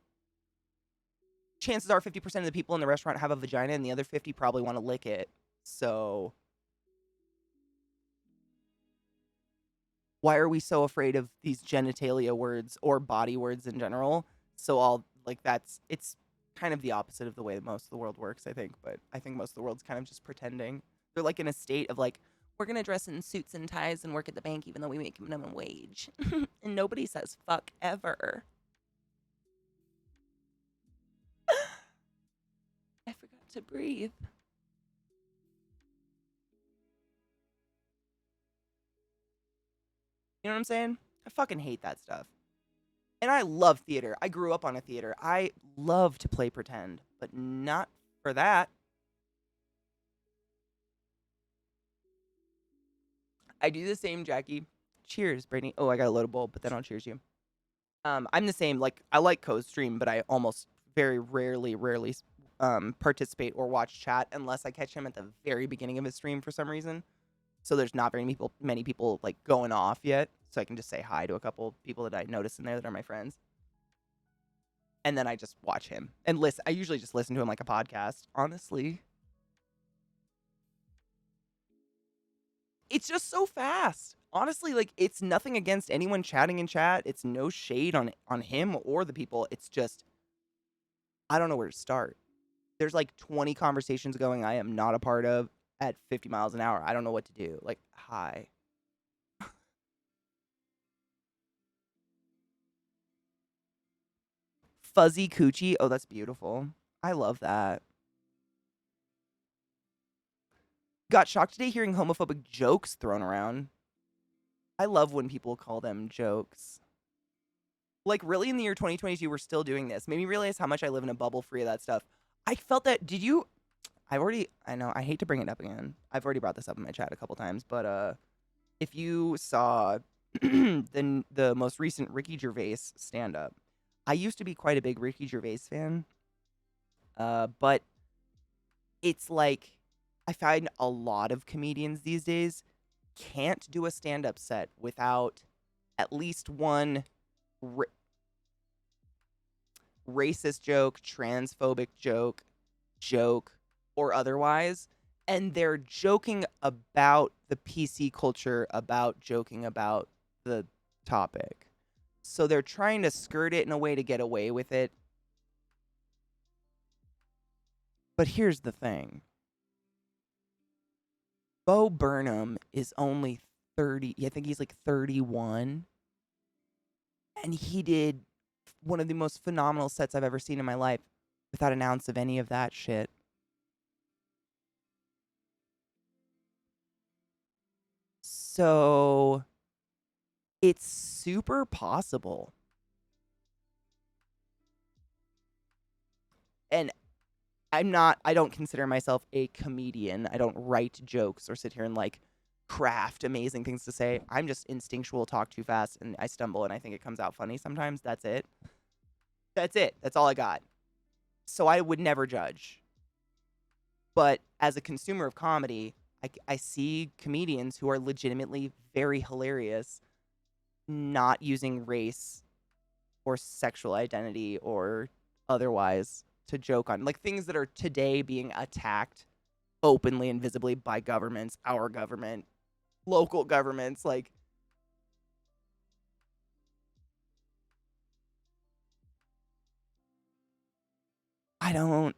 chances are 50% of the people in the restaurant have a vagina and the other 50 probably want to lick it. So why are we so afraid of these genitalia words or body words in general? So it's kind of the opposite of the way that most of the world works, I think. But I think most of the world's kind of just pretending. They're like in a state of like, we're going to dress in suits and ties and work at the bank even though we make minimum wage. And nobody says fuck ever. I forgot to breathe. You know what I'm saying? I fucking hate that stuff. And I love theater. I grew up on a theater. I love to play pretend, but not for that. I do the same, Jackie. Cheers, Brittany. Oh, I got a loaded bowl, but then I'll cheers you. I'm the same. Like, I like Co's stream, but I almost very rarely participate or watch chat unless I catch him at the very beginning of his stream for some reason. So there's not many people like going off yet. So I can just say hi to a couple people that I notice in there that are my friends. And then I just watch him and listen. I usually just listen to him like a podcast, honestly. It's just so fast. Honestly, like, it's nothing against anyone chatting in chat. It's no shade on him or the people. It's just, I don't know where to start. There's like 20 conversations going I am not a part of at 50 miles an hour. I don't know what to do. Like, hi. Fuzzy coochie. Oh, that's beautiful. I love that. Got shocked today hearing homophobic jokes thrown around. I love when people call them jokes. Like, really, in the year 2022, we're still doing this. Made me realize how much I live in a bubble free of that stuff. I felt that. Did you? I know. I hate to bring it up again. I've already brought this up in my chat a couple times, but if you saw the most recent Ricky Gervais stand up, I used to be quite a big Ricky Gervais fan. But it's like I find a lot of comedians these days can't do a stand up set without at least one racist joke, transphobic joke, or otherwise. And they're joking about the PC culture, about joking about the topic. So they're trying to skirt it in a way to get away with it. But here's the thing. Bo Burnham is only 30. I think he's like 31. And he did one of the most phenomenal sets I've ever seen in my life without an ounce of any of that shit. So it's super possible. And I don't consider myself a comedian. I don't write jokes or sit here and like craft amazing things to say. I'm just instinctual, talk too fast, and I stumble and I think it comes out funny sometimes. That's it. That's all I got. So I would never judge. But as a consumer of comedy, I see comedians who are legitimately very hilarious not using race or sexual identity or otherwise to joke on. Like things that are today being attacked openly and visibly by governments, our government, local governments. Like, I don't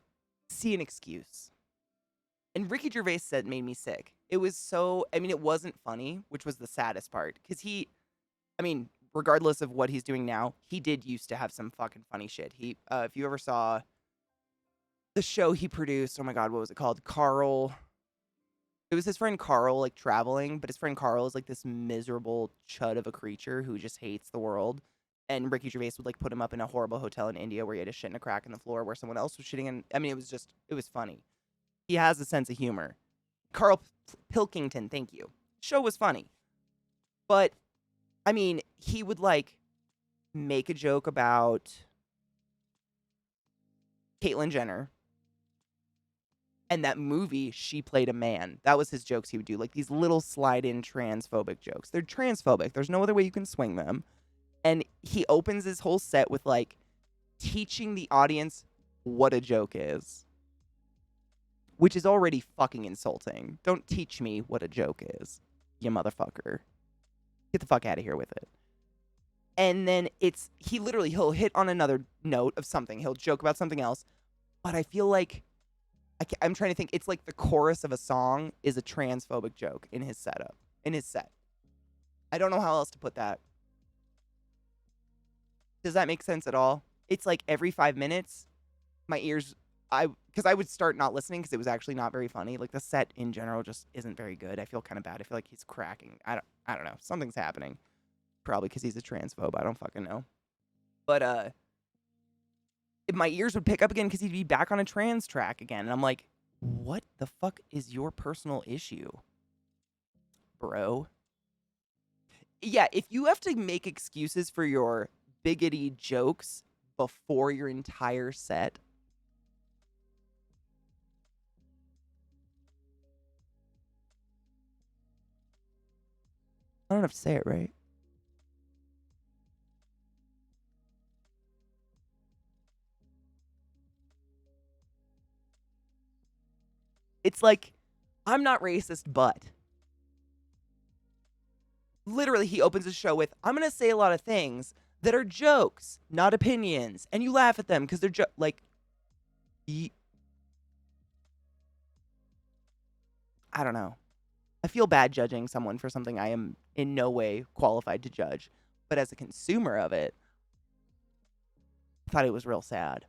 see an excuse. And Ricky Gervais said made me sick. It was so, I mean, it wasn't funny, which was the saddest part. Because regardless of what he's doing now, he did used to have some fucking funny shit. If you ever saw the show he produced, oh my God, what was it called? Carl. It was his friend Carl, like, traveling, but his friend Carl is, like, this miserable chud of a creature who just hates the world. And Ricky Gervais would, like, put him up in a horrible hotel in India where he had to shit in a crack in the floor where someone else was shitting in. I mean, it was funny. He has a sense of humor. Carl Pilkington, thank you. Show was funny. But, I mean, he would, like, make a joke about Caitlyn Jenner. And that movie, She Played a Man. That was his jokes he would do. Like these little slide-in transphobic jokes. They're transphobic. There's no other way you can swing them. And he opens his whole set with like teaching the audience what a joke is. Which is already fucking insulting. Don't teach me what a joke is, you motherfucker. Get the fuck out of here with it. And then he'll hit on another note of something. He'll joke about something else. But I feel like I'm trying to think. It's like the chorus of a song is a transphobic joke in his set. I don't know how else to put that. Does that make sense at all? It's like every 5 minutes, my ears, because I would start not listening because it was actually not very funny. Like the set in general just isn't very good. I feel kind of bad. I feel like he's cracking. I don't know. Something's happening. Probably because he's a transphobe. I don't fucking know. But my ears would pick up again because he'd be back on a trans track again. And I'm like, what the fuck is your personal issue, bro? Yeah, if you have to make excuses for your biggity jokes before your entire set, I don't have to say it right. It's like, I'm not racist, but literally he opens his show with, I'm going to say a lot of things that are jokes, not opinions. And you laugh at them because they're like, I don't know. I feel bad judging someone for something I am in no way qualified to judge. But as a consumer of it, I thought it was real sad.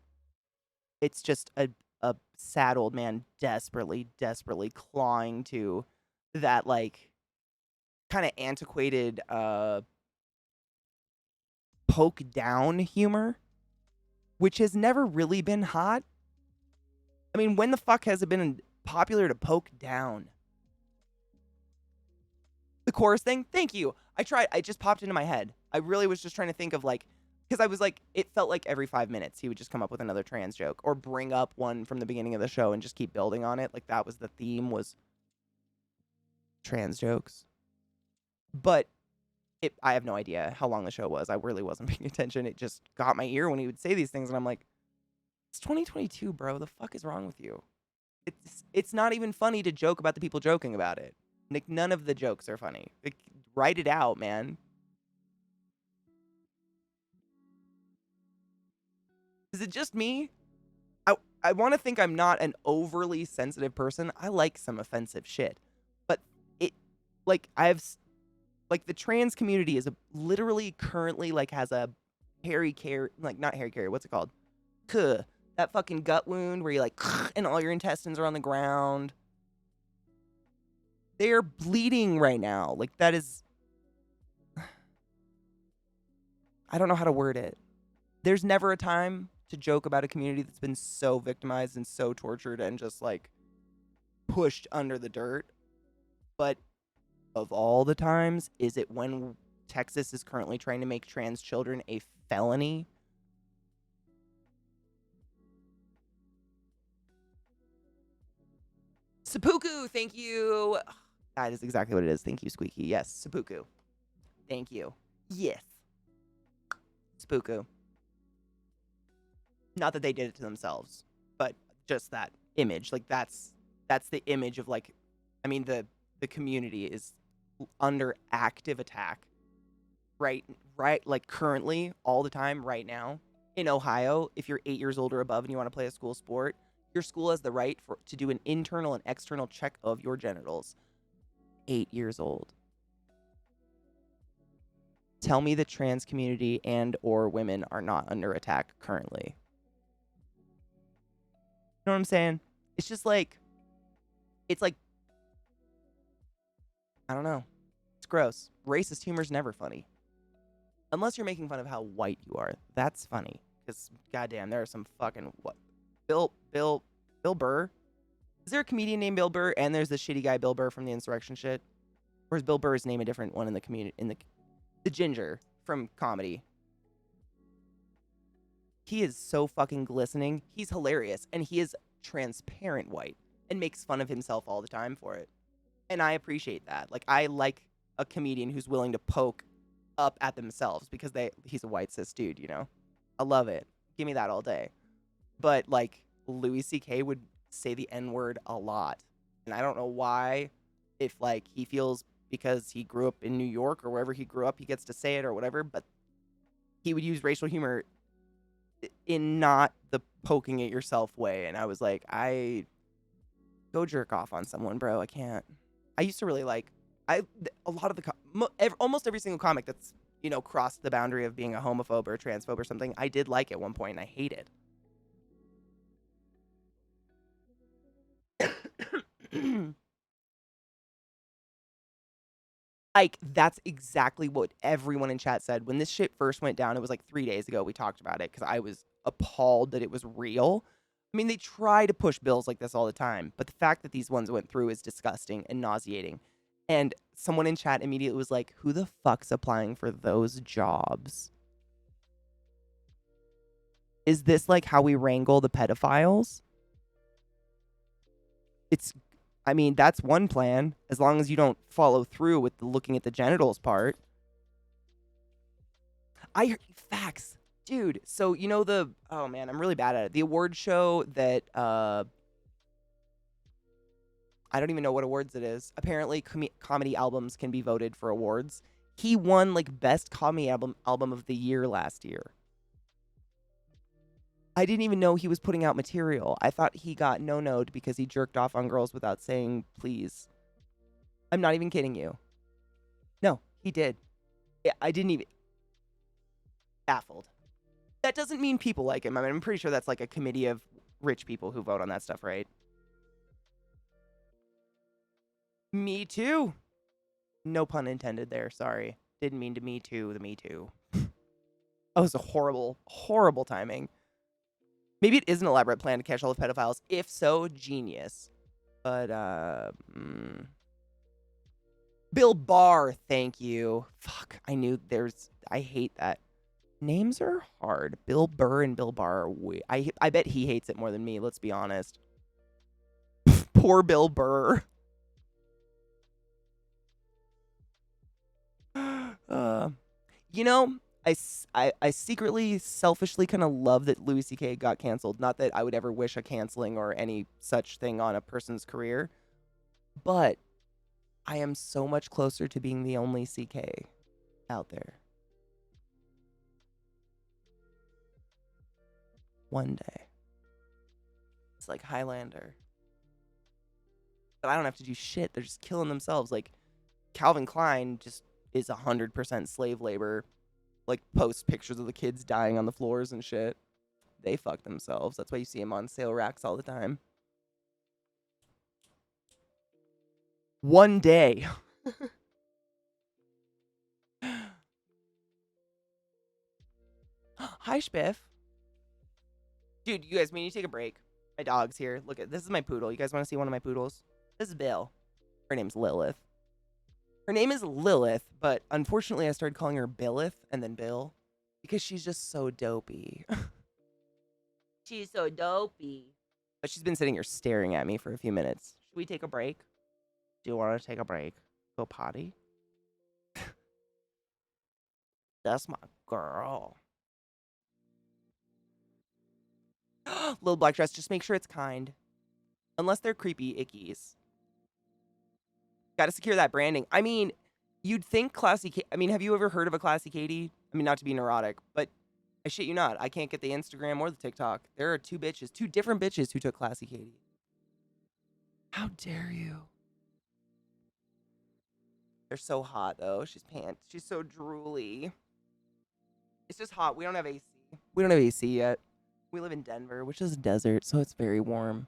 It's just a sad old man desperately clawing to that, like, kind of antiquated poke down humor, which has never really been hot. I mean, when the fuck has it been popular to poke down? The chorus thing? Thank you. I tried. It just popped into my head. I really was just trying to think of like, because I was like, it felt like every 5 minutes he would just come up with another trans joke or bring up one from the beginning of the show and just keep building on it. Like that was the theme, was trans jokes. But I have no idea how long the show was. I really wasn't paying attention. It just got my ear when he would say these things, and I'm like, it's 2022, bro. The fuck is wrong with you? It's not even funny to joke about the people joking about it. Like, none of the jokes are funny. Like, write it out, man. Is it just me? I want to think I'm not an overly sensitive person. I like some offensive shit. But like, the trans community is literally currently, like, has a Harry Carey, like, not Harry Carey, what's it called? That fucking gut wound where you like, and all your intestines are on the ground. They are bleeding right now. Like, that is, I don't know how to word it. There's never a time to joke about a community that's been so victimized and so tortured and just like pushed under the dirt. But of all the times, is it when Texas is currently trying to make trans children a felony? Seppuku, thank you. That is exactly what it is. Thank you, Squeaky. Yes, seppuku. Thank you. Yes. Seppuku. Not that they did it to themselves, but just that image. Like, that's the image of, like, I mean, the community is under active attack. Right, like, currently, all the time, right now. In Ohio, if you're 8 years old or above and you want to play a school sport, your school has the right to do an internal and external check of your genitals. 8 years old. Tell me the trans community and or women are not under attack currently. You know what I'm saying? It's just like, it's like, I don't know. It's gross. Racist humor's never funny. Unless you're making fun of how white you are. That's funny. Because, goddamn, there are some fucking, what? Bill Burr? Is there a comedian named Bill Burr? And there's the shitty guy Bill Burr from the insurrection shit? Or is Bill Burr's name a different one in the community? In the ginger from comedy. He is so fucking glistening. He's hilarious. And he is transparent white. And makes fun of himself all the time for it. And I appreciate that. Like, I like a comedian who's willing to poke up at themselves because he's a white cis dude, you know? I love it. Give me that all day. But, like, Louis C.K. would say the N-word a lot. And I don't know why, if, like, he feels because he grew up in New York or wherever he grew up, he gets to say it or whatever, but he would use racial humor in not the poking at yourself way. And I was like, go jerk off on someone, bro. I can't. I used to really like, a lot of almost every single comic that's, you know, crossed the boundary of being a homophobe or a transphobe or something, I did like at one point, and I hate it. Like, that's exactly what everyone in chat said. When this shit first went down, it was like 3 days ago, we talked about it, because I was appalled that it was real. I mean, they try to push bills like this all the time, but the fact that these ones went through is disgusting and nauseating. And someone in chat immediately was like, who the fuck's applying for those jobs? Is this like how we wrangle the pedophiles? I mean, that's one plan, as long as you don't follow through with the looking at the genitals part. Facts. Dude, so you know oh man, I'm really bad at it. The award show that, I don't even know what awards it is. Apparently, comedy albums can be voted for awards. He won, like, best comedy album of the year last year. I didn't even know he was putting out material. I thought he got no-no'd because he jerked off on girls without saying please. I'm not even kidding you. No, he did. I didn't even... Baffled. That doesn't mean people like him. I mean, I'm pretty sure that's like a committee of rich people who vote on that stuff, right? Me too. No pun intended there. Sorry. Didn't mean to me too, the me too. That was a horrible, horrible timing. Maybe it is an elaborate plan to catch all the pedophiles. If so, genius. But, Bill Barr, thank you. Fuck, I knew I hate that. Names are hard. Bill Burr and Bill Barr are I bet he hates it more than me, let's be honest. Poor Bill Burr. You know, I secretly, selfishly kind of love that Louis C.K. got canceled. Not that I would ever wish a canceling or any such thing on a person's career, but I am so much closer to being the only CK out there. One day. It's like Highlander. But I don't have to do shit. They're just killing themselves. Like, Calvin Klein just is 100% slave labor. Like, post pictures of the kids dying on the floors and shit. They fuck themselves. That's why you see them on sale racks all the time. One day. Hi, Spiff. Dude, you guys, we need to take a break. My dog's here. Look at this is my poodle. You guys want to see one of my poodles? This is Bill. Her name's Lilith. Her name is Lilith, but unfortunately I started calling her Billith and then Bill because she's just so dopey. She's so dopey. But she's been sitting here staring at me for a few minutes. Should we take a break? Do you want to take a break? Go potty? That's my girl. Little black dress, just make sure it's kind. Unless they're creepy ickies. Gotta secure that branding. I mean, you'd think ClassyKatie. I mean, have you ever heard of a ClassyKatie? I mean, not to be neurotic, but I shit you not. I can't get the Instagram or the TikTok. There are two different bitches who took ClassyKatie. How dare you? They're so hot, though. She's so drooly. It's just hot. We don't have AC. We don't have AC yet. We live in Denver, which is a desert, so it's very warm.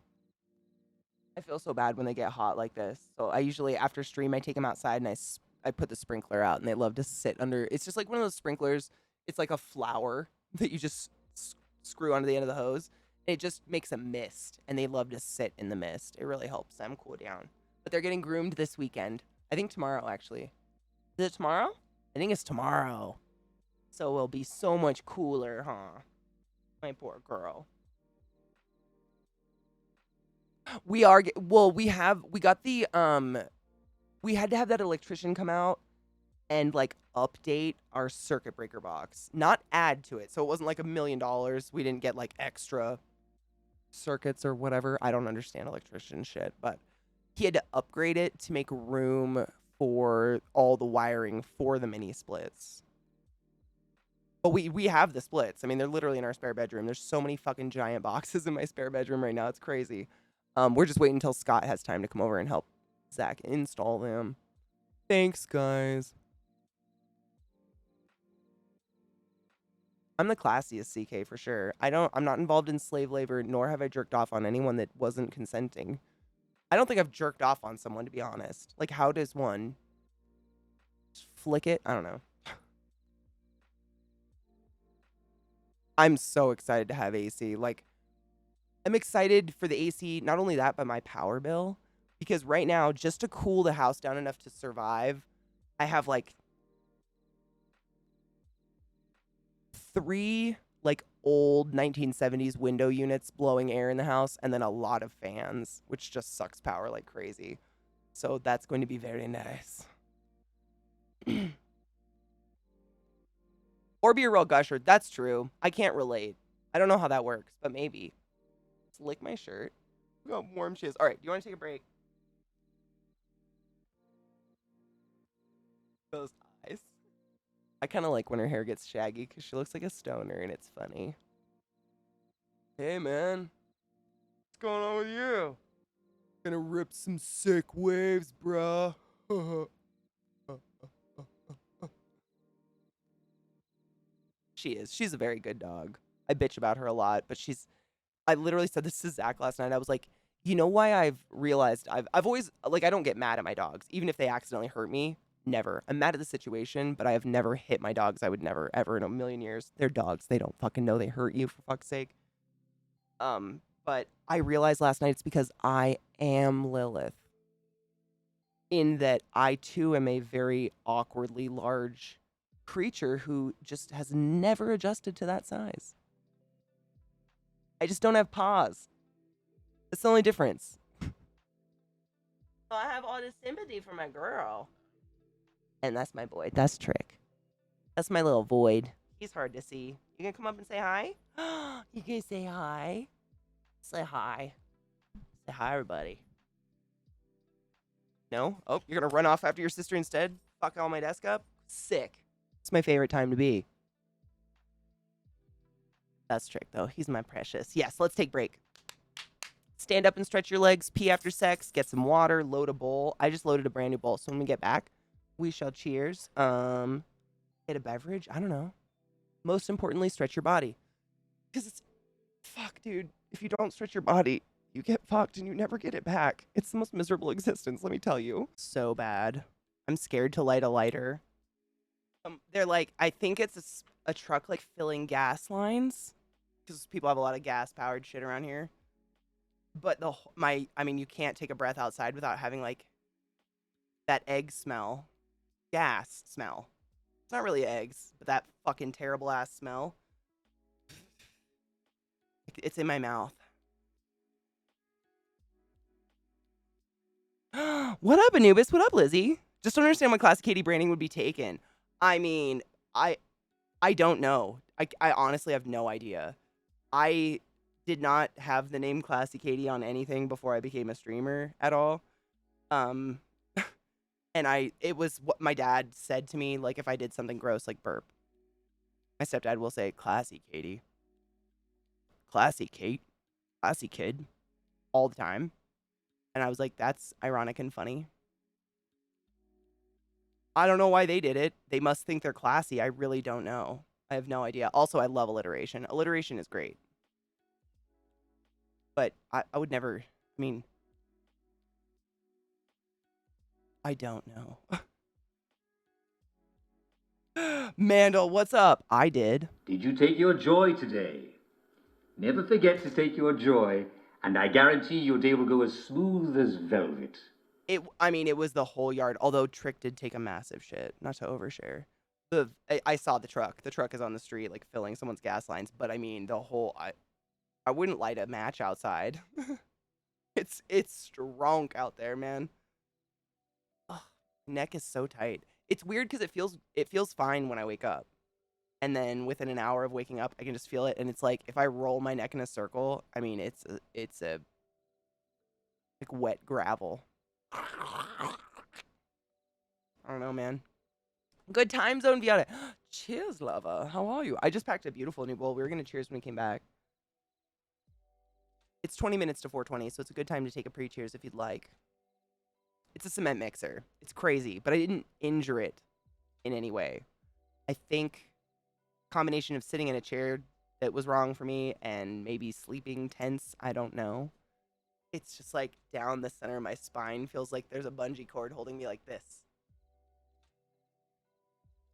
I feel so bad when they get hot like this. So I usually, after stream, I take them outside and I put the sprinkler out, and they love to sit under. It's just like one of those sprinklers. It's like a flower that you just screw onto the end of the hose. And it just makes a mist, and they love to sit in the mist. It really helps them cool down. But they're getting groomed this weekend. I think tomorrow, actually. Is it tomorrow? I think it's tomorrow. So it'll be so much cooler, huh? My poor girl. We got the, we had to have that electrician come out and, like, update our circuit breaker box. Not add to it. So it wasn't like $1 million. We didn't get, like, extra circuits or whatever. I don't understand electrician shit, but he had to upgrade it to make room for all the wiring for the mini splits. But we have the splits. I mean, they're literally in our spare bedroom. There's so many fucking giant boxes in my spare bedroom right now. It's crazy. We're just waiting until Scott has time to come over and help Zach install them. Thanks, guys. I'm the classiest CK for sure. I'm not involved in slave labor, nor have I jerked off on anyone that wasn't consenting. I don't think I've jerked off on someone, to be honest. Like, how does one just flick it? I don't know. I'm so excited to have AC. Like, I'm excited for the AC, not only that, but my power bill. Because right now, just to cool the house down enough to survive, I have, like, 3, like, old 1970s window units blowing air in the house, and then a lot of fans, which just sucks power like crazy. So that's going to be very nice. Or be a real gusher. That's true. I can't relate. I don't know how that works, but maybe. Let's lick my shirt. Look how warm she is. All right, do you want to take a break? Those eyes. I kind of like when her hair gets shaggy because she looks like a stoner and it's funny. Hey, man. What's going on with you? Gonna rip some sick waves, bruh. She is. She's a very good dog. I bitch about her a lot, but I literally said this to Zach last night. I was like, you know why I've realized I've always, like, I don't get mad at my dogs, even if they accidentally hurt me. Never. I'm mad at the situation, but I have never hit my dogs. I would never, ever in a million years. They're dogs. They don't fucking know they hurt you, for fuck's sake. But I realized last night it's because I am Lilith. In that I too am a very awkwardly large creature who just has never adjusted to that size. I just don't have paws. That's the only difference. So I have all this sympathy for my girl. And that's my boy. That's Trick. That's my little void. He's hard to see. You gonna come up and say hi? You gonna say hi? Say hi. Say hi, everybody. No? Oh, you're gonna run off after your sister instead? Fuck all my desk up? Sick. It's my favorite time to be. That's Trick, though. He's my precious. Yes, let's take break. Stand up and stretch your legs, pee after sex, get some water, load a bowl. I just loaded a brand new bowl, so when we get back, we shall cheers. Get a beverage? I don't know. Most importantly, stretch your body. Because it's... Fuck, dude. If you don't stretch your body, you get fucked and you never get it back. It's the most miserable existence, let me tell you. So bad. I'm scared to light a lighter. They're like, I think it's a truck like filling gas lines. Because people have a lot of gas-powered shit around here. But I mean, you can't take a breath outside without having like that egg smell. Gas smell. It's not really eggs, but that fucking terrible ass smell. It's in my mouth. What up, Anubis? What up, Lizzie? Just don't understand why ClassyKatie branding would be taken. I mean, I don't know. I honestly have no idea. I did not have the name ClassyKatie on anything before I became a streamer at all. And it was what my dad said to me, like if I did something gross, like burp. My stepdad will say, ClassyKatie. Classy Kate. Classy kid. All the time. And I was like, that's ironic and funny. I don't know why they did it. They must think they're classy. I really don't know. I have no idea. Also, I love alliteration. Alliteration is great. But I would never, I mean, I don't know. Mandel, what's up? I did. Did you take your joy today? Never forget to take your joy, and I guarantee your day will go as smooth as velvet. I mean, it was the whole yard, although Trick did take a massive shit, not to overshare. I saw the truck. The truck is on the street, like, filling someone's gas lines, but I mean, I wouldn't light a match outside. It's strong out there, man. Ugh, neck is so tight. It's weird because it feels fine when I wake up. And then within an hour of waking up, I can just feel it. And it's like, if I roll my neck in a circle, I mean, it's a like wet gravel. I don't know, man. Good time zone, Viata. Cheers, lover. How are you? I just packed a beautiful new bowl. We were going to cheers when we came back. It's 20 minutes to 4:20, so it's a good time to take a pre-cheers if you'd like. It's a cement mixer. It's crazy, but I didn't injure it in any way. I think combination of sitting in a chair that was wrong for me and maybe sleeping tense. I don't know. It's just like down the center of my spine feels like there's a bungee cord holding me like this.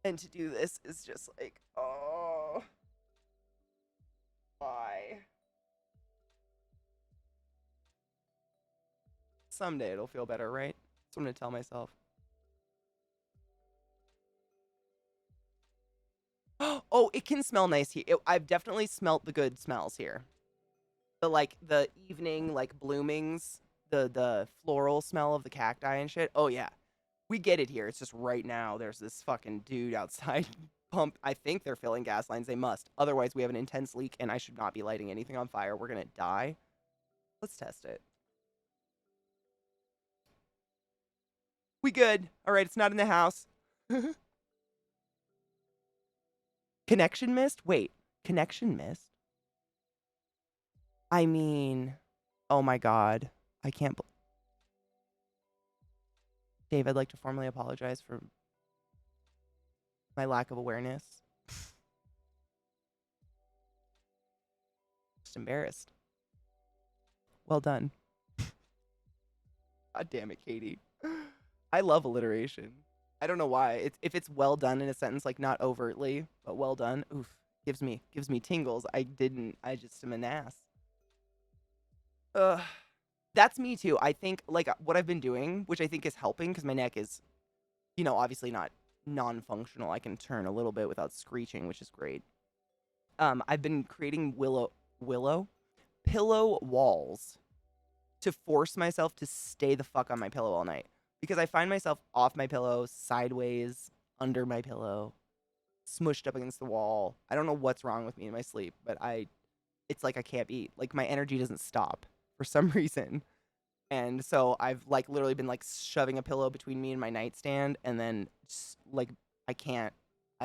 And to do this is just like, oh, why? Someday it'll feel better, right? That's what I'm gonna tell myself. Oh, it can smell nice here. I've definitely smelt the good smells here. The evening, like, bloomings, the floral smell of the cacti and shit. Oh, yeah. We get it here. It's just right now there's this fucking dude outside pump. I think they're filling gas lines. They must. Otherwise, we have an intense leak, and I should not be lighting anything on fire. We're gonna die. Let's test it. We good. All right, it's not in the house. Connection missed? Wait, connection missed? I mean, oh my God. I can't. Dave, I'd like to formally apologize for my lack of awareness. Just embarrassed. Well done. God damn it, Katie. I love alliteration. I don't know why. If it's well done in a sentence, like not overtly, but well done, oof, gives me tingles. I just am an ass. Ugh. That's me too. I think like what I've been doing, which I think is helping because my neck is, obviously not non-functional. I can turn a little bit without screeching, which is great. I've been creating willow pillow walls to force myself to stay the fuck on my pillow all night because I find myself off my pillow, sideways, under my pillow, smushed up against the wall. I don't know what's wrong with me in my sleep, but it's like I can't eat. Like my energy doesn't stop for some reason. And so I've like literally been like shoving a pillow between me and my nightstand and then just, like I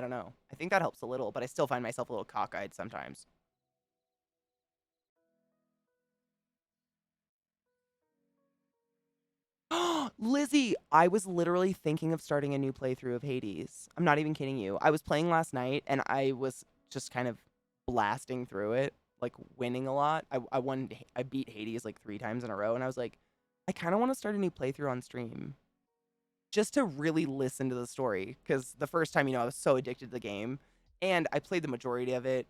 don't know. I think that helps a little, but I still find myself a little cockeyed sometimes. Lizzie, I was literally thinking of starting a new playthrough of Hades. I'm not even kidding you. I was playing last night and I was just kind of blasting through it, like winning a lot. I beat Hades like 3 times in a row and I was like, I kind of want to start a new playthrough on stream just to really listen to the story because the first time, I was so addicted to the game and I played the majority of it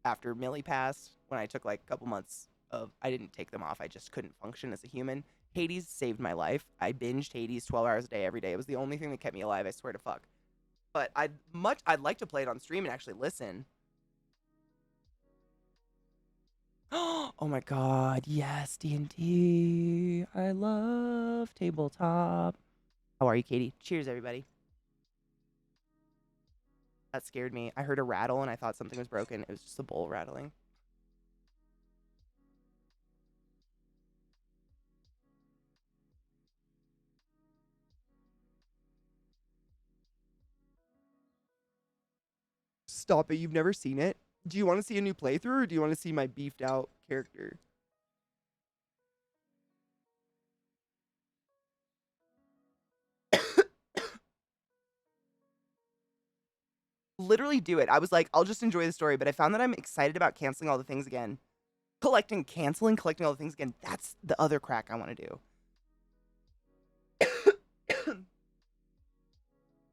after Millie passed when I took like a couple months of, I didn't take them off. I just couldn't function as a human. Hades saved my life. I binged Hades 12 hours a day every day. It was the only thing that kept me alive, I swear to fuck. But I'd like to play it on stream and actually listen. Oh my god, yes, D&D. I love tabletop. How are you, Katie? Cheers, everybody. That scared me. I heard a rattle and I thought something was broken. It was just a bowl rattling. Stop it. You've never seen it? Do you want to see a new playthrough or do you want to see my beefed out character? Literally do it. I was like, I'll just enjoy the story, but I found that I'm excited about canceling all the things again. Collecting all the things again. That's the other crack I want to do.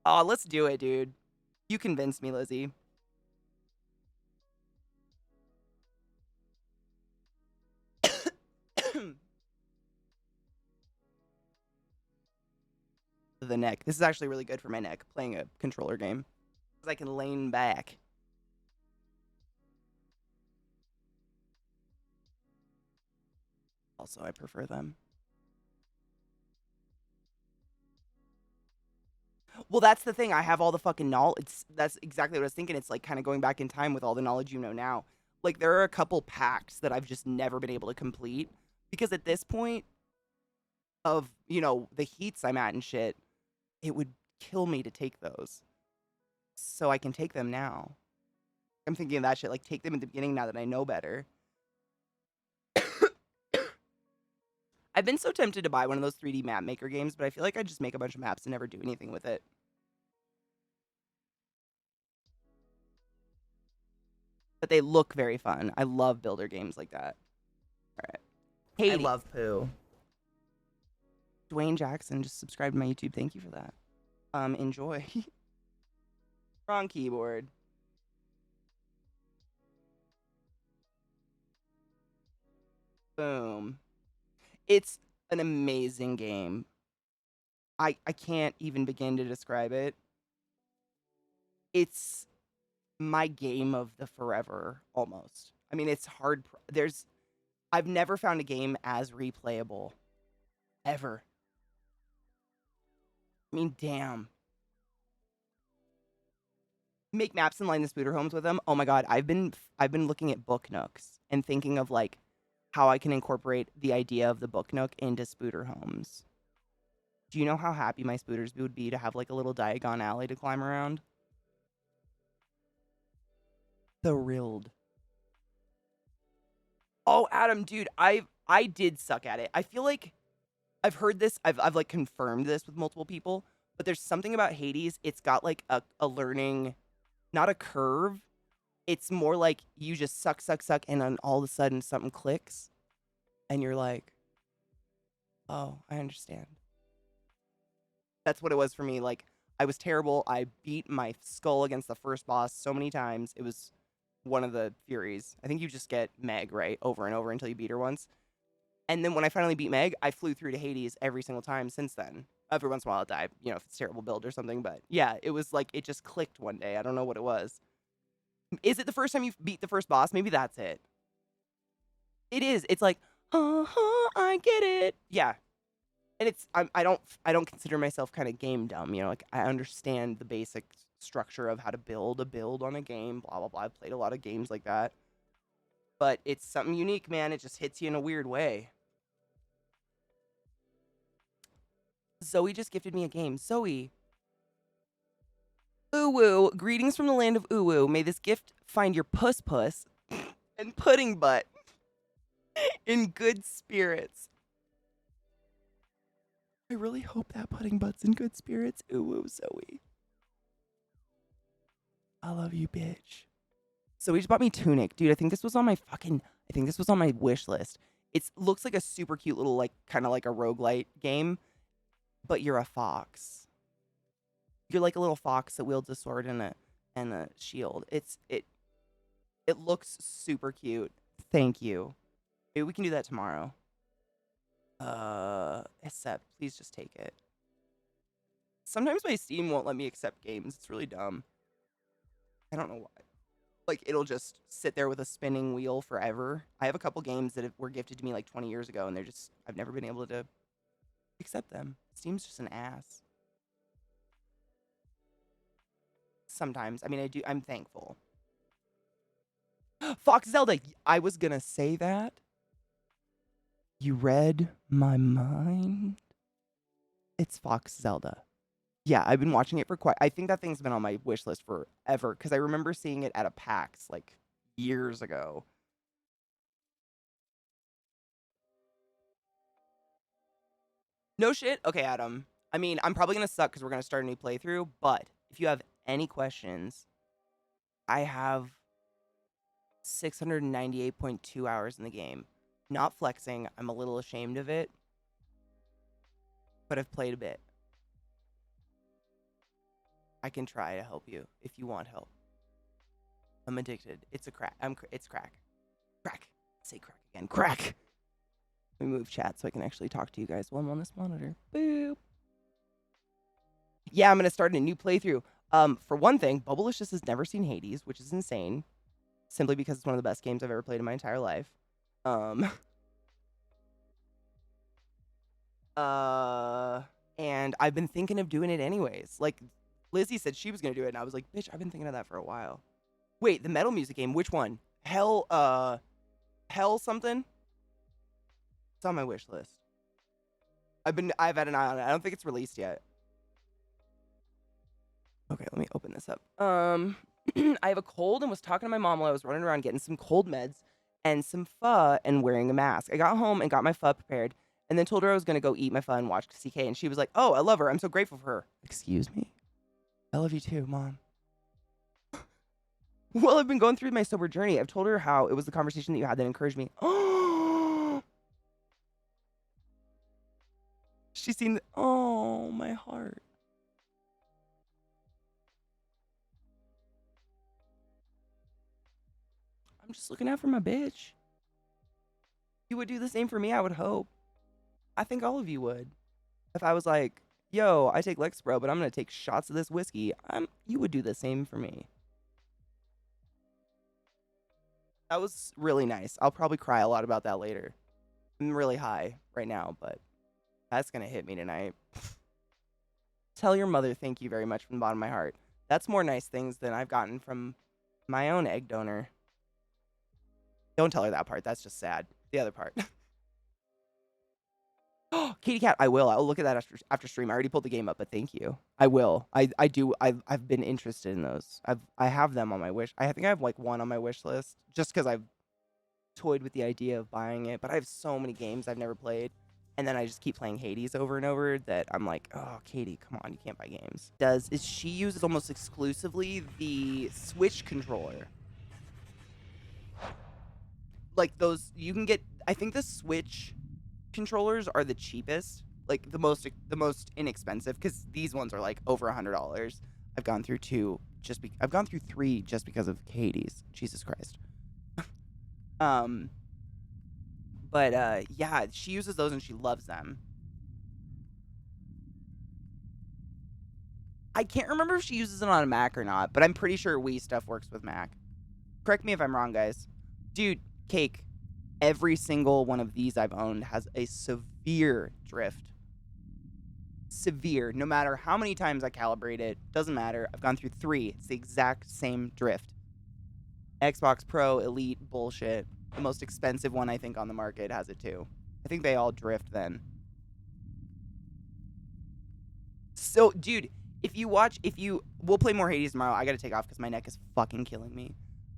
Oh, let's do it, dude. You convinced me, Lizzie. The neck. This is actually really good for my neck, playing a controller game. Because I can lean back. Also, I prefer them. Well, that's the thing. I have all the fucking knowledge. That's exactly what I was thinking. It's like kind of going back in time with all the knowledge you know now. Like, there are a couple packs that I've just never been able to complete. Because at this point of, the heats I'm at and shit, it would kill me to take those. So I can take them now. I'm thinking of that shit. Like, take them at the beginning now that I know better. I've been so tempted to buy one of those 3D map maker games, but I feel like I just make a bunch of maps and never do anything with it. But they look very fun. I love builder games like that. All right. Hey, I love poo. Dwayne Jackson just subscribed to my YouTube. Thank you for that. Enjoy. Wrong keyboard. Boom. It's an amazing game. I can't even begin to describe it. It's my game of the forever, almost. I mean, it's hard. I've never found a game as replayable. Ever. I mean, damn. Make maps and line the spooter homes with them. Oh my god, I've been looking at book nooks and thinking of like how I can incorporate the idea of the book nook into spooter homes. Do you know how happy my spooters would be to have like a little Diagon alley to climb around? Thrilled. Oh, Adam, dude, I did suck at it. I feel like I've heard this. I've like confirmed this with multiple people, but there's something about Hades. It's got like a learning, not a curve. It's more like you just suck, and then all of a sudden something clicks, and you're like, oh, I understand. That's what it was for me. Like, I was terrible. I beat my skull against the first boss so many times. It was one of the Furies. I think you just get Meg, right? Over and over until you beat her once. And then when I finally beat Meg, I flew through to Hades every single time since then. Every once in a while I'll die, you know, if it's a terrible build or something. But yeah, it was like, it just clicked one day. I don't know what it was. Is it the first time you beat the first boss? Maybe that's it. It is. It's like, I get it. Yeah. And it's, I don't consider myself kind of game dumb, you know, like I understand the basic structure of how to build a build on a game, blah, blah, blah. I've played a lot of games like that. But it's something unique, man. It just hits you in a weird way. Zoe just gifted me a game. Zoe. Uwu. Greetings from the land of Uwu. May this gift find your puss and pudding butt in good spirits. I really hope that pudding butt's in good spirits. Uwu, Zoe. I love you, bitch. So he just bought me Tunic. Dude, I think this was on my wish list. It looks like a super cute little, like, kind of like a roguelite game, but you're a fox. You're like a little fox that wields a sword and a shield. It looks super cute. Thank you. Maybe we can do that tomorrow. Accept. Please just take it. Sometimes my Steam won't let me accept games. It's really dumb. I don't know why. Like, it'll just sit there with a spinning wheel forever. I have a couple games that were gifted to me like 20 years ago, and I've never been able to accept them. Steam's just an ass. Sometimes. I mean, I'm thankful. Fox Zelda! I was gonna say that. You read my mind? It's Fox Zelda. Yeah, I've been watching it for I think that thing's been on my wish list forever, because I remember seeing it at a PAX, like, years ago. No shit? Okay, Adam. I mean, I'm probably gonna suck because we're gonna start a new playthrough, but if you have any questions, I have 698.2 hours in the game. Not flexing, I'm a little ashamed of it, but I've played a bit. I can try to help you if you want help. I'm addicted. It's crack. It's crack. Crack. Say crack again. Crack. Let me move chat so I can actually talk to you guys while I'm on this monitor. Boop. Yeah, I'm gonna start a new playthrough. For one thing, Bubblicious has never seen Hades, which is insane. Simply because it's one of the best games I've ever played in my entire life. And I've been thinking of doing it anyways. Like, Lizzie said she was gonna do it, and I was like, bitch, I've been thinking of that for a while. Wait, the metal music game, which one? Hell something? It's on my wish list. I've had an eye on it. I don't think it's released yet. Okay, let me open this up. I have a cold and was talking to my mom while I was running around getting some cold meds and some pho and wearing a mask. I got home and got my pho prepared and then told her I was going to go eat my pho and watch CK, and she was like, oh, I love her. I'm so grateful for her. Excuse me? I love you too, Mom. Well, I've been going through my sober journey. I've told her how it was the conversation that you had that encouraged me. Oh, she's seen, oh, my heart. I'm just looking out for my bitch. You would do the same for me, I would hope. I think all of you would. If I was like, yo, I take Lexapro, but I'm going to take shots of this whiskey, you would do the same for me. That was really nice. I'll probably cry a lot about that later. I'm really high right now, but that's going to hit me tonight. Tell your mother thank you very much from the bottom of my heart. That's more nice things than I've gotten from my own egg donor. Don't tell her that part. That's just sad. The other part. Oh, Katie Cat, I will. I'll look at that after stream. I already pulled the game up, but thank you. I will. I do. I've been interested in those. I have them on my wish. I think I have like one on my wish list just because I've toyed with the idea of buying it. But I have so many games I've never played, and then I just keep playing Hades over and over that I'm like, oh, Katie, come on, you can't buy games. Is she uses almost exclusively the Switch controller. Like those, you can get. I think the Switch controllers are the cheapest, like the most inexpensive, because these ones are like over $100. I've gone through I've gone through 3 just because of Katie's. Jesus Christ. Um, but yeah, she uses those and she loves them. I can't remember if she uses it on a Mac or not, but I'm pretty sure Wii stuff works with Mac. Correct me if I'm wrong, guys. Dude, Cake, every single one of these I've owned has a severe drift. Severe. No matter how many times I calibrate it, doesn't matter. I've gone through 3. It's the exact same drift. Xbox Pro, Elite, bullshit. The most expensive one, I think, on the market has it too. I think they all drift then. So, dude, we'll play more Hades tomorrow. I gotta take off because my neck is fucking killing me.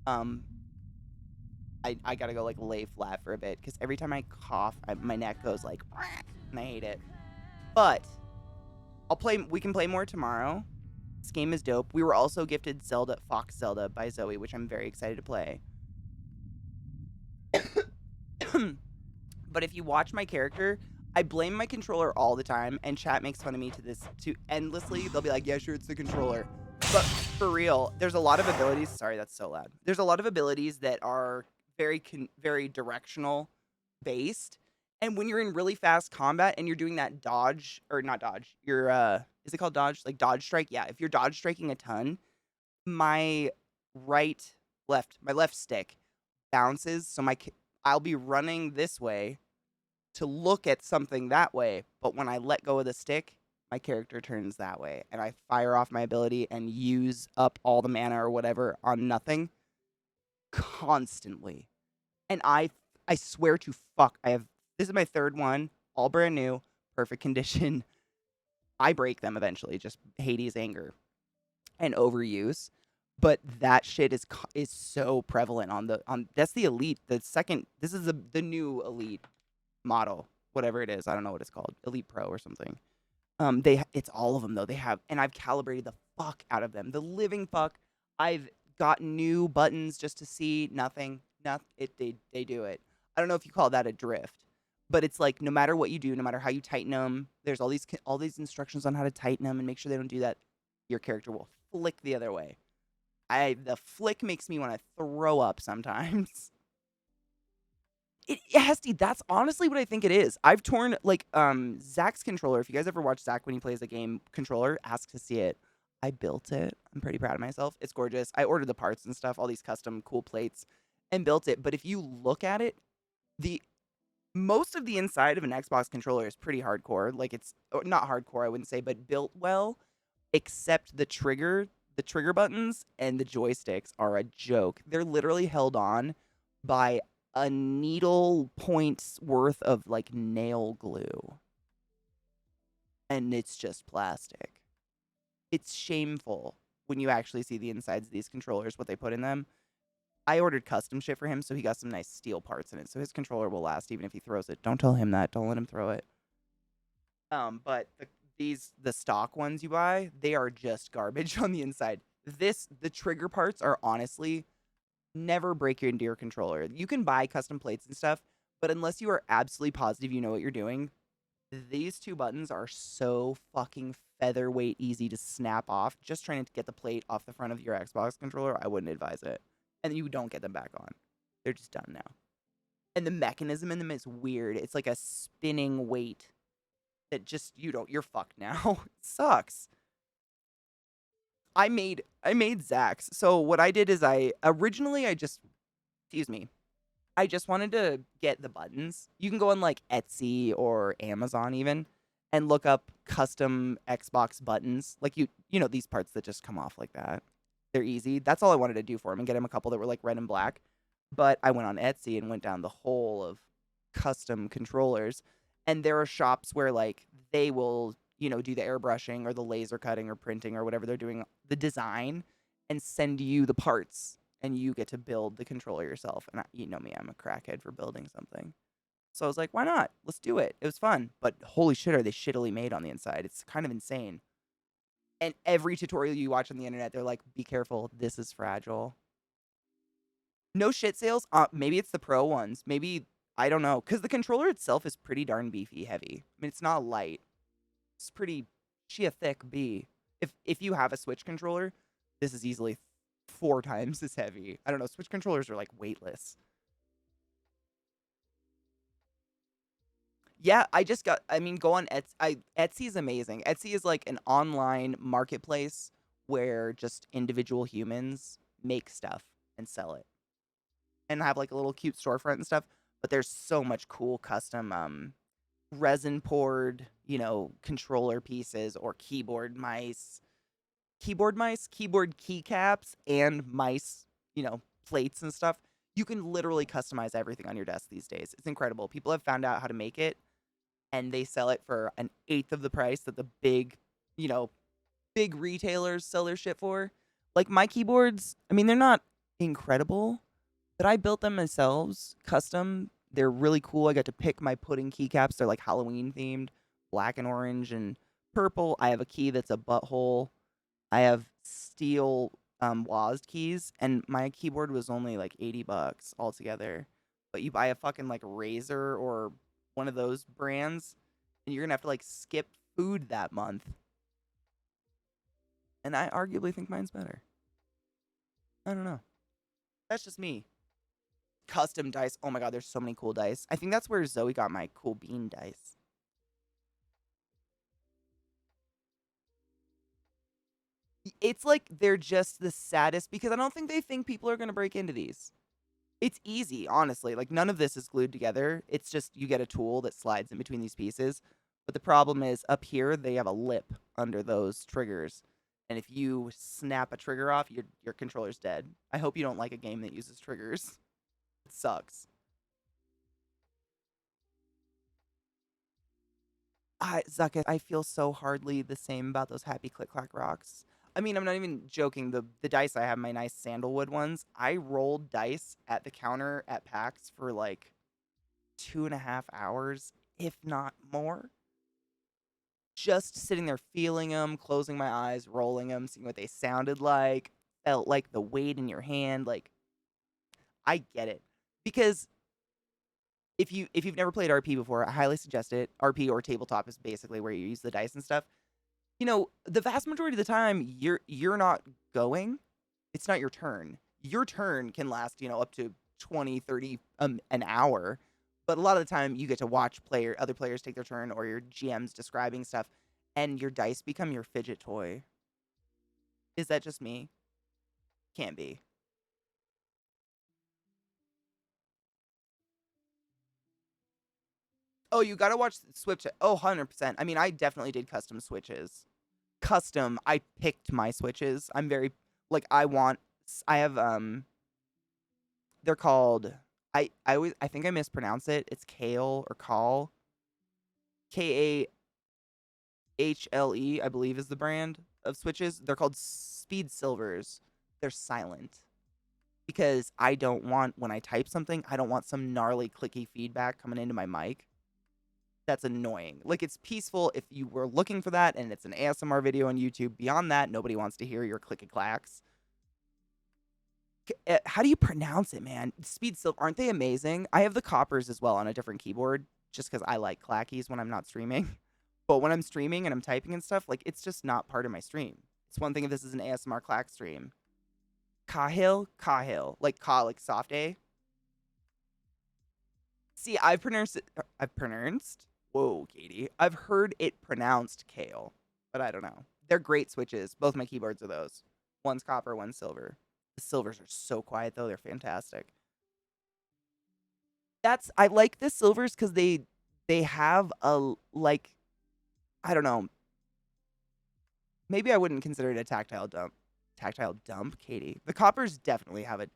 I gotta go, like, lay flat for a bit, because every time I cough, my neck goes, like, and I hate it. But, we can play more tomorrow. This game is dope. We were also gifted Fox Zelda by Zoe, which I'm very excited to play. But if you watch my character, I blame my controller all the time, and chat makes fun of me to endlessly. They'll be like, yeah, sure, it's the controller. But for real, there's a lot of abilities. Sorry, that's so loud. There's a lot of abilities that are very directional based. And when you're in really fast combat and you're doing that dodge, or not dodge, is it called dodge? Like dodge strike? Yeah, if you're dodge striking a ton, my left stick bounces, so I'll be running this way to look at something that way, but when I let go of the stick, my character turns that way, and I fire off my ability and use up all the mana or whatever on nothing constantly. And I swear to fuck, this is my 3rd one, all brand new, perfect condition. I break them eventually, just Hades anger and overuse. But that shit is so prevalent that's the Elite. This is the new Elite model, whatever it is. I don't know what it's called, Elite Pro or something. It's all of them though. And I've calibrated the fuck out of them, the living fuck. I've got new buttons just to see nothing. They do it. I don't know if you call that a drift, but it's like no matter what you do, no matter how you tighten them, there's all these instructions on how to tighten them and make sure they don't do that. Your character will flick the other way. The flick makes me want to throw up sometimes. It has to. That's honestly what I think it is. I've torn, like, Zach's controller. If you guys ever watch Zach when he plays a game controller, ask to see it. I built it. I'm pretty proud of myself. It's gorgeous. I ordered the parts and stuff, all these custom cool plates, and built it. But if you look at it, most of the inside of an Xbox controller is pretty hardcore. Like, it's not hardcore, I wouldn't say, but built well, except the trigger buttons and the joysticks are a joke. They're literally held on by a needle point's worth of, like, nail glue. And it's just plastic. It's shameful when you actually see the insides of these controllers, what they put in them. I ordered custom shit for him, so he got some nice steel parts in it, so his controller will last even if he throws it. Don't tell him that. Don't let him throw it. But the stock ones you buy, they are just garbage on the inside. The trigger parts are honestly never break into your controller. You can buy custom plates and stuff, but unless you are absolutely positive you know what you're doing, these 2 buttons are so fucking featherweight easy to snap off. Just trying to get the plate off the front of your Xbox controller, I wouldn't advise it. And you don't get them back on. They're just done now. And the mechanism in them is weird. It's like a spinning weight that just, you're fucked now. It sucks. I made Zach's. So what I did is I just wanted to get the buttons. You can go on like Etsy or Amazon even and look up custom Xbox buttons. Like you know these parts that just come off like that. They're easy. That's all I wanted to do for him and get him a couple that were like red and black. But I went on Etsy and went down the whole of custom controllers. And there are shops where like they will, do the airbrushing or the laser cutting or printing or whatever they're doing, the design, and send you the parts. And you get to build the controller yourself. And you know me, I'm a crackhead for building something. So I was like, why not? Let's do it. It was fun. But holy shit, are they shittily made on the inside. It's kind of insane. And every tutorial you watch on the internet, they're like, be careful, this is fragile. No shit sales. Maybe it's the pro ones. Maybe I don't know, because the controller itself is pretty darn beefy heavy. I mean, it's not light. It's pretty sheer thick B. If you have a Switch controller, this is easily 4 times as heavy. I don't know. Switch controllers are like weightless. Yeah, I mean, go on Etsy. Etsy is amazing. Etsy is like an online marketplace where just individual humans make stuff and sell it and have like a little cute storefront and stuff. But there's so much cool custom resin poured, controller pieces or keyboard mice, keyboard keycaps, and mice, plates and stuff. You can literally customize everything on your desk these days. It's incredible. People have found out how to make it, and they sell it for an eighth of the price that the you know, big retailers sell their shit for. Like my keyboards, I mean, they're not incredible, but I built them myself, custom. They're really cool. I got to pick my pudding keycaps. They're like Halloween themed, black and orange and purple. I have a key that's a butthole. I have steel WASD keys, and my keyboard was only like $80 altogether. But you buy a fucking like Razer or one of those brands, and you're gonna have to like skip food that month. And I arguably think mine's better. I don't know. That's just me. Custom dice. Oh my god, there's so many cool dice. I think that's where Zoe got my cool bean dice. It's like they're just the saddest because I don't think they think people are going to break into these. It's easy, honestly. Like none of this is glued together. It's just you get a tool that slides in between these pieces. But the problem is up here they have a lip under those triggers. And if you snap a trigger off, your controller's dead. I hope you don't like a game that uses triggers. It sucks. Zuckus, I feel so hardly the same about those happy click clack rocks. I mean, I'm not even joking. The dice I have, my nice sandalwood ones, I rolled dice at the counter at PAX for like 2.5 hours, if not more. Just sitting there feeling them, closing my eyes, rolling them, seeing what they sounded like, felt like the weight in your hand. Like, I get it. Because if you've never played RP before, I highly suggest it. RP or tabletop is basically where you use the dice and stuff. The vast majority of the time you're not going. It's not your turn. Your turn can last, up to 20, 30 an hour. But a lot of the time you get to watch other players take their turn, or your GM's describing stuff, and your dice become your fidget toy. Is that just me? Can't be. Oh, you gotta watch Switch. Oh, 100%. I mean, I definitely did custom switches. I picked my switches. I'm very, like, I have, they're called, I think I mispronounce it. It's Kale or Call. KAHLE, I believe is the brand of switches. They're called Speed Silvers. They're silent. Because I don't want, when I type something, I don't want some gnarly clicky feedback coming into my mic. That's annoying. Like, it's peaceful if you were looking for that and it's an ASMR video on YouTube. Beyond that, nobody wants to hear your clicky clacks. How do you pronounce it, man? Speed Silver, aren't they amazing? I have the coppers as well on a different keyboard, just because I like clackies when I'm not streaming. But when I'm streaming and I'm typing and stuff, like, it's just not part of my stream. It's one thing if this is an ASMR clack stream. Kahil, like Ka, like soft A. See, Whoa, Katie. I've heard it pronounced kale, but I don't know. They're great switches. Both my keyboards are those. One's copper, one's silver. The silvers are so quiet, though. They're fantastic. I like the silvers because they have a, like, I don't know. Maybe I wouldn't consider it a tactile dump. Tactile dump, Katie. The coppers definitely have a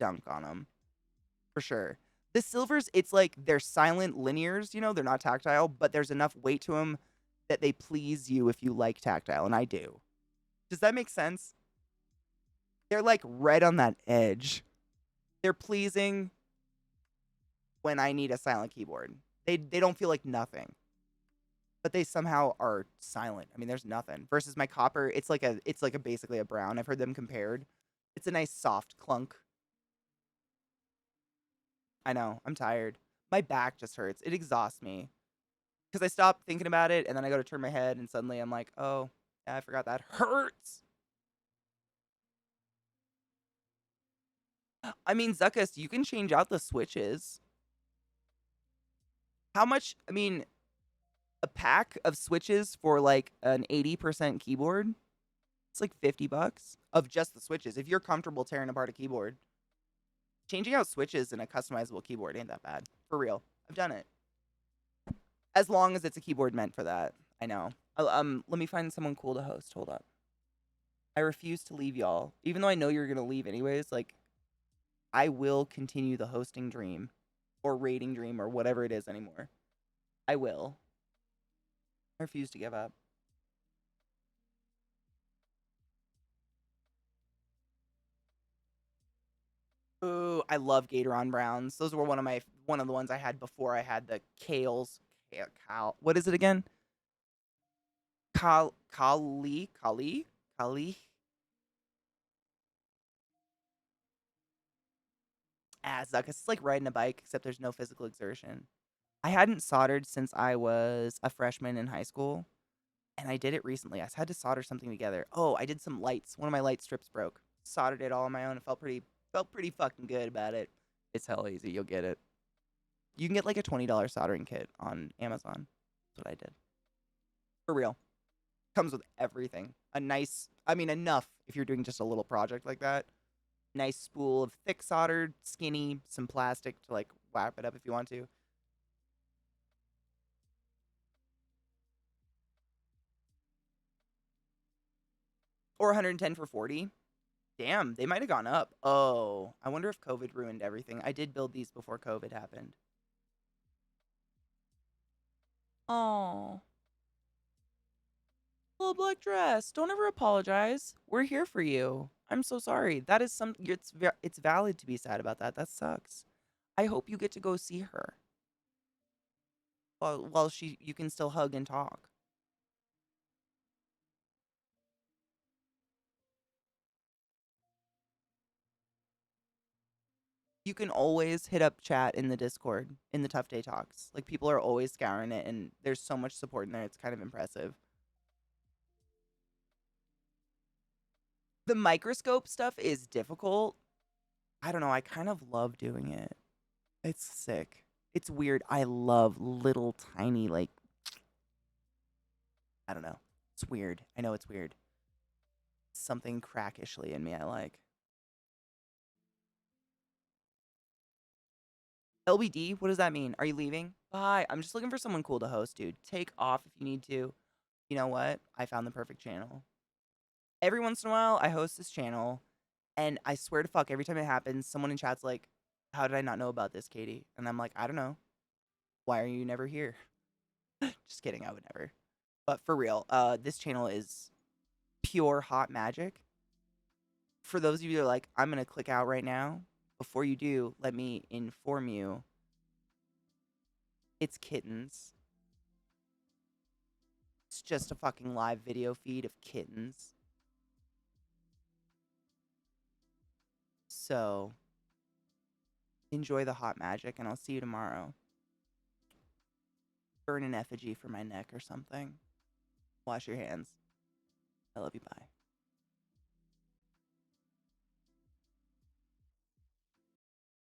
dunk on them. For sure. The silvers, it's like they're silent linears, they're not tactile, but there's enough weight to them that they please you if you like tactile, and I do. Does that make sense? They're like right on that edge. They're pleasing when I need a silent keyboard. They don't feel like nothing. But they somehow are silent. I mean, there's nothing. Versus my copper, it's like a basically a brown. I've heard them compared. It's a nice soft clunk. I know, I'm tired. My back just hurts. It exhausts me. Because I stop thinking about it, and then I go to turn my head, and suddenly I'm like, oh, yeah, I forgot that hurts. I mean, Zuckus, you can change out the switches. How much? I mean, a pack of switches for like an 80% keyboard, it's like $50 of just the switches. If you're comfortable tearing apart a keyboard, changing out switches in a customizable keyboard ain't that bad. For real. I've done it. As long as it's a keyboard meant for that. I know. Let me find someone cool to host. Hold up. I refuse to leave y'all. Even though I know you're going to leave anyways, like, I will continue the hosting dream or rating dream or whatever it is anymore. I will. I refuse to give up. Ooh, I love Gatoron Browns. Those were one of the ones I had before I had the Kales. What is it again? Kali? Ah, Zuckus. It's like riding a bike, except there's no physical exertion. I hadn't soldered since I was a freshman in high school, and I did it recently. I had to solder something together. Oh, I did some lights. One of my light strips broke. Soldered it all on my own. It felt pretty fucking good about it. It's hell easy. You'll get it. You can get like a $20 soldering kit on Amazon. That's what I did. For real. Comes with everything. Enough if you're doing just a little project like that. Nice spool of thick soldered, skinny, some plastic to like wrap it up if you want to. Or 110 for 40. Damn, they might have gone up. Oh, I wonder if COVID ruined everything. I did build these before COVID happened. Oh. Little black dress. Don't ever apologize. We're here for you. I'm so sorry. That is it's valid to be sad about that. That sucks. I hope you get to go see her. While you can still hug and talk. You can always hit up chat in the Discord in the Tough Day Talks. Like, people are always scouring it, and there's so much support in there. It's kind of impressive. The microscope stuff is difficult. I don't know. I kind of love doing it. It's sick. It's weird. I love little tiny, like, I don't know. It's weird. I know it's weird. Something crackishly in me I like. LBD, what does that mean? Are you leaving? Bye. I'm just looking for someone cool to host, dude. Take off if you need to. You know what? I found the perfect channel. Every once in a while, I host this channel, and I swear to fuck, every time it happens, someone in chat's like, how did I not know about this, Katie? And I'm like, I don't know. Why are you never here? Just kidding, I would never. But for real, this channel is pure hot magic. For those of you that are like, I'm going to click out right now, before you do, let me inform you. It's kittens. It's just a fucking live video feed of kittens. So, enjoy the hot magic, and I'll see you tomorrow. Burn an effigy for my neck or something. Wash your hands. I love you. Bye.